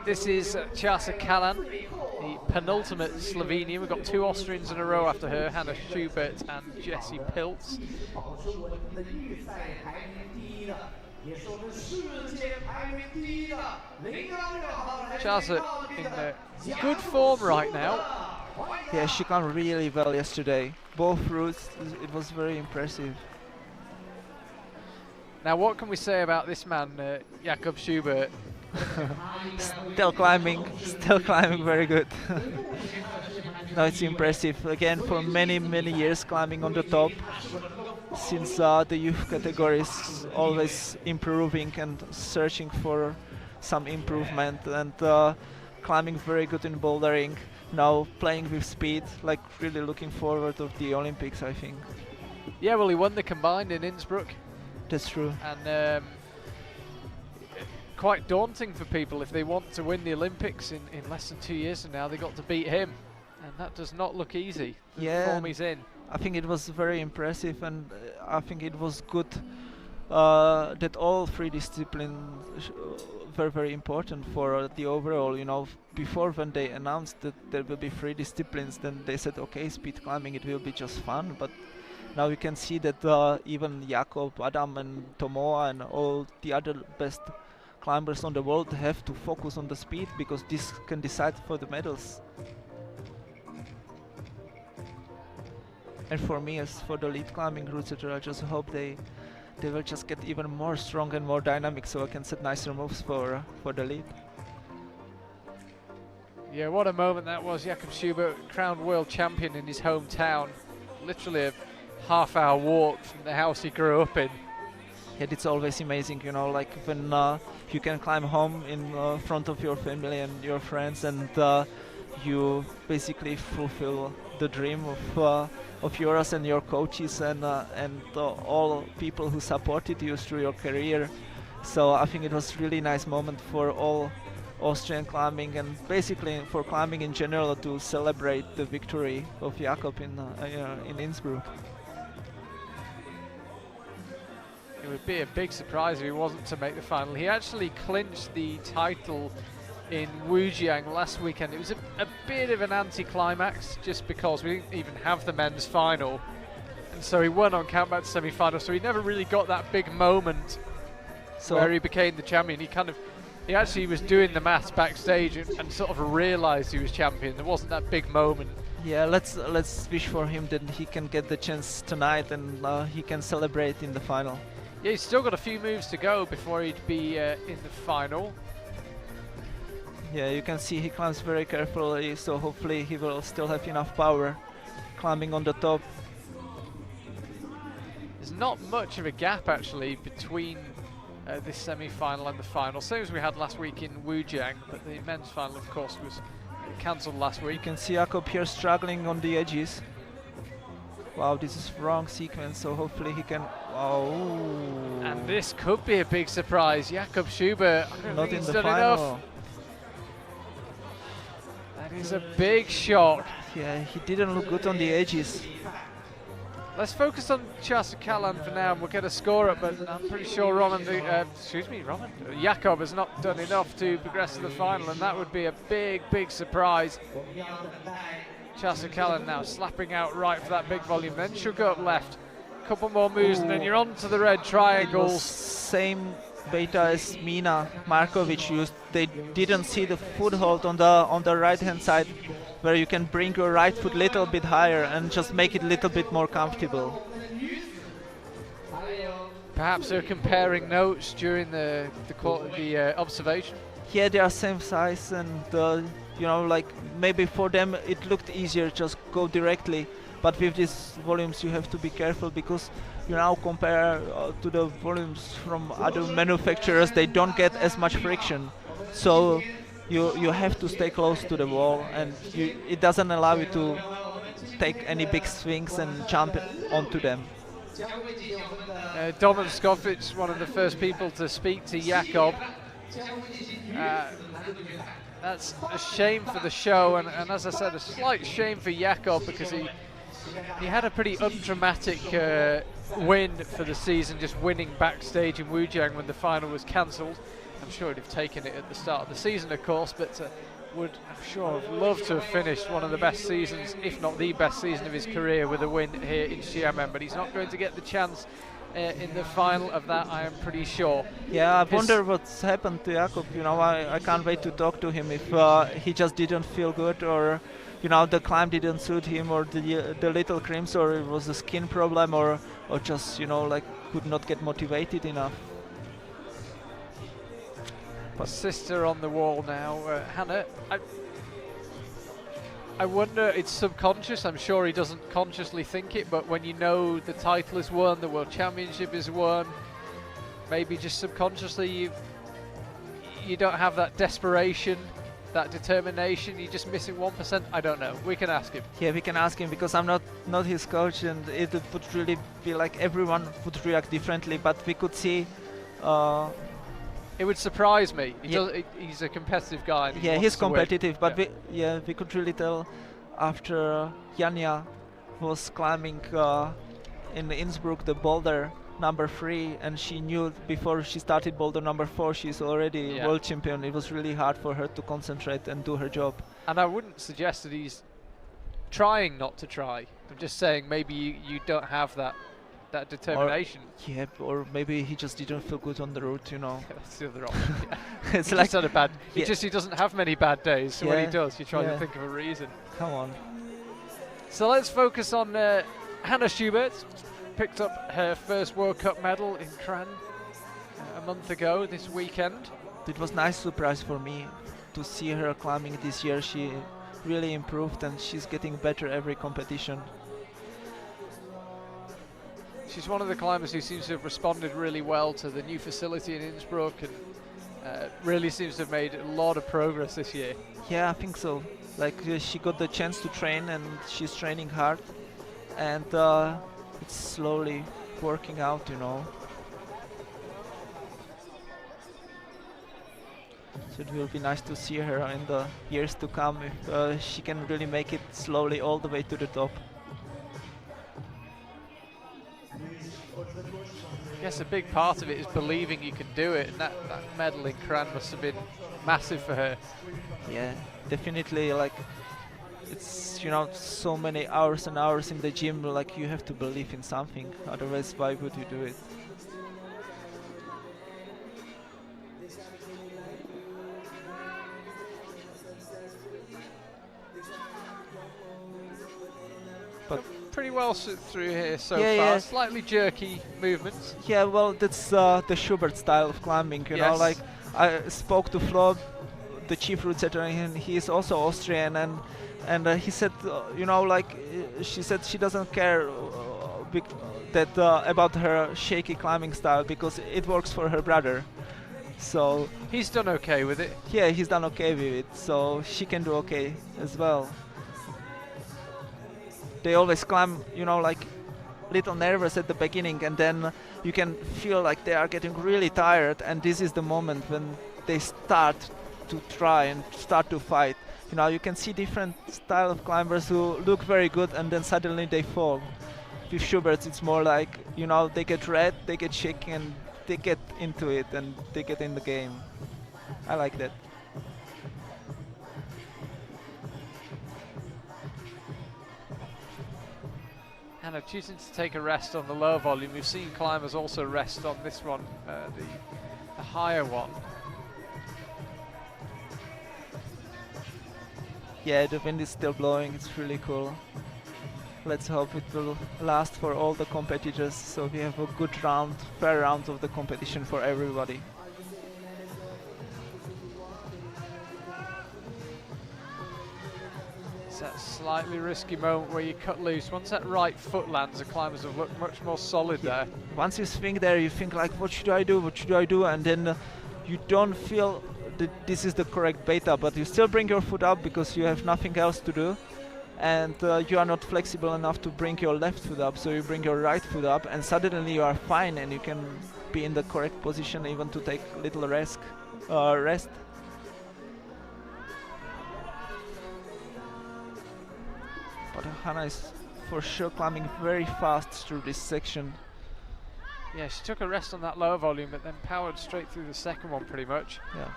This is Janja Garnbret, the penultimate Slovenian. We've got 2 Austrians in a row after her, Hannah Schubert and Jessie Pilz. Janja in good form right now. Yeah, she climbed really well yesterday. Both routes, it was very impressive. Now, what can we say about this man, Jakob Schubert? Still climbing very good. No, it's impressive. Again, for many years climbing on the top. Since the youth category is always improving and searching for some improvement, and climbing very good in bouldering. Now playing with speed, like really looking forward to the Olympics, I think. Yeah, well, he won the combined in Innsbruck. That's true. And quite daunting for people if they want to win the Olympics in less than 2 years from now. They got to beat him, and that does not look easy. The form he's in. I think it was very impressive, and I think it was good that all three disciplines were very important for the overall. You know, before when they announced that there will be 3 disciplines, then they said, okay, speed climbing, it will be just fun. But now you can see that even Jakob, Adam, and Tomoa, and all the other best climbers on the world have to focus on the speed, because this can decide for the medals. And for me, as for the lead climbing routes, I just hope they will just get even more strong and more dynamic, so I can set nicer moves for the lead. Yeah, what a moment that was. Jakob Schubert, crowned world champion in his hometown. Literally a half-hour walk from the house he grew up in. Yeah, it's always amazing, you know, like when you can climb home in front of your family and your friends, and you basically fulfill the dream of yours and your coaches and all people who supported you through your career. So I think it was really nice moment for all Austrian climbing, and basically for climbing in general, to celebrate the victory of Jakob in Innsbruck. It would be a big surprise if he wasn't to make the final. He actually clinched the title in Wujiang last weekend. It was a bit of an anti-climax, just because we didn't even have the men's final, and so he won on countback to semi-final, so he never really got that big moment where he became the champion. He actually was doing the maths backstage and sort of realised he was champion. There wasn't that big moment. Yeah, let's wish for him that he can get the chance tonight, and he can celebrate in the final. Yeah, he's still got a few moves to go before he'd be in the final. Yeah, you can see he climbs very carefully, so hopefully he will still have enough power climbing on the top. There's not much of a gap actually between this semi-final and the final, same as we had last week in Wujiang, but the men's final of course was cancelled last week. You can see Jakob here struggling on the edges. Wow, this is wrong sequence, so hopefully he can... Oh. And this could be a big surprise. Jakob Schubert, I don't not think in he's the done final. enough. That is a big shock. Yeah, he didn't look good on the edges. Let's focus on Xiamen for now, and we'll get a score up, but I'm pretty sure Jakob has not done enough to progress to the final, and that would be a big surprise. Xiamen now slapping out right for that big volume, then should go up left. Couple more moves, and then you're on to the red triangles. Same beta as Mina Markovic used. They didn't see the foothold on the right hand side, where you can bring your right foot a little bit higher and just make it a little bit more comfortable. Perhaps they're comparing notes during the observation. Yeah, they are same size, and you know, like maybe for them it looked easier just go directly, but with these volumes you have to be careful, because you now compare to the volumes from other manufacturers, they don't get as much friction, so you have to stay close to the wall, and it doesn't allow you to take any big swings and jump onto them. Domen Skovic, one of the first people to speak to Jakob. That's a shame for the show, and as I said, a slight shame for Jakob, because he had a pretty undramatic win for the season, just winning backstage in Wujiang when the final was cancelled. I'm sure he'd have taken it at the start of the season, of course, but would I'm sure have loved to have finished one of the best seasons, if not the best season of his career, with a win here in Xiamen. But he's not going to get the chance in the final of that, I am pretty sure. Yeah, I wonder what's happened to Jakub. You know, I can't wait to talk to him if he just didn't feel good, or you know, the climb didn't suit him, or the little crimps, or it was a skin problem, or just, you know, like could not get motivated enough. But sister on the wall now, Hannah. I wonder, it's subconscious, I'm sure he doesn't consciously think it, but when you know the title is won, the World Championship is won, maybe just subconsciously you don't have that desperation, that determination, you're just missing 1%, I don't know, we can ask him. Yeah, we can ask him, because I'm not his coach, and it would really be like everyone would react differently, but we could see... it would surprise me. He's a competitive guy. And yeah, he's competitive, but yeah. we could really tell after Janja was climbing in Innsbruck the boulder number 3, and she knew before she started boulder number 4 she's already world champion. It was really hard for her to concentrate and do her job. And I wouldn't suggest that he's trying not to try. I'm just saying maybe you don't have that determination. Or maybe he just didn't feel good on the route, you know. That's the other option. It's he like just had a bad. He doesn't have many bad days. So when he does, you try to Yeah. think of a reason. Come on. So let's focus on Hannah Schubert. Picked up her first World Cup medal in Cran a month ago this weekend. It was a nice surprise for me to see her climbing this year. She really improved, and she's getting better every competition. She's one of the climbers who seems to have responded really well to the new facility in Innsbruck, and really seems to have made a lot of progress this year. Yeah, I think so. Like she got the chance to train, and she's training hard, and it's slowly working out, you know. So it will be nice to see her in the years to come if she can really make it slowly all the way to the top. I guess a big part of it is believing you can do it, and that medal in Cran must have been massive for her. Yeah, definitely. Like, it's, you know, so many hours and hours in the gym, like you have to believe in something, otherwise why would you do it? But pretty well through here so Yeah, far. yeah. Slightly jerky movements. Yeah, well, that's the Schubert style of climbing, you know. Yes. Like, I spoke to Flo, the chief route setter, and he is also Austrian, and he said, you know, like, she said she doesn't care about her shaky climbing style, because it works for her brother. So He's done okay with it. yeah, he's done okay with it, so she can do okay as well. They always climb, you know, like little nervous at the beginning, and then you can feel like they are getting really tired, and this is the moment when they start to try and start to fight. You know, you can see different style of climbers who look very good, and then suddenly they fall. With Schubert, it's more like, you know, they get red, they get shaky, and they get into it, and they get in the game. I like that. Hannah choosing to take a rest on the lower volume. We've seen climbers also rest on this one, the higher one. Yeah, the wind is still blowing, it's really cool. Let's hope it will last for all the competitors, so we have a good round, fair round of the competition for everybody. It's that slightly risky moment where you cut loose. Once that right foot lands, the climbers have looked much more solid there. Once you swing there, you think like, what should I do, what should I do? And then you don't feel that this is the correct beta, but you still bring your foot up because you have nothing else to do. And you are not flexible enough to bring your left foot up, so you bring your right foot up, and suddenly you are fine, and you can be in the correct position even to take a little rest. But Hannah is for sure climbing very fast through this section. Yeah, she took a rest on that lower volume, but then powered straight through the second one pretty much. Yeah.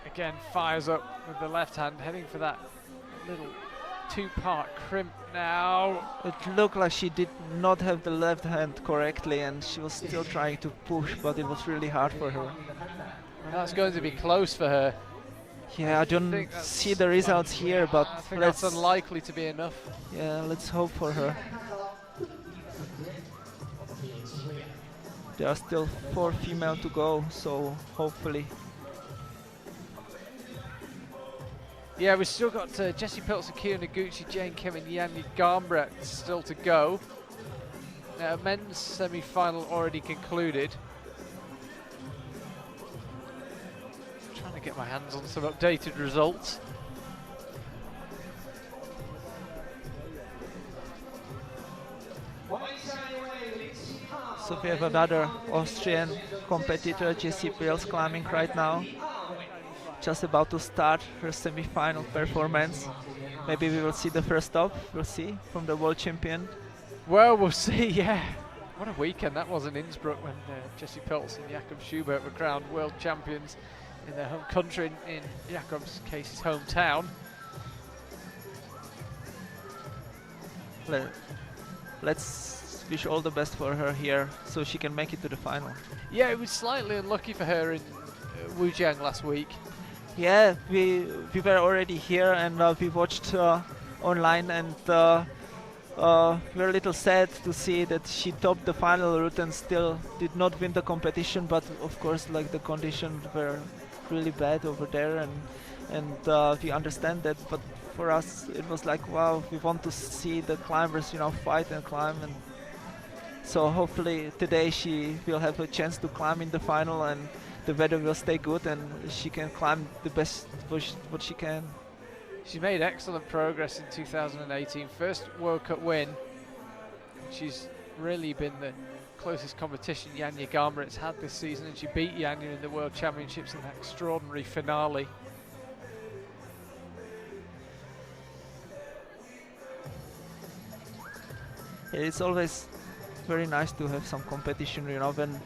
Again, fires up with the left hand, heading for that little two-part crimp now. It looked like she did not have the left hand correctly, and she was still trying to push, but it was really hard for her. That's going to be close for her. Yeah, I don't see the results here, but I think that's unlikely to be enough. Yeah, let's hope for her. There are still 4 female to go, so hopefully. Yeah, we've still got Jessie Pilz, Akio Noguchi, Jane Kim and Janja Garnbret still to go. Men's semi-final already concluded. Trying to get my hands on some updated results. So we have another Austrian competitor, Jessie Pilz, climbing right now. Just about to start her semi-final performance. Maybe we will see the first stop, we'll see, from the world champion. Well, we'll see, yeah. What a weekend that was in Innsbruck when Jessie Pilz and Jakob Schubert were crowned world champions in their home country, in Jakob's case, his hometown. Let's wish all the best for her here, so she can make it to the final. Yeah, it was slightly unlucky for her in Wujiang last week. Yeah, we were already here, and we watched online, and we were a little sad to see that she topped the final route and still did not win the competition. But of course, like, the conditions were really bad over there, and we understand that. But for us, it was like, wow, we want to see the climbers, you know, fight and climb, and so hopefully today she will have a chance to climb in the final, and the weather will stay good and she can climb the best what she can. She made excellent progress in 2018, first World Cup win. She's really been the closest competition Janja Garnbret's had this season, and she beat Janja in the World Championships in that extraordinary finale. It's always very nice to have some competition, you know, when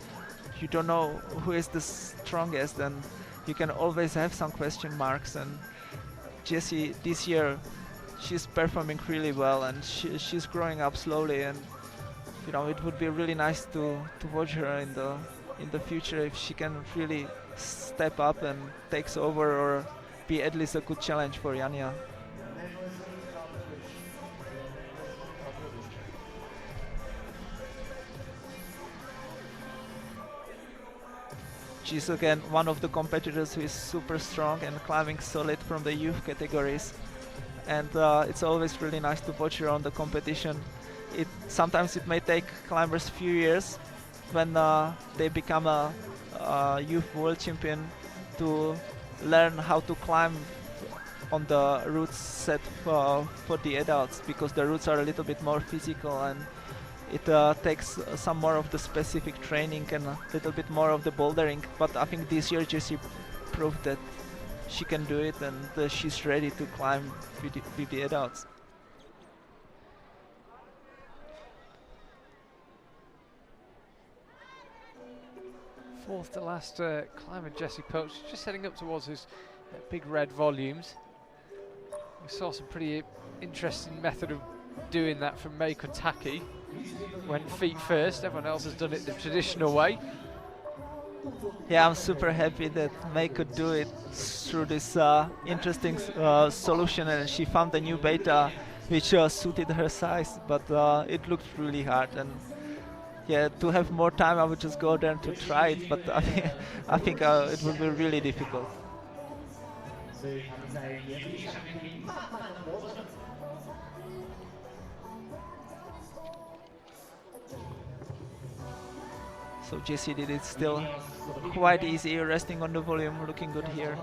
you don't know who is the strongest, and you can always have some question marks. And Jessie this year, she's performing really well, and she's growing up slowly, and you know, it would be really nice to watch her in the future if she can really step up and takes over, or be at least a good challenge for Janja. She's again one of the competitors who is super strong and climbing solid from the youth categories, and it's always really nice to watch her on the competition. Sometimes it may take climbers few years when they become a youth world champion to learn how to climb on the routes set for the adults, because the routes are a little bit more physical, and it takes some more of the specific training and a little bit more of the bouldering. But I think this year Jessie proved that she can do it, and she's ready to climb with the adults. Fourth to last climber, Jessie Pilz, just heading up towards his big red volumes. We saw some pretty interesting method of doing that from Mei Kotaki. Went feet first, everyone else has done it the traditional way. Yeah, I'm super happy that Mei could do it through this interesting solution, and she found a new beta which suited her size, but it looked really hard. And yeah, to have more time I would just go there to try it, but I think it would be really difficult. So Jessie did it still quite easy, resting on the volume, looking good here.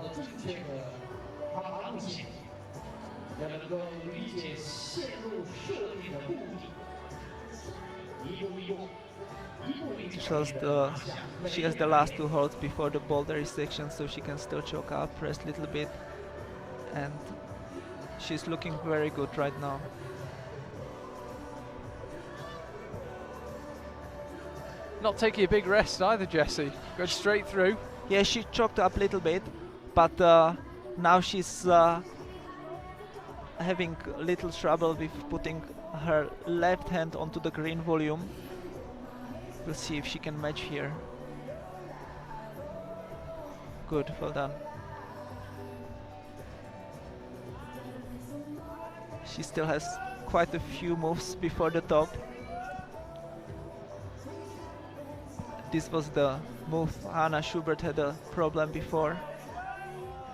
She has the last 2 holds before the boulder section, so she can still choke up, rest a little bit, and she's looking very good right now. Not taking a big rest either, Jessie. Going straight through. Yeah, she choked up a little bit, but now she's having little trouble with putting her left hand onto the green volume. We'll see if she can match here. Good, well done. She still has quite a few moves before the top. This was the move Anna Schubert had a problem before.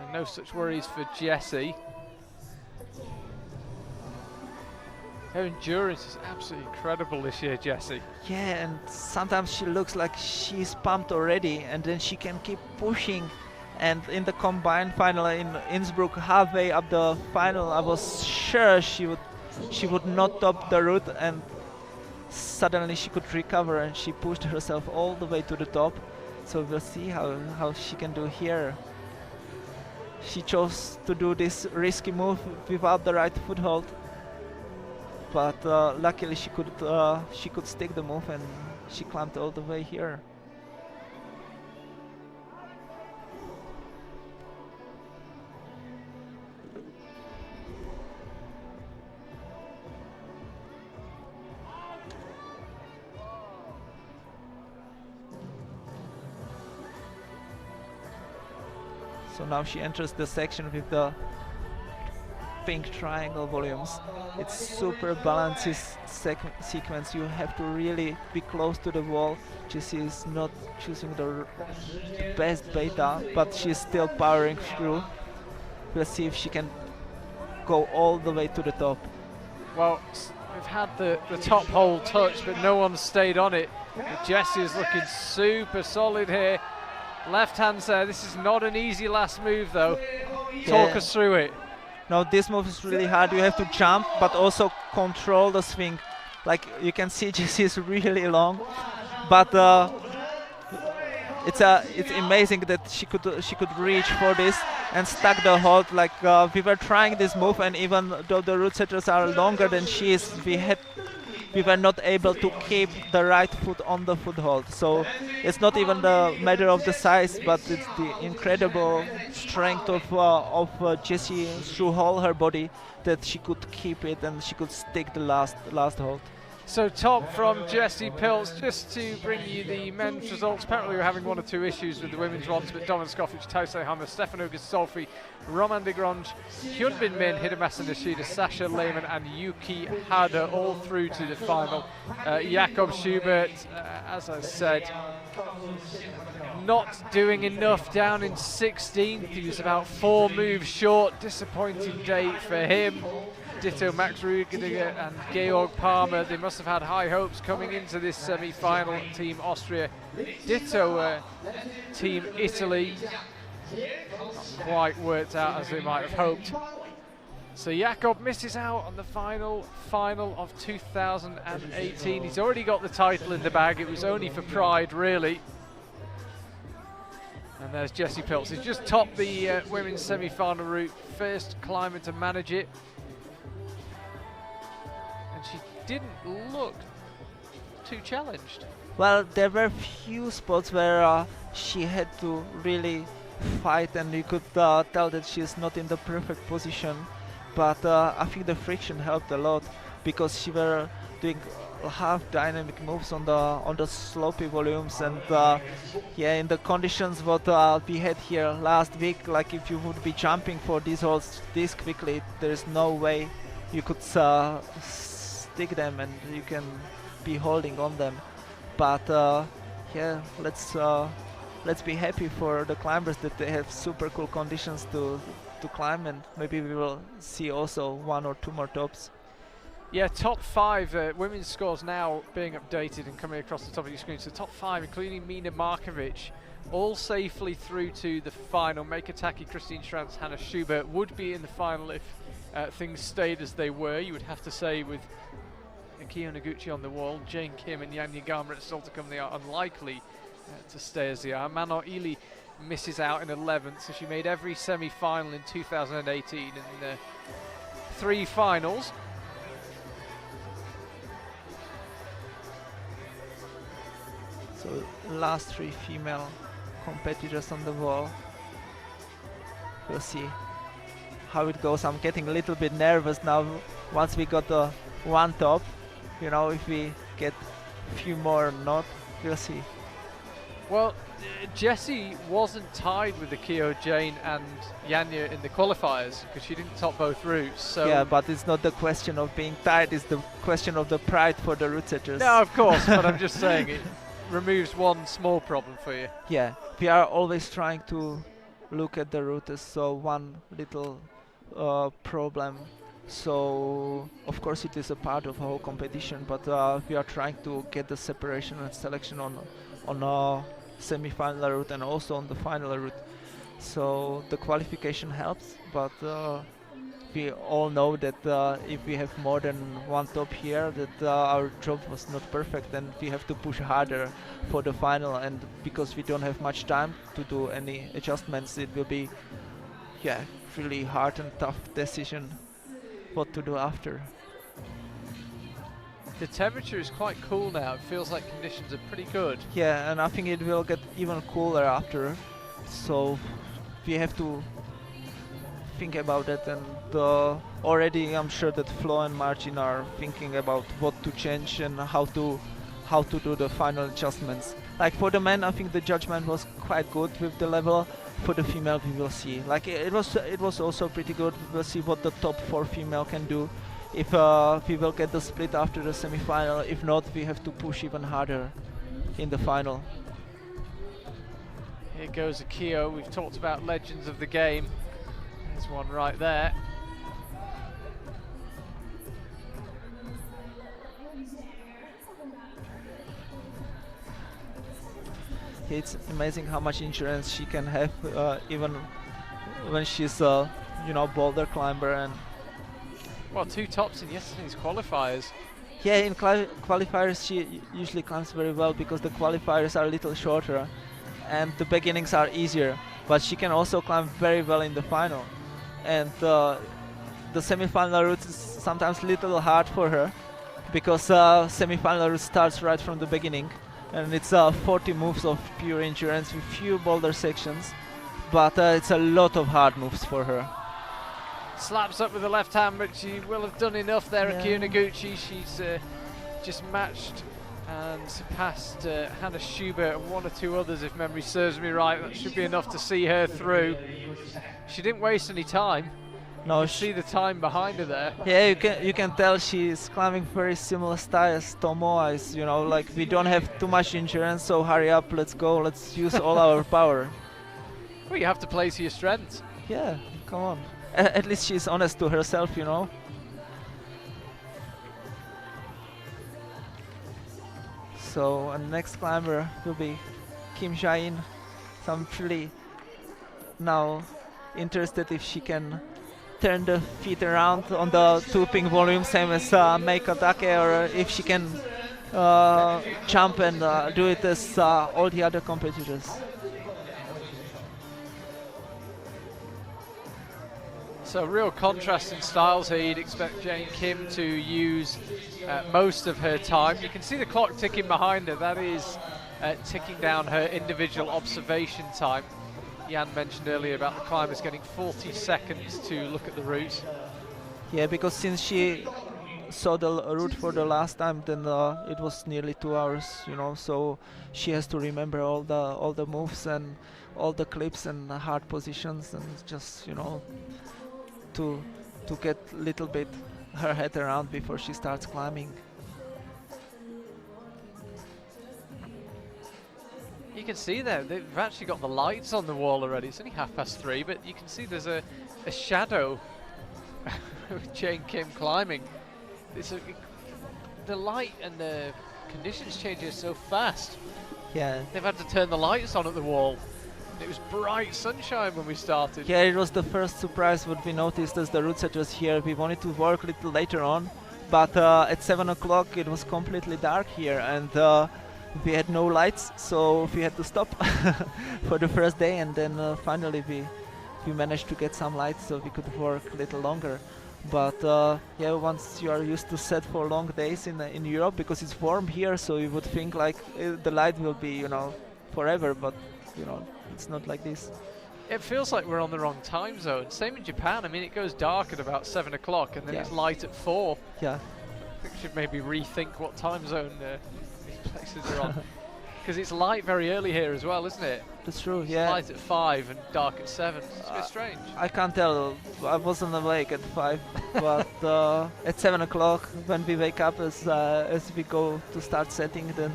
And no such worries for Jessie. Her endurance is absolutely incredible this year, Jessie. Yeah, and sometimes she looks like she's pumped already, and then she can keep pushing. And in the combined final in Innsbruck, halfway up the final, I was sure she would not top the route, and suddenly she could recover, and she pushed herself all the way to the top. So we'll see how she can do here. She chose to do this risky move without the right foothold, but luckily she could stick the move, and she climbed all the way here. So now she enters the section with the pink triangle volumes. It's super balanced sequence. You have to really be close to the wall. Jessie is not choosing the best beta, but she's still powering through. We'll see if she can go all the way to the top. Well, we've had the top hole touch, but no one's stayed on it. Jessie is looking super solid here. Left hand there. This is not an easy last move though. Talk us through it. No, this move is really hard. You have to jump, but also control the swing. Like you can see, Jessie is really long, but it's amazing that she could reach for this and stuck the hold. Like we were trying this move, and even though the root setters are longer than she is, we were not able to keep the right foot on the foothold. So it's not even the matter of the size, but it's the incredible strength of Jessie through all her body that she could keep it and she could stick the last hold. So top from Jessie Pilz. Just to bring you the men's results, apparently we're having one or two issues with the women's ones, but Dominik Skofic, Taisei Hammer, Stefano Ghisolfi, Roman de Grange, Hyunbin Min, Hidemasa Nishida, Sasha Lehmann and Yuki Hada all through to the final. Jakob Schubert, as I said, not doing enough down in 16th. He was about 4 moves short. Disappointing day for him. Ditto Max Rudiger and Georg Palmer. They must have had high hopes coming into this semi-final. Team Austria. Ditto Team Italy. Not quite worked out as they might have hoped. So Jakob misses out on the final of 2018. He's already got the title in the bag. It was only for pride, really. And there's Jessie Pilz. He's just topped the women's semi-final route. First climber to manage it. She didn't look too challenged. Well, there were few spots where she had to really fight, and you could tell that she's not in the perfect position. But I think the friction helped a lot, because she were doing half dynamic moves on the slopey volumes, and yeah, in the conditions what we had here last week, like if you would be jumping for these holes this quickly, there is no way you could stick them and you can be holding on them. But yeah, let's be happy for the climbers that they have super cool conditions to climb, and maybe we will see also 1 or 2 more tops. Yeah, top 5 women's scores now being updated and coming across the top of your screen. So top 5, including Mina Markovic, all safely through to the final. Meika Taki, Christine Schranz, Hannah Schubert would be in the final if things stayed as they were. You would have to say, with Akio Noguchi on the wall, Jane Kim and Janja Garnbret still to come, they are unlikely to stay as they are. Manon Ili misses out in 11th, so she made every semi-final in 2018 in the 3 finals. So last 3 female competitors on the wall. We'll see how it goes. I'm getting a little bit nervous now once we got the one top. You know, if we get a few more or not, we'll see. Well, Jessie wasn't tied with the Kyo Jane and Janja in the qualifiers because she didn't top both routes. So Yeah, but it's not the question of being tied, it's the question of the pride for the route setters. no, of course, but I'm just saying it removes one small problem for you. Yeah, we are always trying to look at the routes, so one little problem. So of course it is a part of our competition, but we are trying to get the separation and selection on a semi-final route and also on the final route. So the qualification helps, but we all know that if we have more than one top here, that our job was not perfect and we have to push harder for the final. And because we don't have much time to do any adjustments, it will be really hard and tough decision what to do after. The temperature is quite cool now. It feels like conditions are pretty good. Yeah, and I think it will get even cooler after. So we have to think about that, and already I'm sure that Flo and Martin are thinking about what to change and how to do the final adjustments. Like for the men, I think the judgment was quite good with the level. For the female, we will see. Like it was also pretty good. We'll see what the top 4 female can do. If we will get the split after the semi-final. If not, we have to push even harder in the final. Here goes a Kyo. We've talked about legends of the game. There's one right there. It's amazing how much endurance she can have, even when she's a boulder climber. And well, 2 tops in yesterday's qualifiers. yeah, in qualifiers she usually climbs very well because the qualifiers are a little shorter and the beginnings are easier. But she can also climb very well in the final. And the semi-final route is sometimes a little hard for her because semi-final route starts right from the beginning. And it's 40 moves of pure endurance with few boulder sections, but it's a lot of hard moves for her. Slaps up with the left hand, but she will have done enough there at Kyonaguchi. She's just matched and surpassed Hannah Schubert and 1 or 2 others, if memory serves me right. That should be enough to see her through. She didn't waste any time. No, you see the time behind her there. Yeah, you can tell she's climbing very similar style as Tomoa is. Like we don't have too much endurance, so hurry up, let's go, let's use all our power. Well, you have to play to your strengths. Yeah, come on. At least she's honest to herself, So, and next climber will be Kim Jae-in. So I'm really now interested if she can turn the feet around on the 2 pink volume, same as Meiko Take, or if she can jump and do it as all the other competitors. So real contrast in styles here. You'd expect Jane Kim to use most of her time. You can see the clock ticking behind her. That is ticking down her individual observation time. Jan mentioned earlier about the climbers getting 40 seconds to look at the route. Yeah, because since she saw the route for the last time, then it was nearly 2 hours, so she has to remember all the moves and all the clips and the hard positions, and just to get a little bit her head around before she starts climbing. You can see there, they've actually got the lights on the wall already. It's only 3:30, but you can see there's a shadow with Jane Kim climbing. The light and the conditions changes so fast. Yeah. They've had to turn the lights on at the wall. It was bright sunshine when we started. Yeah, it was the first surprise what we noticed as the route setters here. We wanted to work a little later on, but at 7 o'clock it was completely dark here, and we had no lights, so we had to stop for the first day, and then finally we managed to get some lights so we could work a little longer. But yeah, once you are used to set for long days in Europe, because it's warm here, so you would think like the light will be forever, but it's not like this. It feels like we're on the wrong time zone. Same in Japan. I mean, it goes dark at about 7 o'clock and then it's light at 4. Yeah. I think we should maybe rethink what time zone these places are on. Because it's light very early here as well, isn't it? That's true, It's yeah. light at 5 and dark at 7. It's a bit strange. I can't tell. I wasn't awake at 5, but at 7 o'clock when we wake up as we go to start setting, then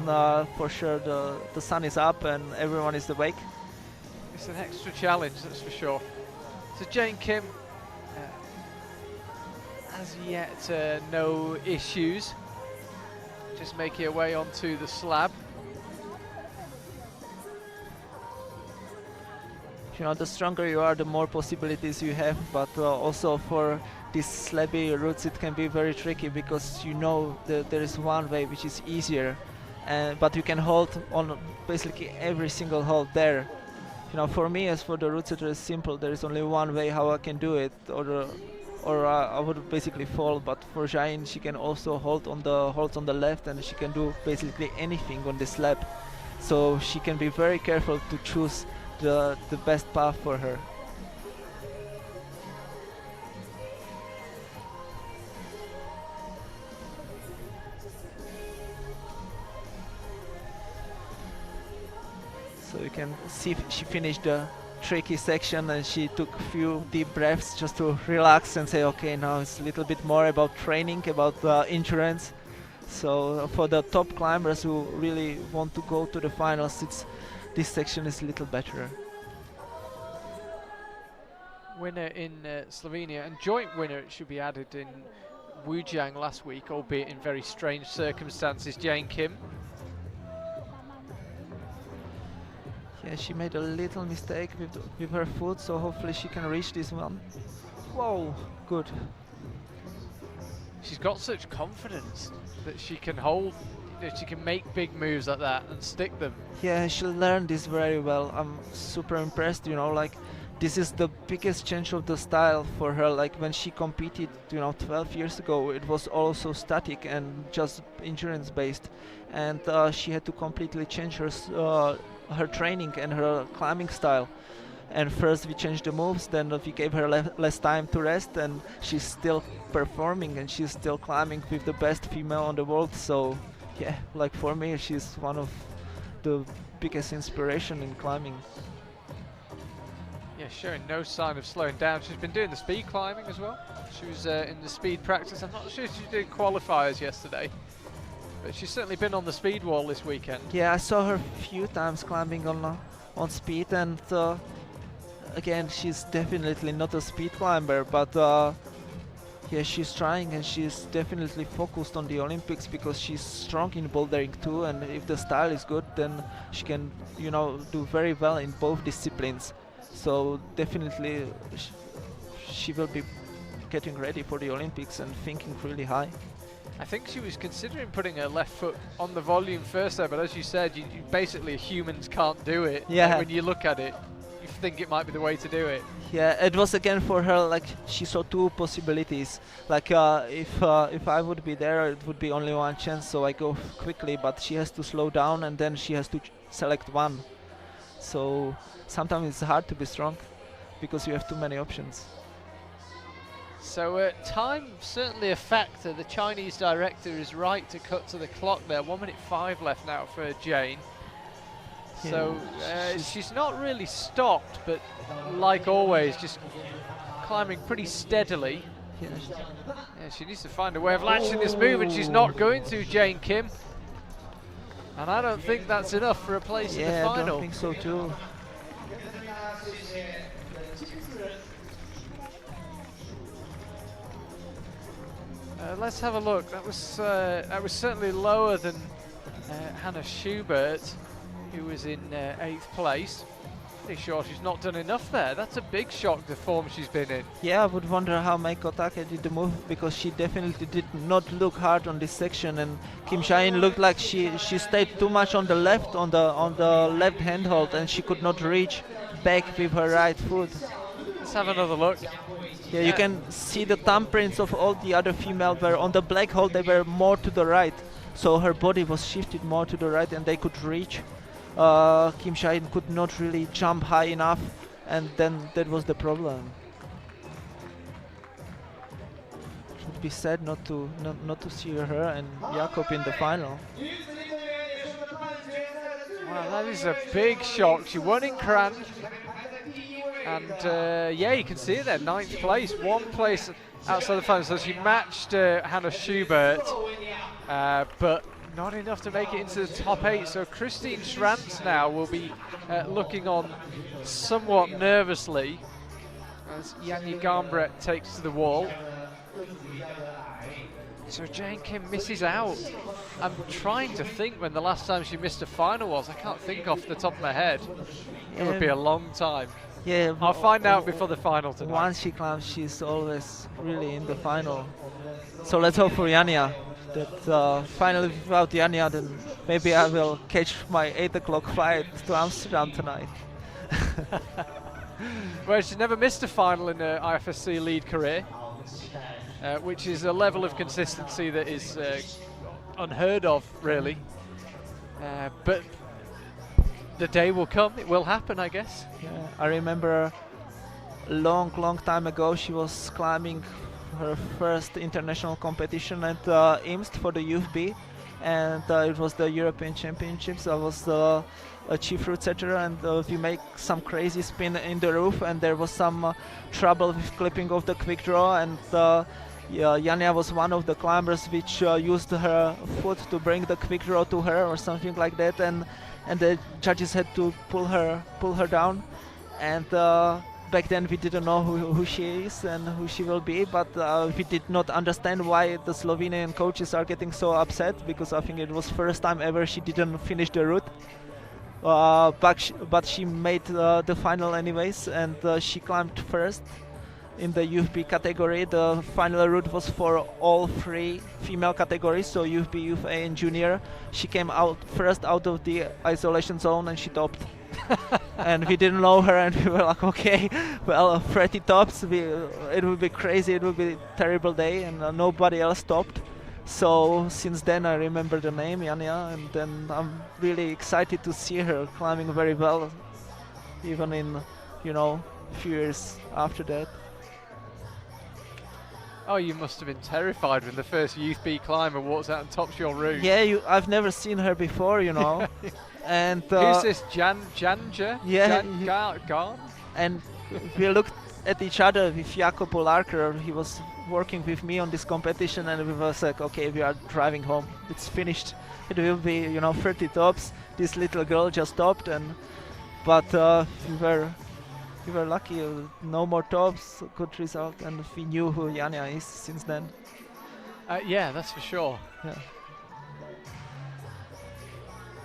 for sure the sun is up and everyone is awake. It's an extra challenge, that's for sure. So Jane Kim, as yet, no issues. Just making her way onto the slab. You know, the stronger you are, the more possibilities you have, but also for these slabby routes it can be very tricky because you know that there is one way which is easier, but you can hold on basically every single hold there. You know, for me, as for the route setter, it's simple. There is only one way how I can do it, or I would basically fall. But for Jain, she can also hold on the left, and she can do basically anything on the slab. So she can be very careful to choose the best path for her. So you can see she finished the tricky section and she took a few deep breaths just to relax and say, okay, now it's a little bit more about training, about endurance. So for the top climbers who really want to go to the finals, this section is a little better. Winner in Slovenia, and joint winner, it should be added, in Wujiang last week, albeit in very strange circumstances, Jane Kim. Yeah, she made a little mistake with her foot, so hopefully she can reach this one. Whoa, good. She's got such confidence that she can hold, that she can make big moves like that and stick them. Yeah, she learned this very well. I'm super impressed, you know, like this is the biggest change of the style for her. Like when she competed, you know, 12 years ago, it was also static and just endurance based, and she had to completely change her training and her climbing style. And first we changed the moves, then we gave her less time to rest, and she's still performing and she's still climbing with the best female on the world. So yeah, like for me, she's one of the biggest inspiration in climbing. Yeah, showing no sign of slowing down. She's been doing the speed climbing as well. She was in the speed practice. I'm not sure if she did qualifiers yesterday, but she's certainly been on the speed wall this weekend. Yeah, I saw her a few times climbing on speed, and again, she's definitely not a speed climber, but yeah, she's trying and she's definitely focused on the Olympics because she's strong in bouldering too, and if the style is good, then she can, you know, do very well in both disciplines. So definitely she will be getting ready for the Olympics and thinking really high. I think she was considering putting her left foot on the volume first there, but as you said, you basically humans can't do it. Yeah. Like when you look at it, you think it might be the way to do it. Yeah, it was again for her, like she saw two possibilities. Like if I would be there, it would be only one chance, so I go quickly, but she has to slow down and then she has to select one. So sometimes it's hard to be strong because you have too many options. So time certainly a factor. The Chinese director is right to cut to the clock there. 1 minute 5 left now for Jane. Yeah, So she's not really stopped, but like always, just climbing pretty steadily. Yeah. Yeah, she needs to find a way of latching this move, and she's not going to, Jane Kim. And I don't think that's enough for a place in the final. I don't think so too. Let's have a look. That was certainly lower than Hannah Schubert, who was in 8th place. Pretty sure she's not done enough there. That's a big shock, the form she's been in. Yeah, I would wonder how Meiko Take did the move, because she definitely did not look hard on this section, and Kim Jae-in looked like she stayed too much on the left, on the left handhold, and she could not reach back with her right foot. Let's have another look. Yeah, you can see the thumbprints of all the other females were on the black hole, they were more to the right. So her body was shifted more to the right and they could reach. Kim Jae-in could not really jump high enough, and then that was the problem. Should be sad not to see her and Jakob in the final. Wow, that is a big shock. She won in Cran, and yeah, you can see it there, 9th place, 1 place outside the final. So she matched Hannah Schubert, but not enough to make it into the top 8. So Christine Schranz now will be looking on somewhat nervously as Janja Garnbret takes to the wall. So Jane Kim misses out. I'm trying to think when the last time she missed a final was. I can't think off the top of my head. It would be a long time. Yeah, I'll find out before the final tonight. Once she climbs, she's always really in the final. So let's hope for Janja that finally without Janja, then maybe I will catch my 8 o'clock flight to Amsterdam tonight. Well, she's never missed a final in her IFSC lead career, which is a level of consistency that is unheard of, really. But the day will come, it will happen, I guess. Yeah, I remember a long time ago she was climbing her first international competition at IMST for the UFB, and it was the European Championships. I was a chief route setter, and we make some crazy spin in the roof, and there was some trouble with clipping of the quick draw, and Janja was one of the climbers which used her foot to bring the quick draw to her or something like that, and the judges had to pull her down, and back then we didn't know who she is and who she will be, but we did not understand why the Slovenian coaches are getting so upset, because I think it was first time ever she didn't finish the route. But she made the final anyways, and she climbed first in the UFB category. The final route was for all 3 female categories, so UFB, UFA and junior. She came out first out of the isolation zone and she topped. And we didn't know her, and we were like, okay, well, 30 tops, it would be crazy, it would be a terrible day, and nobody else topped. So since then I remember the name Janja, and then I'm really excited to see her climbing very well, even in, you know, few years after that. Oh, you must have been terrified when the first Youth B climber walks out and tops your route. Yeah, I've never seen her before, you know. And who's this, Janja? Yeah, Garn? And we looked at each other with Jakob Olarker. He was working with me on this competition, and we was like, okay, we are driving home. It's finished. It will be, you know, 30 tops. This little girl just topped, but we were lucky. No more tops, good result, and we knew who Janja is since then. Yeah, that's for sure. Yeah.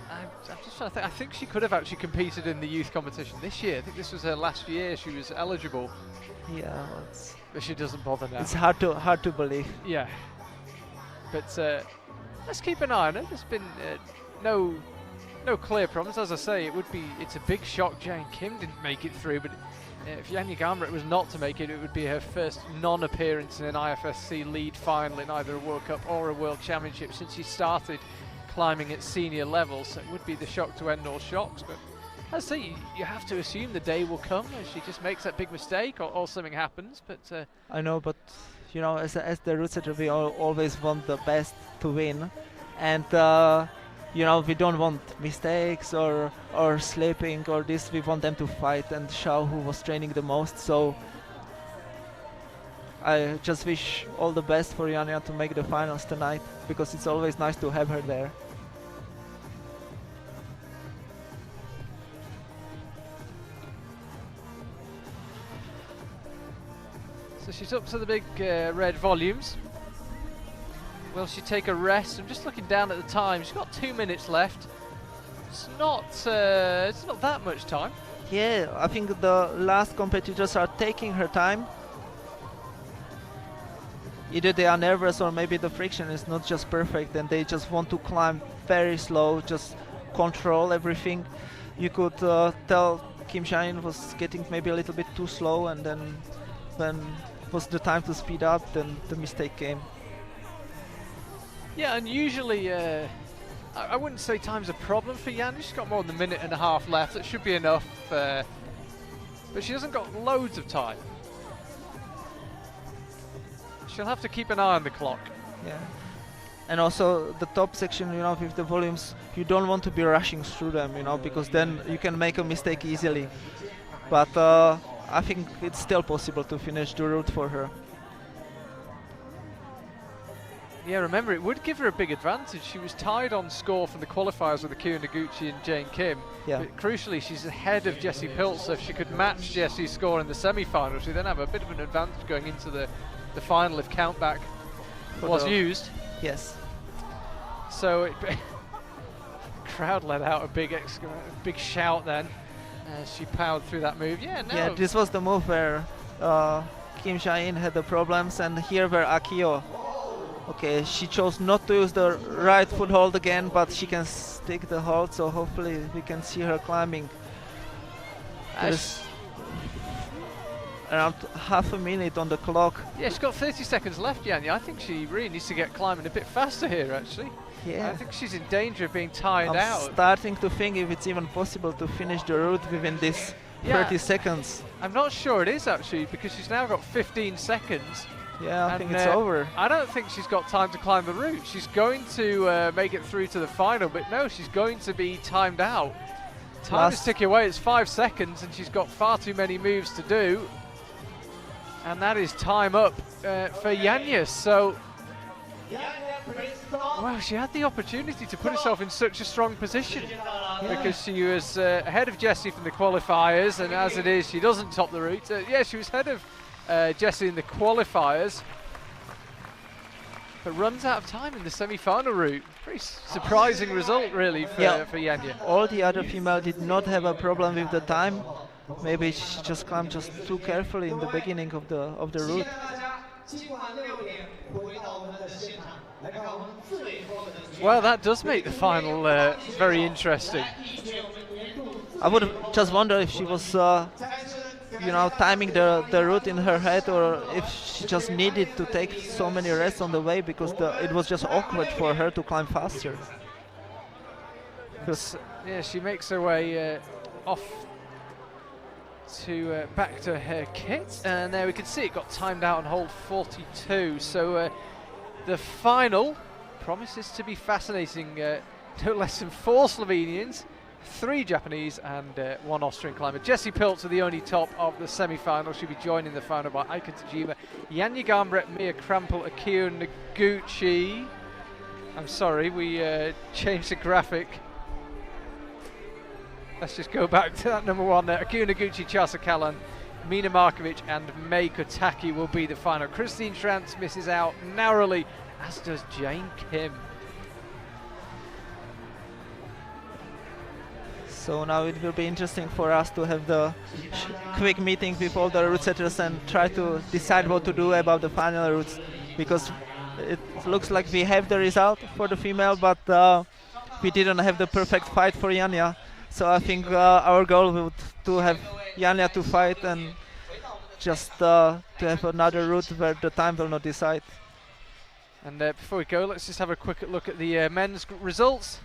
I'm just trying to think. I think she could have actually competed in the youth competition this year. I think this was her last year she was eligible. Yeah, but she doesn't bother now. It's hard to believe. Yeah, but let's keep an eye on it. There's been no clear promise. As I say, it's a big shock Jane Kim didn't make it through, but if Janja Garnbret was not to make it, it would be her first non-appearance in an IFSC lead final in either a World Cup or a World Championship since she started climbing at senior levels. So it would be the shock to end all shocks, but as I say, you have to assume the day will come as she just makes that big mistake or something happens. But I know, but you know, as the route setter, we always want the best to win, and you know, we don't want mistakes or slipping or this. We want them to fight and show who was training the most. So I just wish all the best for Janja to make the finals tonight, because it's always nice to have her there. So she's up to the big red volumes. Will she take a rest? I'm just looking down at the time. She's got 2 minutes left. It's not that much time. Yeah, I think the last competitors are taking her time. Either they are nervous or maybe the friction is not just perfect and they just want to climb very slow, just control everything. You could tell Kim Xiamen was getting maybe a little bit too slow, and then when it was the time to speed up, then the mistake came. Yeah, and usually I wouldn't say time's a problem for Jan. She's got more than a minute and a half left. That should be enough. But but she hasn't got loads of time. She'll have to keep an eye on the clock. Yeah. And also the top section, you know, with the volumes, you don't want to be rushing through them, you know, because then you can make a mistake easily. But I think it's still possible to finish the route for her. Yeah, remember, it would give her a big advantage. She was tied on score from the qualifiers with Akio Noguchi and Jane Kim. Yeah. But crucially, she's ahead of Jessie Pilz, so if she could match Jessie's score in the semi-final, she'd then have a bit of an advantage going into the final if countback was used. Yes. So the crowd let out a big shout then as she powered through that move. Yeah, no. Yeah, this was the move where Kim Jae-in had the problems, and here where Akio. Okay, she chose not to use the right foothold again, but she can stick the hold, so hopefully we can see her climbing. There's around half a minute on the clock. Yeah, she's got 30 seconds left, Janja. I think she really needs to get climbing a bit faster here, actually. Yeah. I think she's in danger of being tired out. I'm starting to think if it's even possible to finish the route within this 30 seconds. I'm not sure it is, actually, because she's now got 15 seconds. Yeah, I think it's over. I don't think she's got time to climb the route. She's going to make it through to the final, but no, she's going to be timed out. Time is ticking away. It's 5 seconds, and she's got far too many moves to do. And that is time up for Janja. So, well, she had the opportunity to put herself in such a strong position because she was ahead of Jessie from the qualifiers, and as it is, she doesn't top the route. Yeah, she was ahead of Jessie in the qualifiers, but runs out of time in the semi-final route. Pretty surprising result, really, for Janja. All the other female did not have a problem with the time. Maybe she just climbed just too carefully in the beginning of the route. Well, that does make the final very interesting. I would just wonder if she was you know, timing the route in her head, or if she just needed to take so many rests on the way because it was just awkward for her to climb faster. Yeah, she makes her way off to back to her kit, and there we can see it got timed out on hold 42. So the final promises to be fascinating. No less than 4 Slovenians, 3 Japanese and 1 Austrian climber. Jessie Pilz are the only top of the semi-final. She'll be joined in the final by Aika Tajima, Janja Garnbret, Mia Krampel, Akio Noguchi. I'm sorry, we changed the graphic. Let's just go back to that number 1 there. Akio Noguchi, Chasa Kallan, Mina Markovic and Mei Kotaki will be the final. Christine Schranz misses out narrowly, as does Jane Kim. So now it will be interesting for us to have the quick meeting with all the route setters and try to decide what to do about the final routes, because it looks like we have the result for the female, but we didn't have the perfect fight for Janja. So I think our goal would to have Janja to fight and just to have another route where the time will not decide. And before we go, let's just have a quick look at the men's results.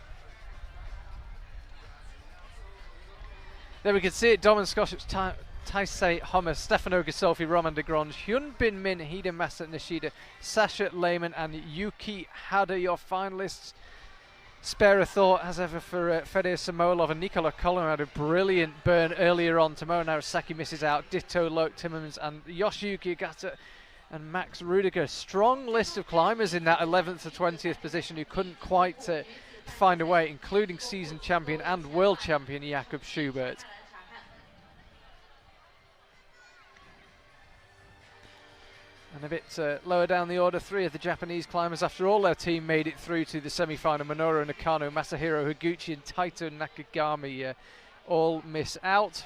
There we can see it. Domin Skoship, Taisei Hummer, Stefano Gasolfi, Roman de Grange, Hyun Bin Min, Hidemasa Nishida, Sasha Lehman and Yuki Hada, your finalists. Spare a thought, as ever, for Fedor Samolov and Nikola Kolin had a brilliant burn earlier on. Tomoa Narasaki misses out, ditto Loic Timmermans and Yoshiyuki Ogata and Max Rudiger. Strong list of climbers in that 11th to 20th position who couldn't quite find a way, including season champion and world champion Jakob Schubert. And a bit lower down the order, 3 of the Japanese climbers, after all their team made it through to the semi-final. Minoru Nakano, Masahiro Higuchi and Taito Nakagami all miss out.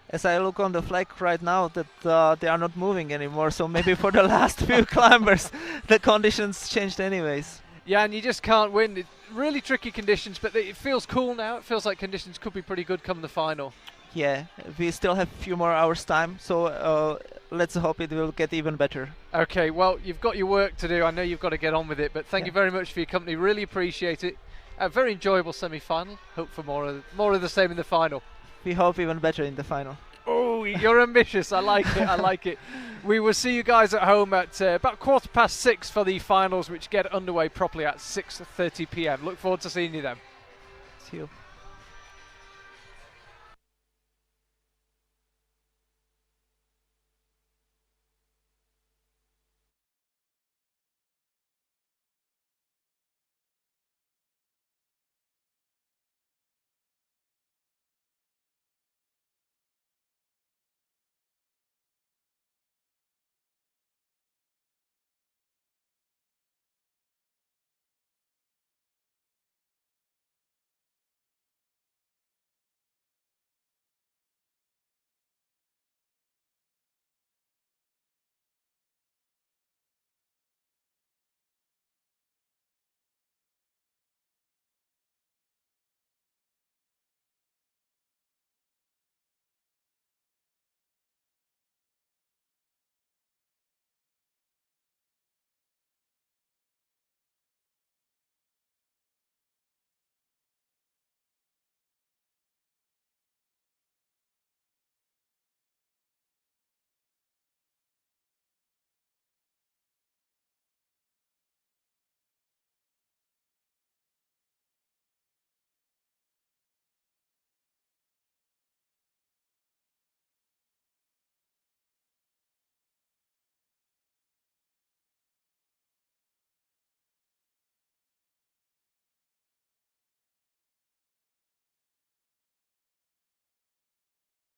As I look on the flag right now, that they are not moving anymore, so maybe for the last few climbers the conditions changed anyways. Yeah, and you just can't win. It's really tricky conditions, but it feels cool now. It feels like conditions could be pretty good come the final. Yeah, we still have a few more hours time, so let's hope it will get even better. Okay, well, you've got your work to do. I know you've got to get on with it, but thank you very much for your company. Really appreciate it. A very enjoyable semi-final. Hope for more of the same in the final. we hope even better in the final. Oh, you're ambitious. I like it. I like it. We will see you guys at home at about 6:15 for the finals, which get underway properly at 6:30 p.m. Look forward to seeing you then. See you.